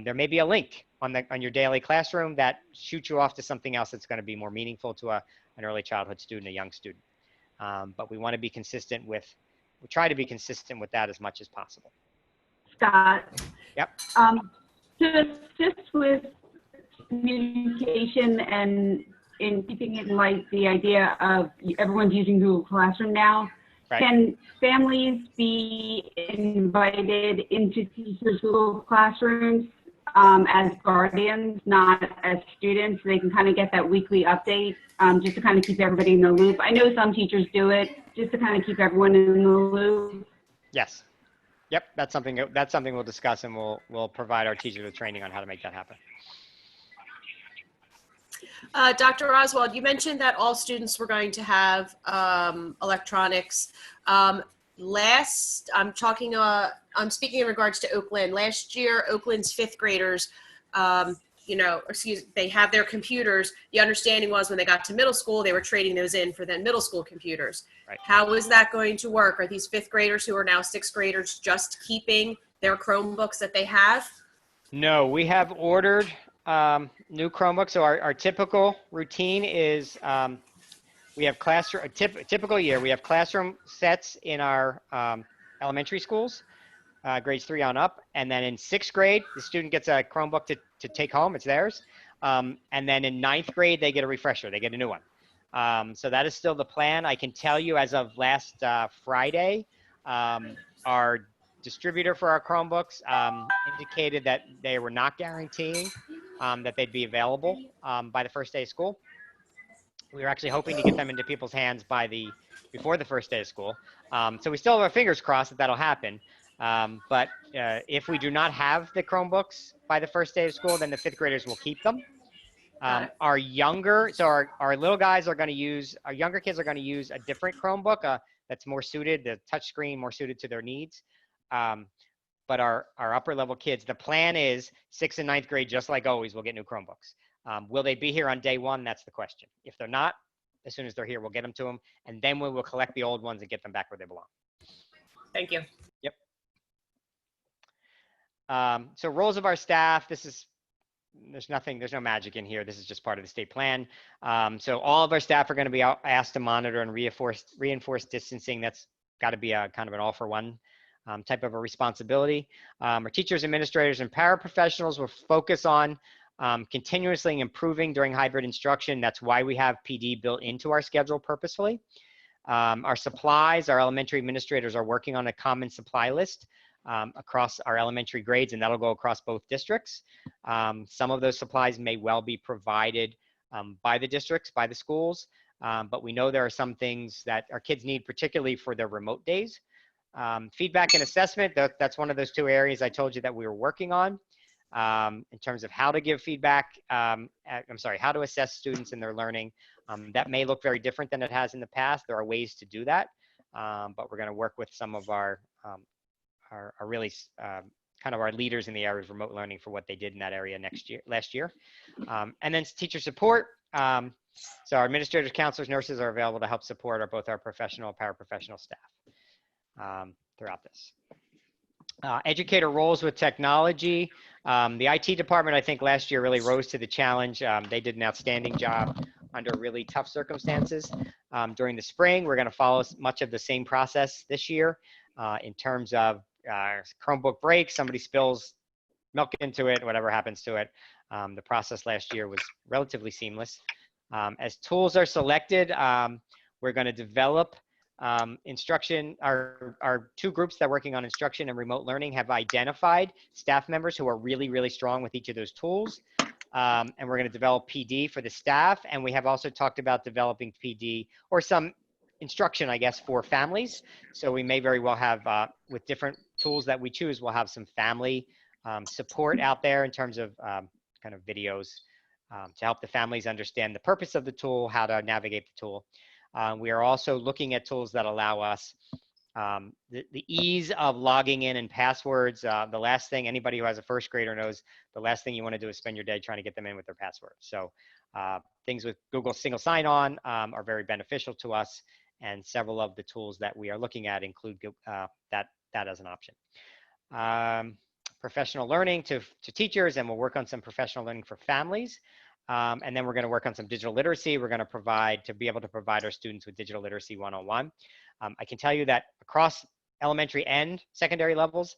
There may be a link on your daily classroom that shoots you off to something else that's going to be more meaningful to an early childhood student, a young student. But we want to be consistent we try to be consistent with that as much as possible. Scott. Yep. Just with communication and in keeping in light the idea of everyone's using Google Classroom now, right. Can families be invited into teachers' Google Classrooms as guardians, not as students? They can kind of get that weekly update just to kind of keep everybody in the loop. I know some teachers do it just to kind of keep everyone in the loop. Yes. Yep, that's something we'll discuss, and we'll provide our teachers with training on how to make that happen. Dr. Oswald, you mentioned that all students were going to have electronics. I'm speaking in regards to Oakland. Last year, Oakland's fifth graders, they have their computers. The understanding was when they got to middle school, they were trading those in for then middle school computers. Right. How is that going to work? Are these fifth graders who are now sixth graders just keeping their Chromebooks that they have? No, we have ordered new Chromebooks. So our typical routine is we have classroom, a typical year, we have classroom sets in our elementary schools, grades 3 on up. And then in 6th grade, the student gets a Chromebook to take home. It's theirs. And then in 9th grade, they get a refresher. They get a new one. So that is still the plan. I can tell you as of last Friday, our distributor for our Chromebooks indicated that they were not guaranteeing that they'd be available by the first day of school. We were actually hoping to get them into people's hands before the first day of school. So we still have our fingers crossed that that'll happen. But if we do not have the Chromebooks by the first day of school, then the 5th graders will keep them. Our little guys are going to use, our younger kids are going to use a different Chromebook that's more suited, the touchscreen more suited to their needs. But our upper level kids, the plan is 6th and 9th grade, just like always, will get new Chromebooks. Will they be here on day one? That's the question. If they're not, as soon as they're here, we'll get them to them. And then we will collect the old ones and get them back where they belong. Thank you. Yep. So roles of our staff, there's no magic in here. This is just part of the state plan. So all of our staff are going to be asked to monitor and reinforce distancing. That's got to be a kind of an all for one type of a responsibility. Our teachers, administrators, and paraprofessionals will focus on continuously improving during hybrid instruction. That's why we have PD built into our schedule purposefully. Our supplies, our elementary administrators are working on a common supply list across our elementary grades, and that'll go across both districts. Some of those supplies may well be provided by the districts, by the schools, but we know there are some things that our kids need, particularly for their remote days. Feedback and assessment, that's one of those 2 areas I told you that we were working on in terms of how to give feedback, how to assess students in their learning. That may look very different than it has in the past. There are ways to do that, but we're going to work with some of our really kind of our leaders in the area of remote learning for what they did in that area last year. And then teacher support. So our administrators, counselors, nurses are available to help support both our professional and paraprofessional staff throughout this. Educator roles with technology. The IT department, I think last year really rose to the challenge. They did an outstanding job under really tough circumstances. During the spring, we're going to follow much of the same process this year in terms of Chromebook breaks, somebody spills milk into it, whatever happens to it. The process last year was relatively seamless. As tools are selected, we're going to develop instruction. Our 2 groups that are working on instruction and remote learning have identified staff members who are really, really strong with each of those tools. And we're going to develop PD for the staff. And we have also talked about developing PD or some instruction, I guess, for families. So we may very well have, with different tools that we choose, we'll have some family support out there in terms of kind of videos to help the families understand the purpose of the tool, how to navigate the tool. We are also looking at tools that allow us the ease of logging in and passwords. The last thing anybody who has a 1st grader knows, the last thing you want to do is spend your day trying to get them in with their password. So things with Google single sign-on are very beneficial to us, and several of the tools that we are looking at include that as an option. Professional learning to teachers, and we'll work on some professional learning for families. And then we're going to work on some digital literacy. We're going to be able to provide our students with digital literacy 101. I can tell you that across elementary and secondary levels,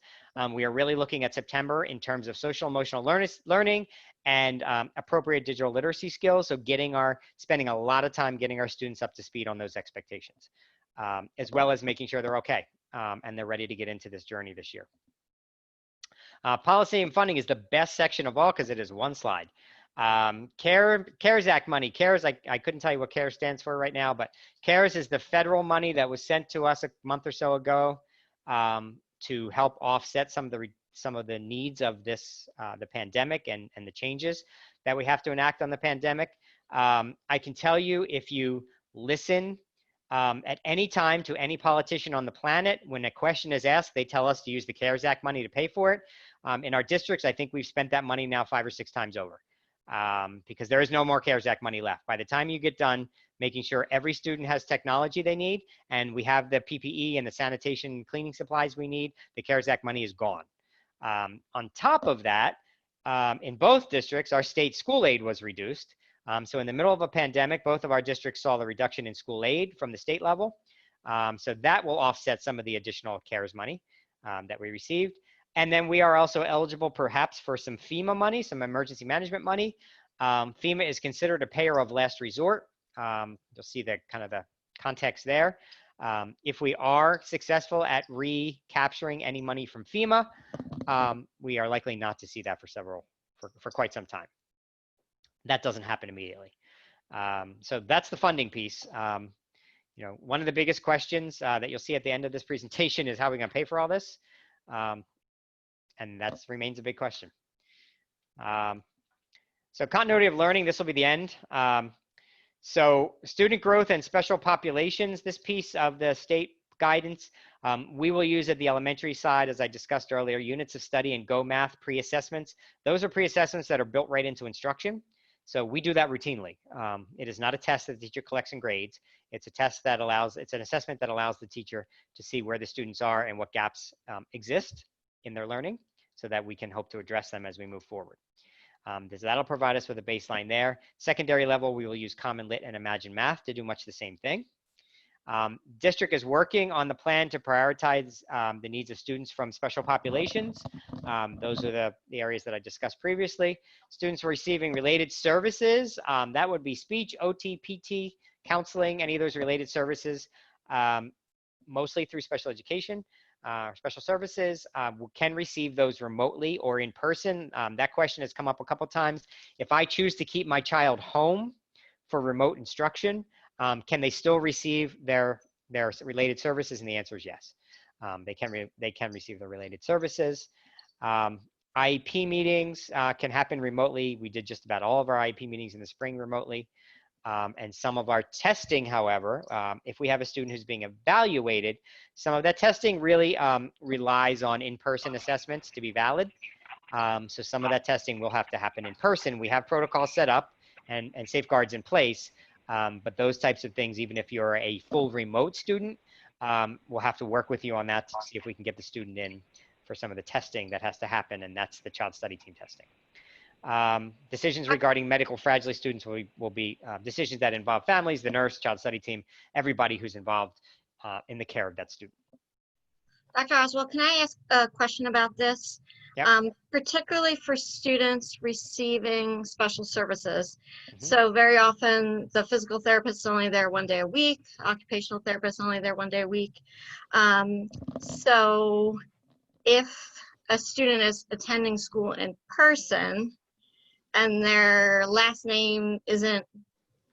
we are really looking at September in terms of social emotional learning and appropriate digital literacy skills. So spending a lot of time getting our students up to speed on those expectations, as well as making sure they're okay and they're ready to get into this journey this year. Policy and funding is the best section of all because it is 1 slide. CARES Act money. CARES, I couldn't tell you what CARES stands for right now, but CARES is the federal money that was sent to us a month or so ago to help offset some of the needs of this the pandemic and the changes that we have to enact on the pandemic. I can tell you, if you listen at any time to any politician on the planet, when a question is asked, they tell us to use the CARES Act money to pay for it. In our districts, I think we've spent that money now 5 or 6 times over, because there is no more CARES Act money left. By the time you get done making sure every student has technology they need, and we have the PPE and the sanitation cleaning supplies we need, the CARES Act money is gone. On top of that, in both districts, our state school aid was reduced. So in the middle of a pandemic, both of our districts saw the reduction in school aid from the state level. So that will offset some of the additional CARES money that we received. And then we are also eligible perhaps for some FEMA money, some emergency management money. FEMA is considered a payer of last resort. You'll see the kind of the context there. If we are successful at recapturing any money from FEMA, we are likely not to see that for quite some time. That doesn't happen immediately. So that's the funding piece. You know, one of the biggest questions that you'll see at the end of this presentation is how are we going to pay for all this? And that remains a big question. So continuity of learning, this will be the end. So student growth and special populations, this piece of the state guidance, we will use at the elementary side, as I discussed earlier, units of study and Go Math pre-assessments. Those are pre-assessments that are built right into instruction. So we do that routinely. It is not a test that the teacher collects and grades. It's a test that allows, it's an assessment that allows the teacher to see where the students are and what gaps exist in their learning, so that we can hope to address them as we move forward. That'll provide us with a baseline there. Secondary level, we will use Common Lit and Imagine Math to do much the same thing. District is working on the plan to prioritize the needs of students from special populations. Those are the areas that I discussed previously. Students receiving related services, that would be speech, OT, PT, counseling, any of those related services, mostly through special education. Special services can receive those remotely or in person. That question has come up a couple times. If I choose to keep my child home for remote instruction, can they still receive their related services? And the answer is yes. They can receive the related services. IEP meetings can happen remotely. We did just about all of our IEP meetings in the spring remotely. And some of our testing, however, if we have a student who's being evaluated, some of that testing really relies on in-person assessments to be valid. So some of that testing will have to happen in person. We have protocols set up and safeguards in place, but those types of things, even if you're a full remote student, we'll have to work with you on that to see if we can get the student in for some of the testing that has to happen, and that's the child study team testing. Decisions regarding medical fragile students will be decisions that involve families, the nurse, child study team, everybody who's involved in the care of that student. Dr. Oswald, can I ask a question about this? Yep. Particularly for students receiving special services. Mm-hmm. So very often the physical therapist is only there 1 day a week, occupational therapist only there 1 day a week. So if a student is attending school in person, and their last name isn't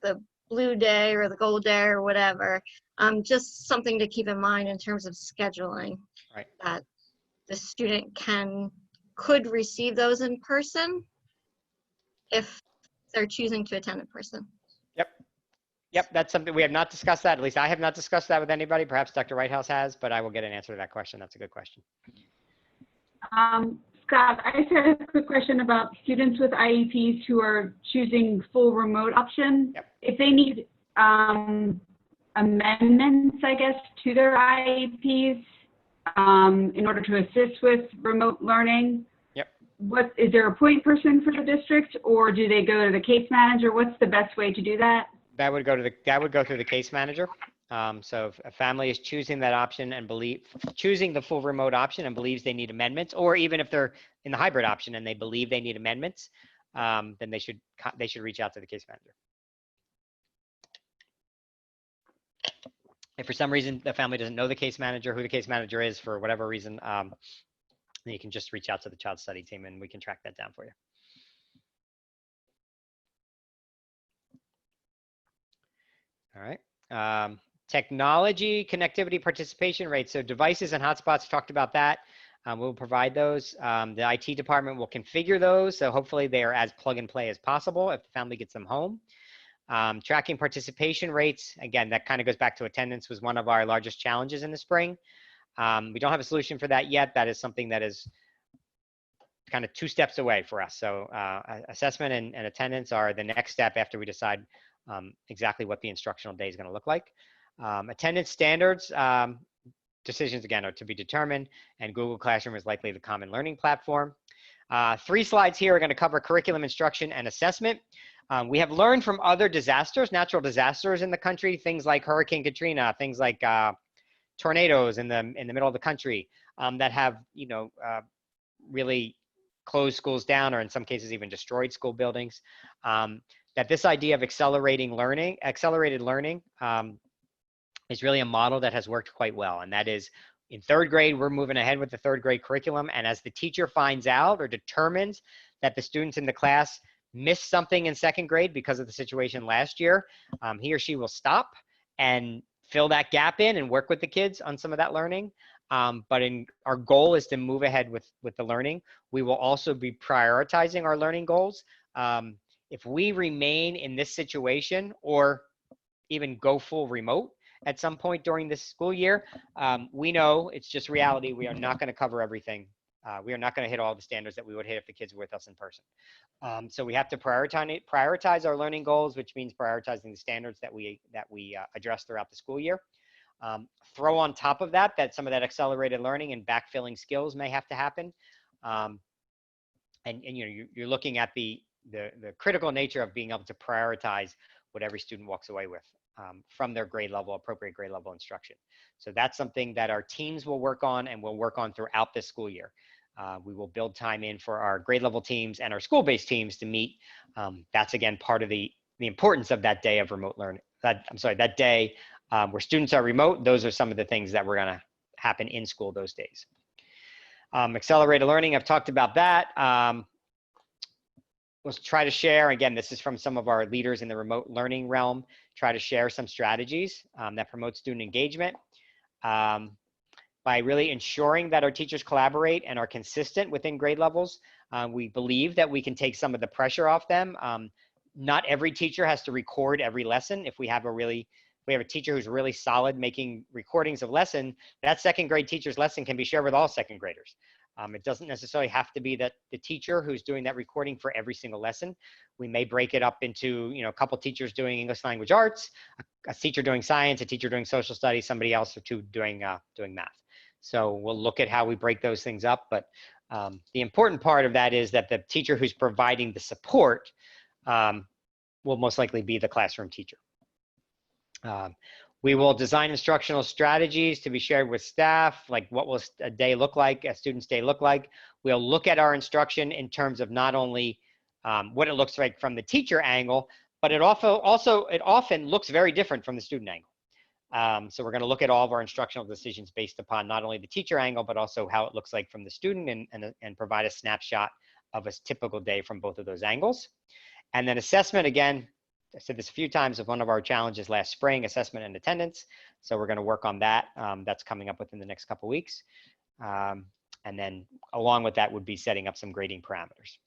the Blue Day or the Gold Day or whatever, just something to keep in mind in terms of scheduling. Right. That the student could receive those in person if they're choosing to attend in person. Yep, that's something we have not discussed that. At least I have not discussed that with anybody. Perhaps Dr. Whitehouse has, but I will get an answer to that question. That's a good question. Scott, I just had a quick question about students with IEPs who are choosing full remote option. Yep. If they need amendments, I guess, to their IEPs in order to assist with remote learning, yep. Is there a point person for the district, or do they go to the case manager? What's the best way to do that? That would go through the case manager. So if a family is choosing that option and choosing the full remote option and believes they need amendments, or even if they're in the hybrid option and they believe they need amendments, then they should reach out to the case manager. If for some reason the family doesn't know the case manager, who the case manager is for whatever reason, then you can just reach out to the child study team and we can track that down for you. All right. Technology, connectivity, participation rates. So devices and hotspots, talked about that. We'll provide those. The IT department will configure those. So hopefully they are as plug and play as possible if the family gets them home. Tracking participation rates, again, that kind of goes back to attendance was one of our largest challenges in the spring. We don't have a solution for that yet. That is something that is kind of 2 steps away for us. So assessment and attendance are the next step after we decide exactly what the instructional day is going to look like. Attendance standards, decisions again are to be determined, and Google Classroom is likely the common learning platform. 3 slides here are going to cover curriculum instruction and assessment. We have learned from other disasters, natural disasters in the country, things like Hurricane Katrina, things like tornadoes in the middle of the country that have, really closed schools down, or in some cases even destroyed school buildings. That this idea of accelerated learning is really a model that has worked quite well. And that is, in 3rd grade, we're moving ahead with the 3rd grade curriculum. And as the teacher finds out or determines that the students in the class missed something in 2nd grade because of the situation last year, he or she will stop and fill that gap in and work with the kids on some of that learning. But our goal is to move ahead with the learning. We will also be prioritizing our learning goals. If we remain in this situation or even go full remote at some point during this school year, we know it's just reality. We are not going to cover everything. We are not going to hit all the standards that we would hit if the kids were with us in person. So we have to prioritize our learning goals, which means prioritizing the standards that we address throughout the school year. Throw on top of that some of that accelerated learning and backfilling skills may have to happen. And you're looking at the critical nature of being able to prioritize what every student walks away with from their grade level, appropriate grade level instruction. So that's something that our teams will work on and will work on throughout this school year. We will build time in for our grade level teams and our school-based teams to meet. That's again part of the importance of that day of remote learning. That day where students are remote. Those are some of the things that were going to happen in school those days. Accelerated learning, I've talked about that. Let's try to share, again, this is from some of our leaders in the remote learning realm, try to share some strategies that promote student engagement by really ensuring that our teachers collaborate and are consistent within grade levels. We believe that we can take some of the pressure off them. Not every teacher has to record every lesson. If we have a teacher who's really solid making recordings of lesson, that 2nd grade teacher's lesson can be shared with all 2nd graders. It doesn't necessarily have to be that the teacher who's doing that recording for every single lesson. We may break it up into, a couple teachers doing English language arts, a teacher doing science, a teacher doing social studies, somebody else or 2 doing math. So we'll look at how we break those things up. But the important part of that is that the teacher who's providing the support will most likely be the classroom teacher. We will design instructional strategies to be shared with staff, like what will a day look like, a student's day look like. We'll look at our instruction in terms of not only what it looks like from the teacher angle, but it often looks very different from the student angle. So we're going to look at all of our instructional decisions based upon not only the teacher angle, but also how it looks like from the student and provide a snapshot of a typical day from both of those angles. And then assessment, again, I said this a few times, of one of our challenges last spring, assessment and attendance. So we're going to work on that. That's coming up within the next couple of weeks. And then along with that would be setting up some grading parameters.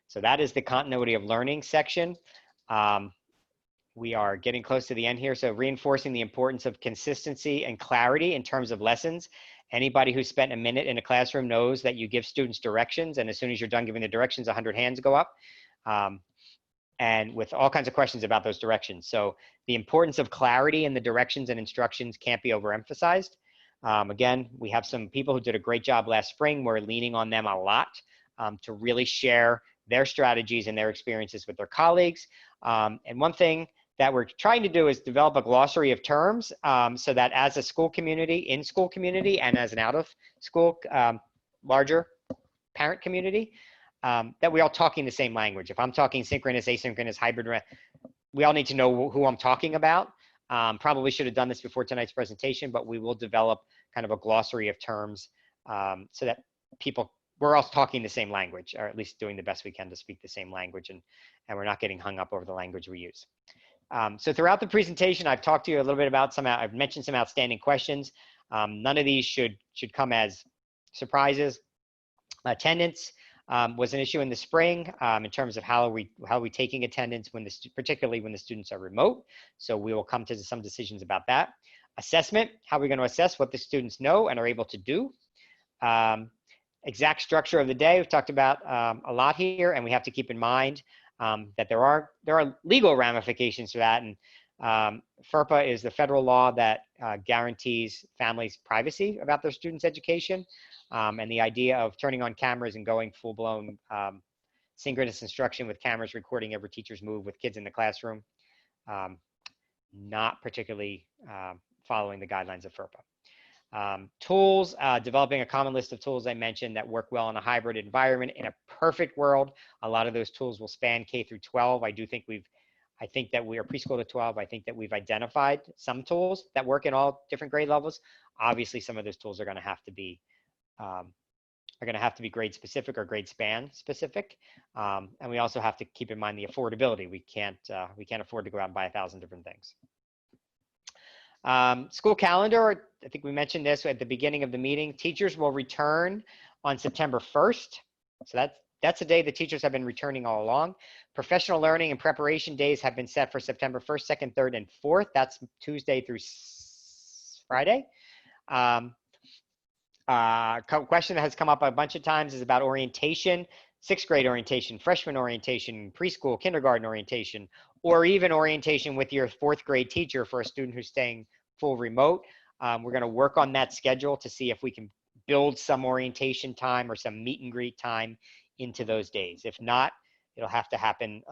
So that is the continuity of learning section. We are getting close to the end here. So reinforcing the importance of consistency and clarity in terms of lessons. Anybody who spent a minute in a classroom knows that you give students directions, and as soon as you're done giving the directions, 100 hands go up. And with all kinds of questions about those directions. So the importance of clarity in the directions and instructions can't be overemphasized. Again, we have some people who did a great job last spring. We're leaning on them a lot to really share their strategies and their experiences with their colleagues. And one thing that we're trying to do is develop a glossary of terms so that as a school community, in-school community, and as an out-of-school larger parent community, that we all talking the same language. If I'm talking synchronous, asynchronous, hybrid, we all need to know who I'm talking about. Probably should have done this before tonight's presentation, but we will develop kind of a glossary of terms so that we're all talking the same language, or at least doing the best we can to speak the same language, and we're not getting hung up over the language we use. So throughout the presentation, I've talked to you a little bit about I've mentioned some outstanding questions. None of these should come as surprises. Attendance, was an issue in the spring in terms of how are we taking attendance particularly when the students are remote. So we will come to some decisions about that. Assessment, how are we going to assess what the students know and are able to do? Exact structure of the day, we've talked about a lot here, and we have to keep in mind that there are legal ramifications for that. And FERPA is the federal law that guarantees families privacy about their students' education. And the idea of turning on cameras and going full-blown synchronous instruction with cameras recording every teacher's move with kids in the classroom, not particularly following the guidelines of FERPA. Tools, developing a common list of tools I mentioned that work well in a hybrid environment. In a perfect world, a lot of those tools will span K through 12. I think that we are preschool to 12. I think that we've identified some tools that work in all different grade levels. Obviously, some of those tools are going to have to be grade specific or grade span specific. And we also have to keep in mind the affordability. We can't afford to go out and buy 1,000 different things. School calendar, I think we mentioned this at the beginning of the meeting. Teachers will return on September 1st. So that's the day the teachers have been returning all along. Professional learning and preparation days have been set for September 1st, 2nd, 3rd, and 4th. That's Tuesday through Friday. Question that has come up a bunch of times is about orientation, 6th grade orientation, freshman orientation, preschool, kindergarten orientation, or even orientation with your 4th grade teacher for a student who's staying full remote. We're going to work on that schedule to see if we can build some orientation time or some meet and greet time into those days. If not, it'll have to happen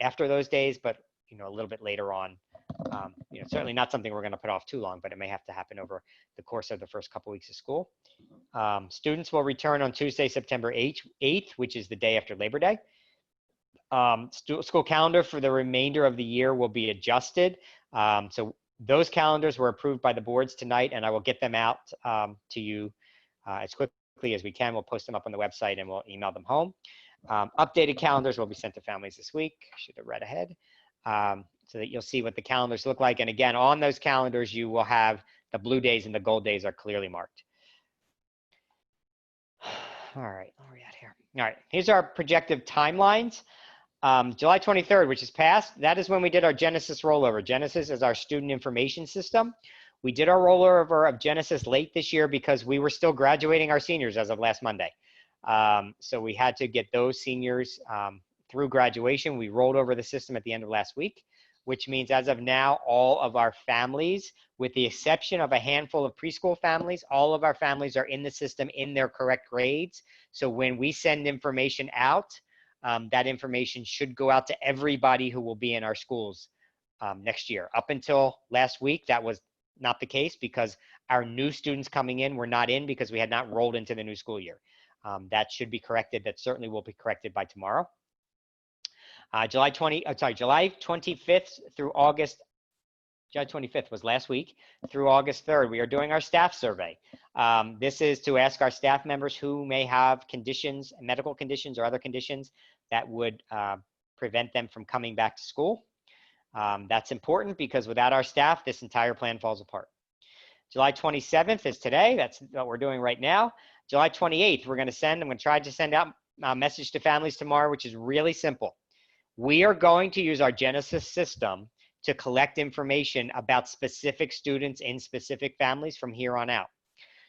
after those days, but a little bit later on. Certainly not something we're going to put off too long, but it may have to happen over the course of the first couple weeks of school. Students will return on Tuesday, September 8th, which is the day after Labor Day. School calendar for the remainder of the year will be adjusted. So those calendars were approved by the boards tonight, and I will get them out to you as quickly as we can. We'll post them up on the website and we'll email them home. Updated calendars will be sent to families this week. Should have read ahead. So that you'll see what the calendars look like. And again, on those calendars, you will have the blue days and the gold days are clearly marked. All right, where are we at here? All right, here's our projected timelines. July 23rd, which is past, that is when we did our Genesis rollover. Genesis is our student information system. We did our rollover of Genesis late this year because we were still graduating our seniors as of last Monday. So we had to get those seniors through graduation. We rolled over the system at the end of last week, which means as of now, all of our families, with the exception of a handful of preschool families, all of our families are in the system in their correct grades. So when we send information out, that information should go out to everybody who will be in our schools next year. Up until last week, that was not the case because our new students coming in were not in because we had not rolled into the new school year. That should be corrected. That certainly will be corrected by tomorrow. July 25th through August, July 25th was last week, through August 3rd, we are doing our staff survey. This is to ask our staff members who may have conditions, medical conditions or other conditions that would prevent them from coming back to school. That's important because without our staff, this entire plan falls apart. July 27th is today. That's what we're doing right now. July 28th, I'm going to try to send out a message to families tomorrow, which is really simple. We are going to use our Genesis system to collect information about specific students in specific families from here on out.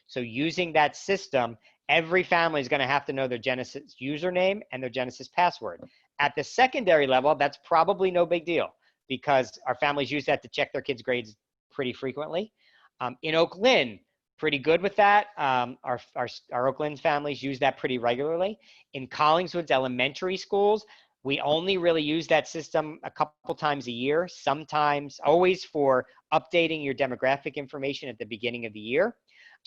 So using that system, every family is going to have to know their Genesis username and their Genesis password. At the secondary level, that's probably no big deal because our families use that to check their kids' grades pretty frequently. In Oaklyn, pretty good with that. Our Oaklyn families use that pretty regularly. In Collingswood's elementary schools, we only really use that system a couple times a year, sometimes always for updating your demographic information at the beginning of the year.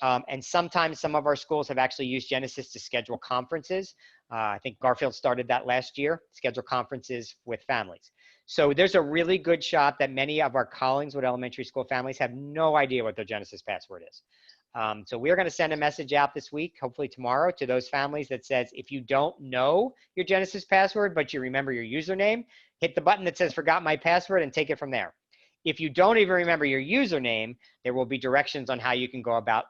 And sometimes some of our schools have actually used Genesis to schedule conferences. I think Garfield started that last year, schedule conferences with families. So there's a really good shot that many of our Collingswood elementary school families have no idea what their Genesis password is. So we're going to send a message out this week, hopefully tomorrow, to those families that says, if you don't know your Genesis password, but you remember your username, hit the button that says forgot my password and take it from there. If you don't even remember your username, there will be directions on how you can go about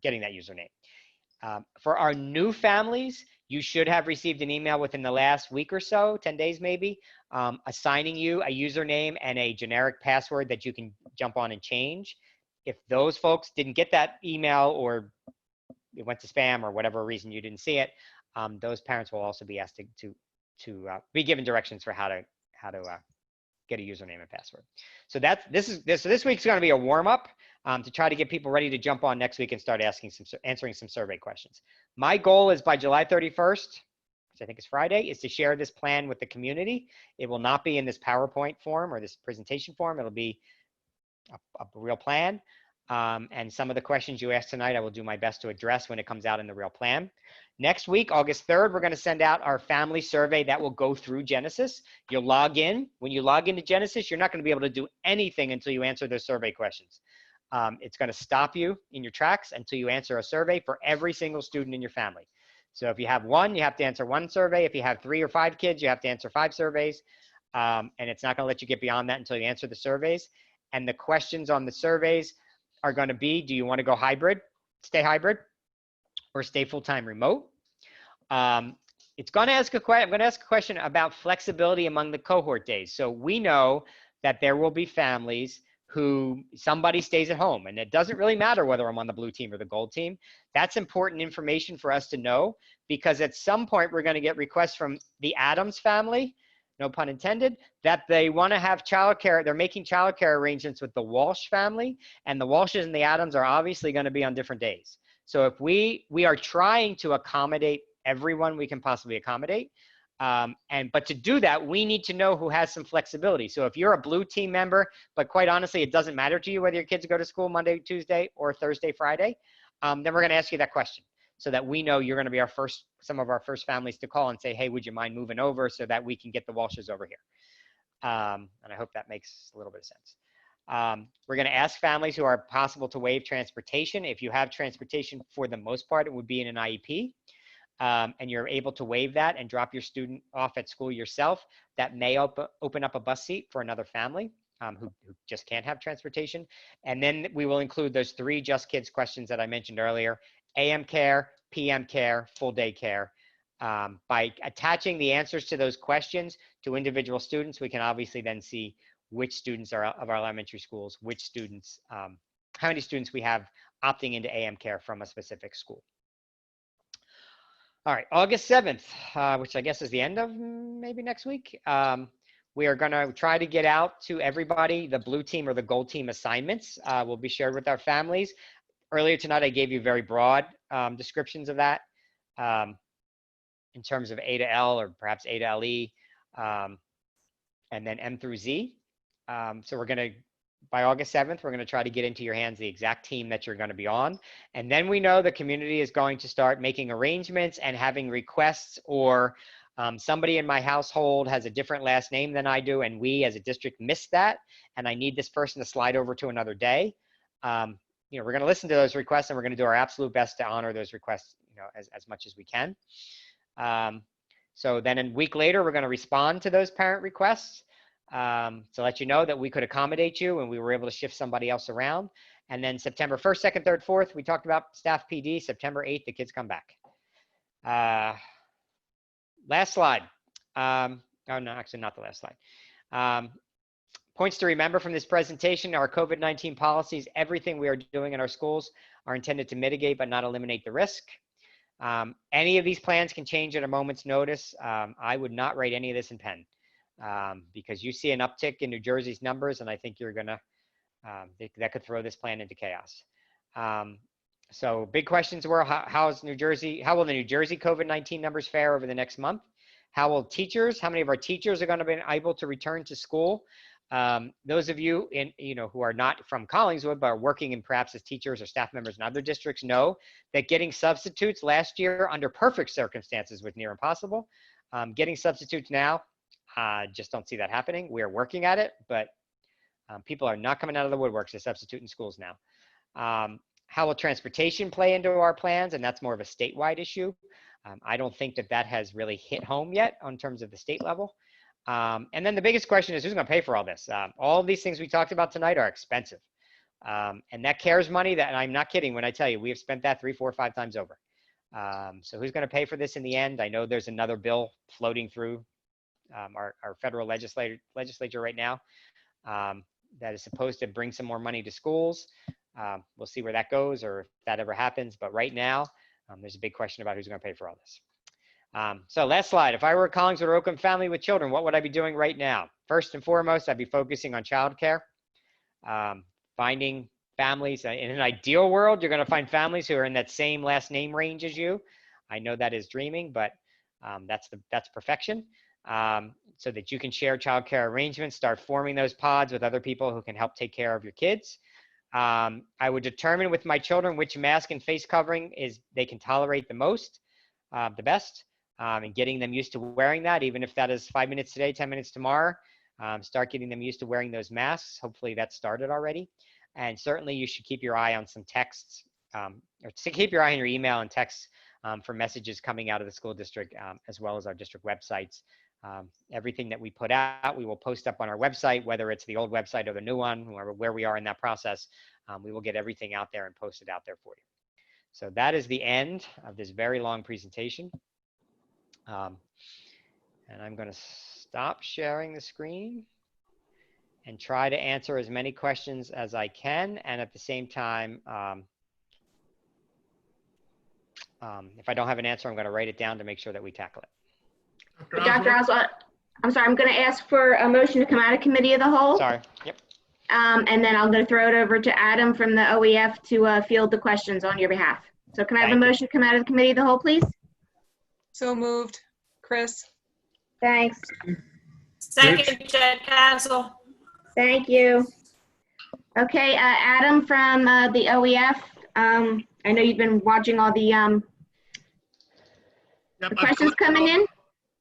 getting that username. For our new families, You should have received an email within the last week or so, 10 days maybe, assigning you a username and a generic password that you can jump on and change. If those folks didn't get that email, or it went to spam, or whatever reason you didn't see it, those parents will also be asked to be given directions for how to get a username and password. So this week's going to be a warm up to try to get people ready to jump on next week and start answering some survey questions. My goal is by July 31st, which I think is Friday, is to share this plan with the community. It will not be in this PowerPoint form or this presentation form. It'll be a real plan. And some of the questions you asked tonight, I will do my best to address when it comes out in the real plan. Next week, August 3rd, we're going to send out our family survey that will go through Genesis. You'll log in. When you log into Genesis, you're not going to be able to do anything until you answer those survey questions. It's going to stop you in your tracks until you answer a survey for every single student in your family. So if you have one, you have to answer one survey. If you have 3 or 5 kids, you have to answer 5 surveys. And it's not going to let you get beyond that until you answer the surveys. And the questions on the surveys are going to be, do you want to go hybrid, stay hybrid, or stay full-time remote? It's going to ask I'm going to ask a question about flexibility among the cohort days. So we know that there will be families who somebody stays at home, and it doesn't really matter whether I'm on the blue team or the gold team. That's important information for us to know, because at some point we're going to get requests from the Adams family, no pun intended, that they want to have childcare. They're making childcare arrangements with the Walsh family, and the Walshes and the Adams are obviously going to be on different days. So if we are trying to accommodate everyone we can possibly accommodate, but to do that, we need to know who has some flexibility. So if you're a blue team member, but quite honestly, it doesn't matter to you whether your kids go to school Monday, Tuesday, or Thursday, Friday, then we're going to ask you that question, so that we know you're going to be some of our first families to call and say, hey, would you mind moving over so that we can get the Walshes over here? And I hope that makes a little bit of sense. We're going to ask families who are possible to waive transportation. If you have transportation, for the most part, it would be in an IEP. And you're able to waive that and drop your student off at school yourself, that may open up a bus seat for another family who just can't have transportation. And then we will include those 3 Just Kids questions that I mentioned earlier: AM care, PM care, full day care. By attaching the answers to those questions to individual students, we can obviously then see which students are of our elementary schools, which students, how many students we have opting into AM care from a specific school. All right, August 7th, which I guess is the end of maybe next week. We are going to try to get out to everybody the blue team or the gold team assignments. Will be shared with our families. Earlier tonight, I gave you very broad descriptions of that in terms of A to L, or perhaps A to LE, and then M through Z. So we're going to, by August 7th, we're going to try to get into your hands the exact team that you're going to be on. And then we know the community is going to start making arrangements and having requests, or somebody in my household has a different last name than I do, and we as a district missed that, and I need this person to slide over to another day. We're going to listen to those requests, and we're going to do our absolute best to honor those requests, as much as we can. So then a week later, we're going to respond to those parent requests to let you know that we could accommodate you and we were able to shift somebody else around. And then September 1st, 2nd, 3rd, 4th, we talked about staff PD. September 8th, the kids come back. Last slide. Oh, no, actually not the last slide. Points to remember from this presentation: our COVID-19 policies, everything we are doing in our schools are intended to mitigate but not eliminate the risk. Any of these plans can change at a moment's notice. I would not write any of this in pen. Because you see an uptick in New Jersey's numbers, and I think you're gonna, that could throw this plan into chaos. So big questions were, how will the New Jersey COVID-19 numbers fare over the next month? How many of our teachers are gonna be able to return to school? Those of you who are not from Collingswood, but are working in perhaps as teachers or staff members in other districts, know that getting substitutes last year under perfect circumstances was near impossible. Getting substitutes now, just don't see that happening. We are working at it, but people are not coming out of the woodworks to substitute in schools now. How will transportation play into our plans? And that's more of a statewide issue. I don't think that has really hit home yet in terms of the state level. And then the biggest question is, who's going to pay for all this? All of these things we talked about tonight are expensive. And that CARES money, that, and I'm not kidding when I tell you, we have spent that 3, 4, 5 times over. So who's going to pay for this in the end? I know there's another bill floating through our federal legislature right now that is supposed to bring some more money to schools. We'll see where that goes or if that ever happens. But right now, there's a big question about who's going to pay for all this. So last slide. If I were a Collingswood or Oaklyn family with children, what would I be doing right now? First and foremost, I'd be focusing on childcare, finding families. In an ideal world, you're going to find families who are in that same last name range as you. I know that is dreaming, but that's perfection. So that you can share childcare arrangements, start forming those pods with other people who can help take care of your kids. I would determine with my children which mask and face covering they can tolerate the most, the best. And getting them used to wearing that, even if that is 5 minutes today, 10 minutes tomorrow, start getting them used to wearing those masks. Hopefully that started already. And certainly you should keep your eye on some texts, or keep your eye on your email and texts for messages coming out of the school district, as well as our district websites. Everything that we put out, we will post up on our website, whether it's the old website or the new one, where we are in that process. We will get everything out there and post it out there for you. So that is the end of this very long presentation. And I'm going to stop sharing the screen and try to answer as many questions as I can. And at the same time, if I don't have an answer, I'm going to write it down to make sure that we tackle it. Dr. Oswald, I'm sorry, I'm going to ask for a motion to come out of committee of the whole. Sorry. Yep. And then I'm going to throw it over to Adam from the OEF to field the questions on your behalf. So can I have a motion to come out of the committee of the whole, please? So moved. Chris? Thanks. Second, Jen Castle. Thank you. Okay, Adam from the OEF. I know you've been watching all the questions coming in.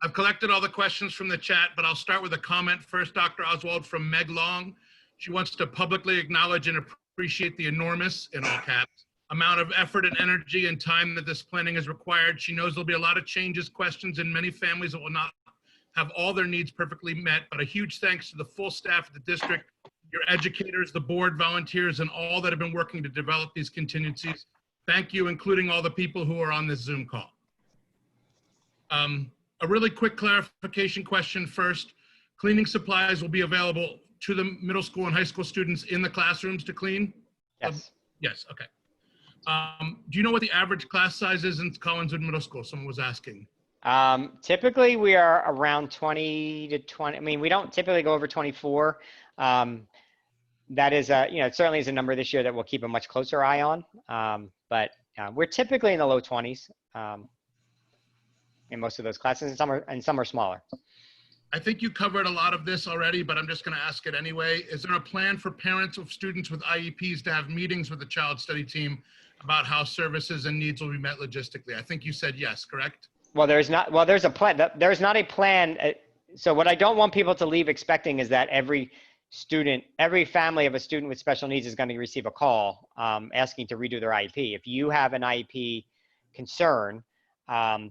I've collected all the questions from the chat, but I'll start with a comment first, Dr. Oswald, from Meg Long. She wants to publicly acknowledge and appreciate the enormous, in all caps, amount of effort and energy and time that this planning is required. She knows there'll be a lot of changes, questions, and many families that will not have all their needs perfectly met, but a huge thanks to the full staff of the district, your educators, the board, volunteers, and all that have been working to develop these contingencies. Thank you, including all the people who are on this Zoom call. A really quick clarification question first. Cleaning supplies will be available to the middle school and high school students in the classrooms to clean? Yes. Yes, okay. Do you know what the average class size is in Collingswood Middle School? Someone was asking. Typically we are around 20 to 20. I mean, we don't typically go over 24. That is it certainly is a number this year that we'll keep a much closer eye on. But we're typically in the low 20s in most of those classes, and some are smaller. I think you covered a lot of this already, but I'm just going to ask it anyway. Is there a plan for parents of students with IEPs to have meetings with the child study team about how services and needs will be met logistically? I think you said yes, correct? Well, there's a plan. There's not a plan. So what I don't want people to leave expecting is that every family of a student with special needs is going to receive a call asking to redo their IEP. If you have an IEP concern,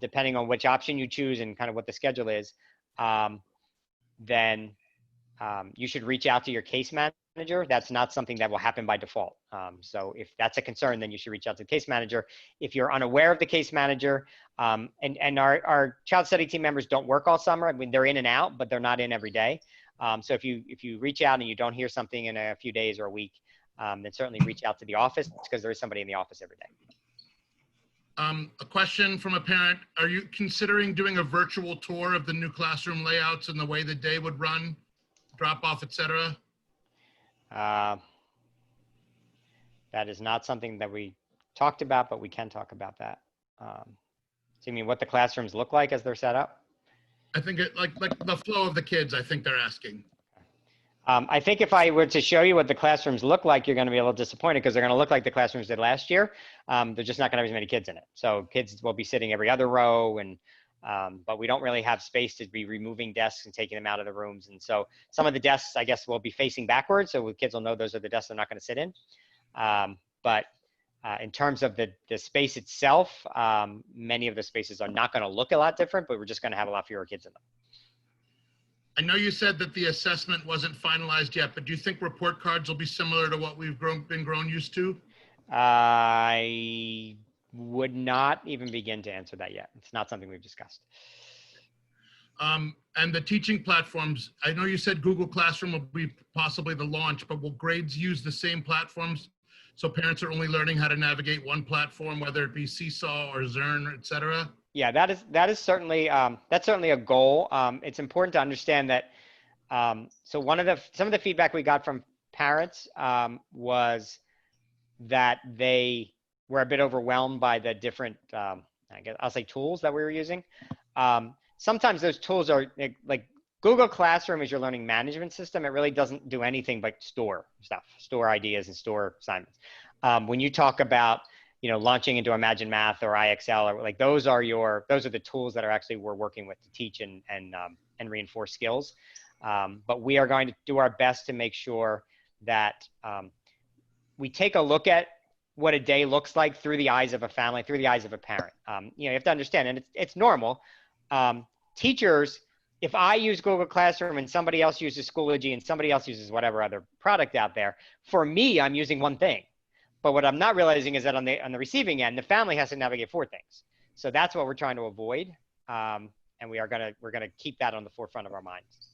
depending on which option you choose and kind of what the schedule is, then you should reach out to your case manager. That's not something that will happen by default. So if that's a concern, then you should reach out to the case manager. If you're unaware of the case manager, and our child study team members don't work all summer. I mean, they're in and out, but they're not in every day. So if you reach out and you don't hear something in a few days or a week, then certainly reach out to the office, because there is somebody in the office every day. A question from a parent. Are you considering doing a virtual tour of the new classroom layouts and the way the day would run, drop off, et cetera? That is not something that we talked about, but we can talk about that. So you mean what the classrooms look like as they're set up? I think it like the flow of the kids, I think they're asking. I think if I were to show you what the classrooms look like, you're going to be a little disappointed, because they're going to look like the classrooms did last year. They're just not going to have as many kids in it. So kids will be sitting every other row, and but we don't really have space to be removing desks and taking them out of the rooms. And so some of the desks, I guess, will be facing backwards, so kids will know those are the desks they're not going to sit in. But in terms of the space itself, many of the spaces are not going to look a lot different, but we're just going to have a lot fewer kids in them. I know you said that the assessment wasn't finalized yet, but do you think report cards will be similar to what we've been grown used to? I would not even begin to answer that yet. It's not something we've discussed. And the teaching platforms, I know you said Google Classroom will be possibly the launch, but will grades use the same platforms? So parents are only learning how to navigate one platform, whether it be Seesaw or Zern, et cetera? Yeah, that is certainly that's certainly a goal. It's important to understand that. So some of the feedback we got from parents was that they were a bit overwhelmed by the different, I guess I'll say, tools that we were using. Sometimes those tools are like Google Classroom is your learning management system. It really doesn't do anything but store stuff, store ideas and store assignments. When you talk about, launching into Imagine Math or IXL, or like those are the tools that are actually we're working with to teach and reinforce skills. But we are going to do our best to make sure that we take a look at what a day looks like through the eyes of a family, through the eyes of a parent. You have to understand, and it's normal. Teachers, if I use Google Classroom and somebody else uses Schoology and somebody else uses whatever other product out there, for me, I'm using one thing. But what I'm not realizing is that on the receiving end, the family has to navigate 4 things. So that's what we're trying to avoid, and we're gonna keep that on the forefront of our minds.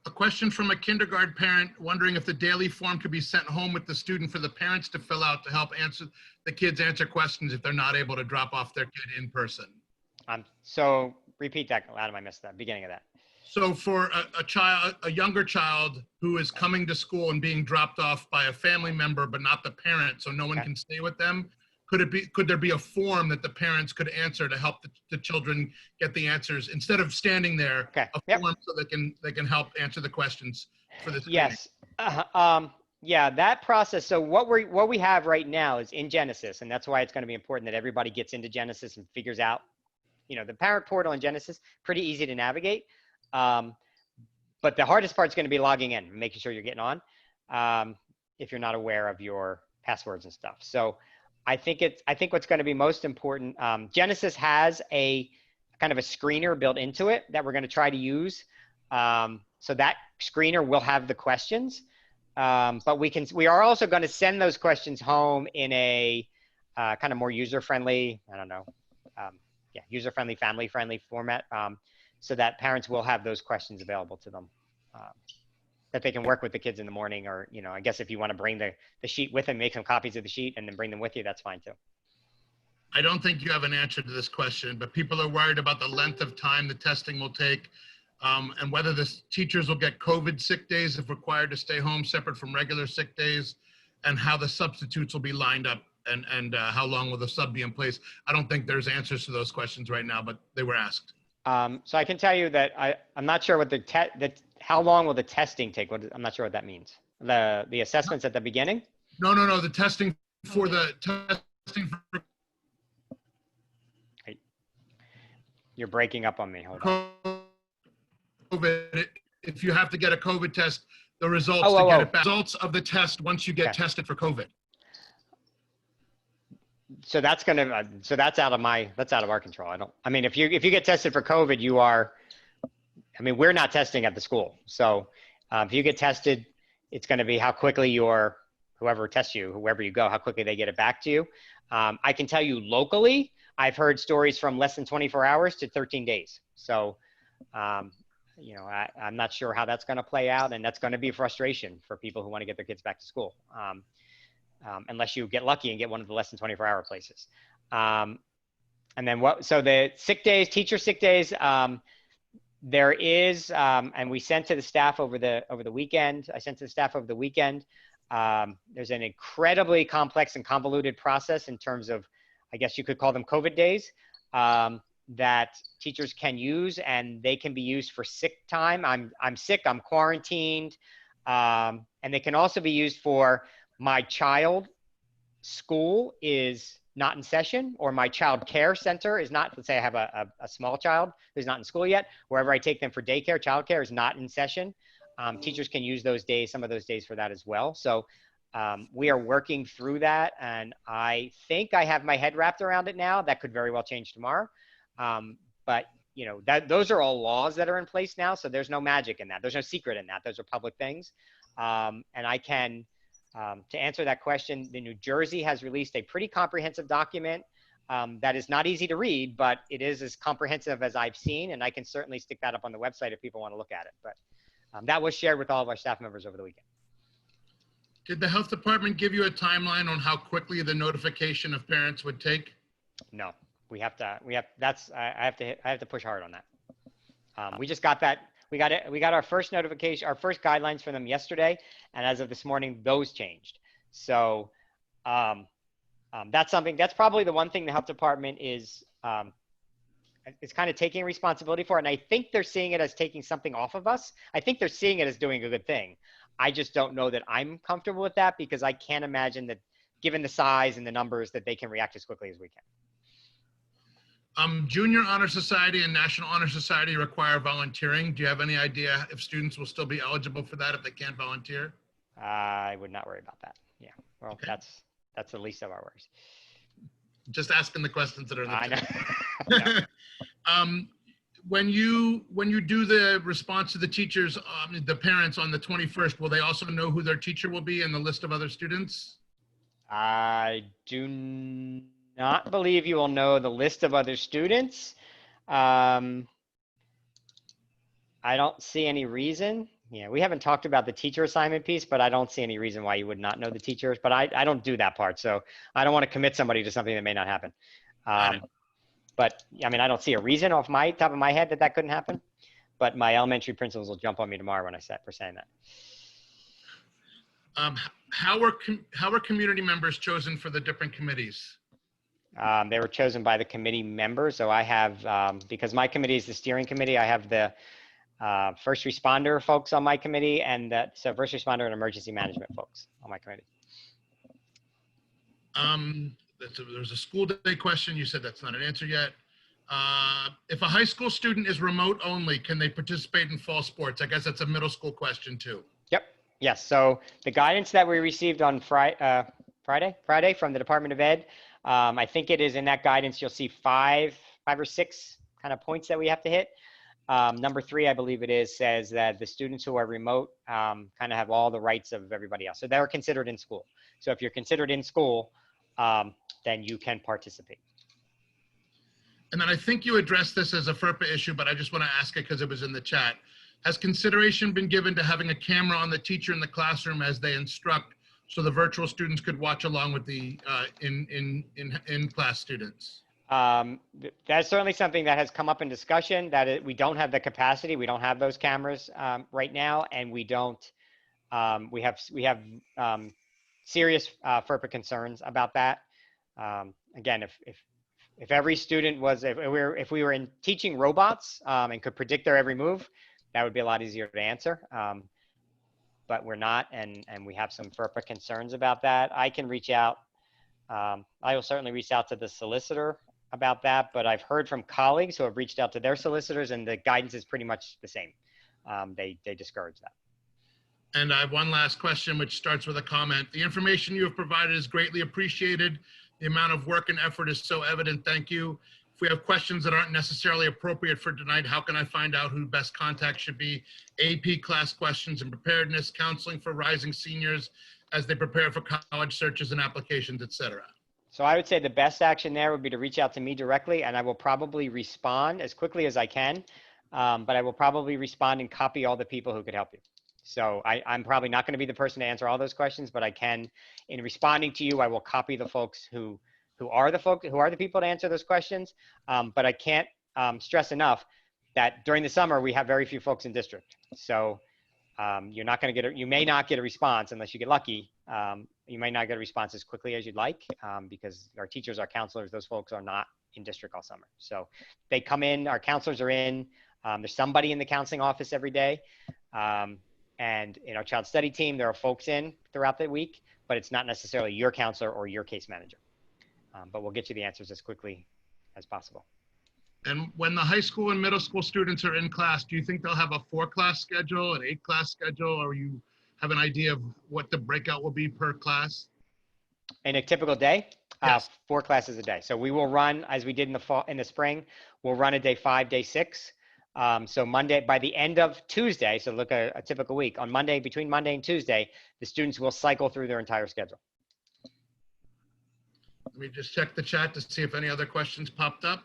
A question from a kindergarten parent wondering if the daily form could be sent home with the student for the parents to fill out to help the kids answer questions if they're not able to drop off their kid in person. So repeat that, Adam. I missed the beginning of that. So for a younger child who is coming to school and being dropped off by a family member, but not the parent, so no one can stay with them, could there be a form that the parents could answer to help the children get the answers instead of standing there, a form so they can help answer the questions for this? Yes. Yeah, that process. So what we have right now is in Genesis, and that's why it's going to be important that everybody gets into Genesis and figures out, the parent portal in Genesis, pretty easy to navigate. But the hardest part is going to be logging in, making sure you're getting on, if you're not aware of your passwords and stuff. So I think what's going to be most important, Genesis has a kind of a screener built into it that we're going to try to use. So that screener will have the questions, but we are also going to send those questions home in a kind of more user-friendly, user-friendly, family-friendly format, so that parents will have those questions available to them, that they can work with the kids in the morning, or, I guess if you want to bring the sheet with them, make some copies of the sheet and then bring them with you, that's fine too. I don't think you have an answer to this question, but people are worried about the length of time the testing will take, and whether the teachers will get COVID sick days if required to stay home separate from regular sick days, and how the substitutes will be lined up, and how long will the sub be in place. I don't think there's answers to those questions right now, but they were asked. So I can tell you that I'm not sure what how long will the testing take? I'm not sure what that means. The assessments at the beginning? No. The testing for You're breaking up on me. Hold on. COVID, if you have to get a COVID test, the results get it back. Results of the test once you get tested for COVID. So that's out of our control. If you get tested for COVID, we're not testing at the school. So if you get tested, it's going to be how quickly whoever tests you, wherever you go, how quickly they get it back to you. I can tell you locally, I've heard stories from less than 24 hours to 13 days. So, I'm not sure how that's going to play out, and that's going to be a frustration for people who want to get their kids back to school. Unless you get lucky and get one of the less than 24-hour places. And then so the sick days, teacher sick days, there is, and we sent to the staff over the weekend. I sent to the staff over the weekend. There's an incredibly complex and convoluted process in terms of, I guess you could call them COVID days, that teachers can use, and they can be used for sick time. I'm sick, I'm quarantined. And they can also be used for my child school is not in session, or my child care center is not, let's say I have a small child who's not in school yet, wherever I take them for daycare, childcare is not in session. Teachers can use those days, some of those days for that as well. So we are working through that, and I think I have my head wrapped around it now. That could very well change tomorrow. But those are all laws that are in place now. So there's no magic in that. There's no secret in that. Those are public things. And I can To answer that question, the New Jersey has released a pretty comprehensive document that is not easy to read, but it is as comprehensive as I've seen, and I can certainly stick that up on the website if people want to look at it. But that was shared with all of our staff members over the weekend. Did the health department give you a timeline on how quickly the notification of parents would take? No, I have to push hard on that. We just got that. We got our first notification, our first guidelines from them yesterday, and as of this morning, those changed. So that's something. That's probably the one thing the health department is kind of taking responsibility for, and I think they're seeing it as taking something off of us. I think they're seeing it as doing a good thing. I just don't know that I'm comfortable with that because I can't imagine that, given the size and the numbers, that they can react as quickly as we can. Junior Honor Society and National Honor Society require volunteering. Do you have any idea if students will still be eligible for that if they can't volunteer? I would not worry about that. Yeah, well, Okay. that's the least of our worries. Just asking the questions that are in the I chat. When you do the response to the teachers, the parents on the 21st, will they also know who their teacher will be and the list of other students? I do not believe you will know the list of other students. I don't see any reason. Yeah, we haven't talked about the teacher assignment piece, but I don't see any reason why you would not know the teachers. But I don't do that part, so I don't want to commit somebody to something that may not happen. But I mean, I don't see a reason off my top of my head that couldn't happen. But my elementary principals will jump on me tomorrow when for saying that. How were community members chosen for the different committees? They were chosen by the committee members. So I have, because my committee is the steering committee, I have the first responder folks on my committee, and so first responder and emergency management folks on my committee. There's a school day question. You said that's not an answer yet. If a high school student is remote only, can they participate in fall sports? I guess that's a middle school question too. Yep. Yes. So the guidance that we received on Friday from the Department of Ed, I think it is in that guidance. You'll see five or six kind of points that we have to hit. Number 3, I believe it is, says that the students who are remote kind of have all the rights of everybody else. So they're considered in school. So if you're considered in school, then you can participate. And then I think you addressed this as a FERPA issue, but I just want to ask it because it was in the chat. Has consideration been given to having a camera on the teacher in the classroom as they instruct, so the virtual students could watch along with the in-class students? That's certainly something that has come up in discussion, that we don't have the capacity. We don't have those cameras right now, and we don't. We have serious FERPA concerns about that. Again, if every student was, if we were in teaching robots and could predict their every move, that would be a lot easier to answer. But we're not, and we have some FERPA concerns about that. I can reach out. I will certainly reach out to the solicitor about that, but I've heard from colleagues who have reached out to their solicitors, and the guidance is pretty much the same. They discourage that. And I have one last question, which starts with a comment. The information you have provided is greatly appreciated. The amount of work and effort is so evident. Thank you. If we have questions that aren't necessarily appropriate for tonight, how can I find out who best contact should be? AP class questions and preparedness, counseling for rising seniors as they prepare for college searches and applications, et cetera. So I would say the best action there would be to reach out to me directly, and I will probably respond as quickly as I can. But I will probably respond and copy all the people who could help you. So I'm probably not going to be the person to answer all those questions, but I can, in responding to you, I will copy the folks who are the people to answer those questions. But I can't stress enough that during the summer we have very few folks in district. So you're not going to get you may not get a response unless you get lucky. You may not get a response as quickly as you'd like because our teachers, our counselors, those folks are not in district all summer. So they come in, our counselors are in. There's somebody in the counseling office every day. And in our child study team, there are folks in throughout the week, but it's not necessarily your counselor or your case manager. But we'll get you the answers as quickly as possible. And when the high school and middle school students are in class, do you think they'll have a 4-class schedule, an 8-class schedule, or you have an idea of what the breakout will be per class? In a typical day, yes. 4 classes a day. So we will run, as we did in the spring, we'll run a day 5, day 6. So Monday, by the end of Tuesday, so look at a typical week, on Monday, between Monday and Tuesday, the students will cycle through their entire schedule. Let me just check the chat to see if any other questions popped up.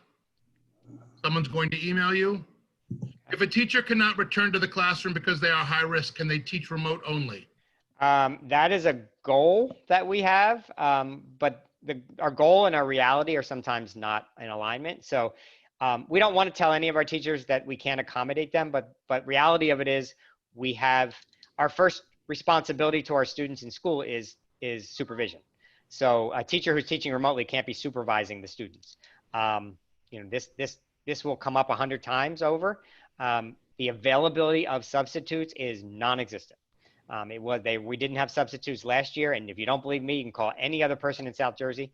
Someone's going to email you. If a teacher cannot return to the classroom because they are high risk, can they teach remote only? That is a goal that we have, but our goal and our reality are sometimes not in alignment. So we don't want to tell any of our teachers that we can't accommodate them, but reality of it is we have our first responsibility to our students in school is supervision. So a teacher who's teaching remotely can't be supervising the students. This will come up 100 times over. The availability of substitutes is non-existent. We didn't have substitutes last year, and if you don't believe me, you can call any other person in South Jersey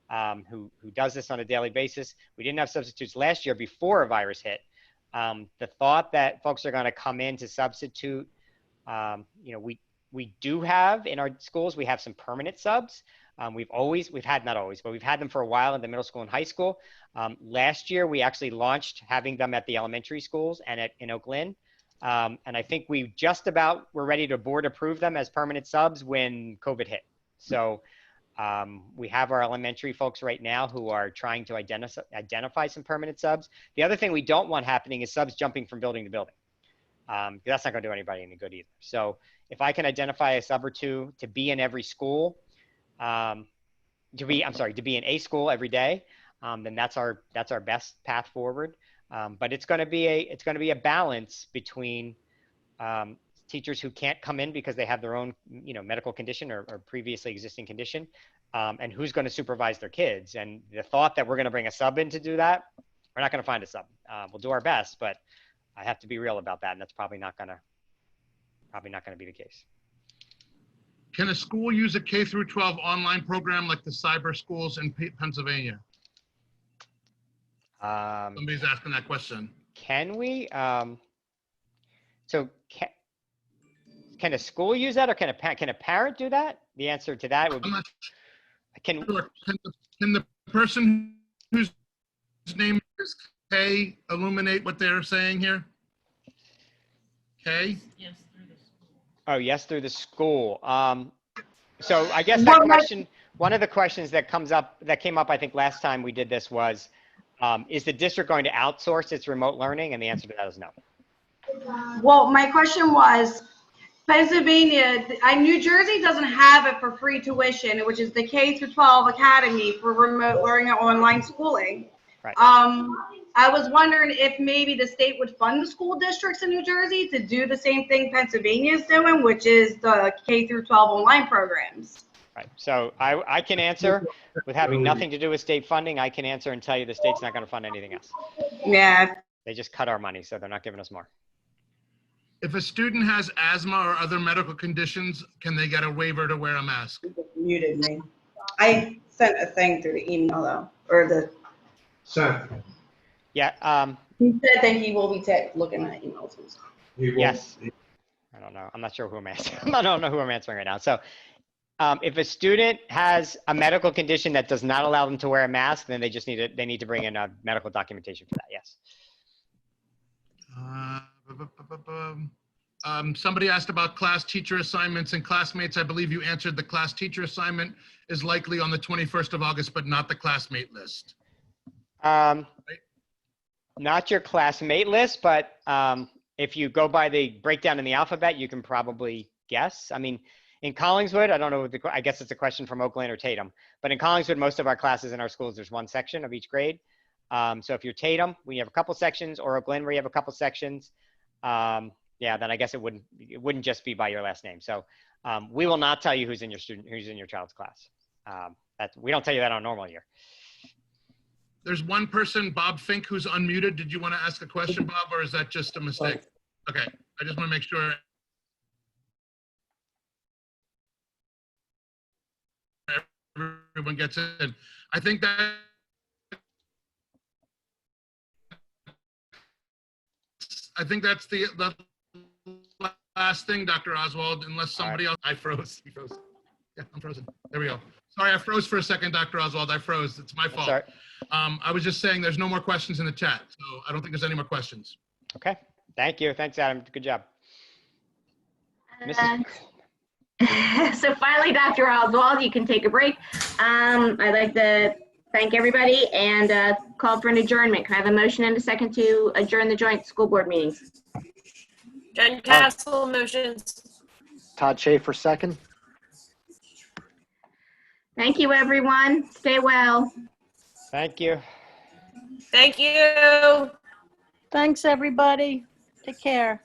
who does this on a daily basis. We didn't have substitutes last year before a virus hit. The thought that folks are going to come in to substitute, we do have in our schools, we have some permanent subs. We've had them for a while in the middle school and high school. Last year, we actually launched having them at the elementary schools and in Oaklyn. And I think we just about were ready to board approve them as permanent subs when COVID hit. So we have our elementary folks right now who are trying to identify some permanent subs. The other thing we don't want happening is subs jumping from building to building. That's not going to do anybody any good either. So if I can identify a sub or two to be in every school, to be in a school every day, then that's our best path forward. But it's going to be a balance between teachers who can't come in because they have their own medical condition or previously existing condition, and who's going to supervise their kids. And the thought that we're going to bring a sub in to do that, we're not going to find a sub. We'll do our best, but I have to be real about that, and that's probably not going to be the case. Can a school use a K through 12 online program like the cyber schools in Pennsylvania? Somebody's asking that question. Can we? Can a school use that, or can a parent do that? The answer to that would be, can the person whose name is K illuminate what they're saying here? K? Yes, through the school. Oh, yes, through the school. So I guess that question, one of the questions that came up, I think last time we did this was, is the district going to outsource its remote learning? And the answer to that is no. Well, my question was, Pennsylvania, New Jersey doesn't have it for free tuition, which is the K through 12 academy for remote learning and online schooling. Right. I was wondering if maybe the state would fund the school districts in New Jersey to do the same thing Pennsylvania is doing, which is the K through 12 online programs. Right. So I can answer with having nothing to do with state funding. I can answer and tell you the state's not going to fund anything else. Yeah. They just cut our money, so they're not giving us more. If a student has asthma or other medical conditions, can they get a waiver to wear a mask? Muted me. I sent a thing through the email though, or the. Sent. Yeah. He said that he will be looking at emails. Yes. I don't know. I'm not sure who I'm answering. I don't know who I'm answering right now. So if a student has a medical condition that does not allow them to wear a mask, then they just need to bring in a medical documentation for that. Yes. Somebody asked about class teacher assignments and classmates. I believe you answered the class teacher assignment is likely on the 21st of August, but not the classmate list. Not your classmate list, but if you go by the breakdown in the alphabet, you can probably guess. I mean, in Collingswood, I don't know, I guess it's a question from Oaklyn or Tatum, but in Collingswood, most of our classes in our schools, there's one section of each grade. So if you're Tatum, we have a couple sections, or Oaklyn, where you have a couple sections, then I guess it wouldn't just be by your last name. So we will not tell you who's in your child's class. We don't tell you that on a normal year. There's one person, Bob Fink, who's unmuted. Did you want to ask a question, Bob, or is that just a mistake? Okay, I just want to make sure everyone gets in. I think that's the last thing, Dr. Oswald, unless somebody else. I froze. He froze. Yeah, I'm frozen. There we go. Sorry, I froze for a second, Dr. Oswald. I froze. It's my fault. Sorry. I was just saying there's no more questions in the chat, so I don't think there's any more questions. Okay, thank you. Thanks, Adam. Good job. So finally, Dr. Oswald, you can take a break. I'd like to thank everybody and call for an adjournment. Can I have a motion and a second to adjourn the joint school board meetings? Jen Castle motions. Todd Schaefer, second. Thank you, everyone. Stay well. Thank you. Thank you. Thanks, everybody. Take care.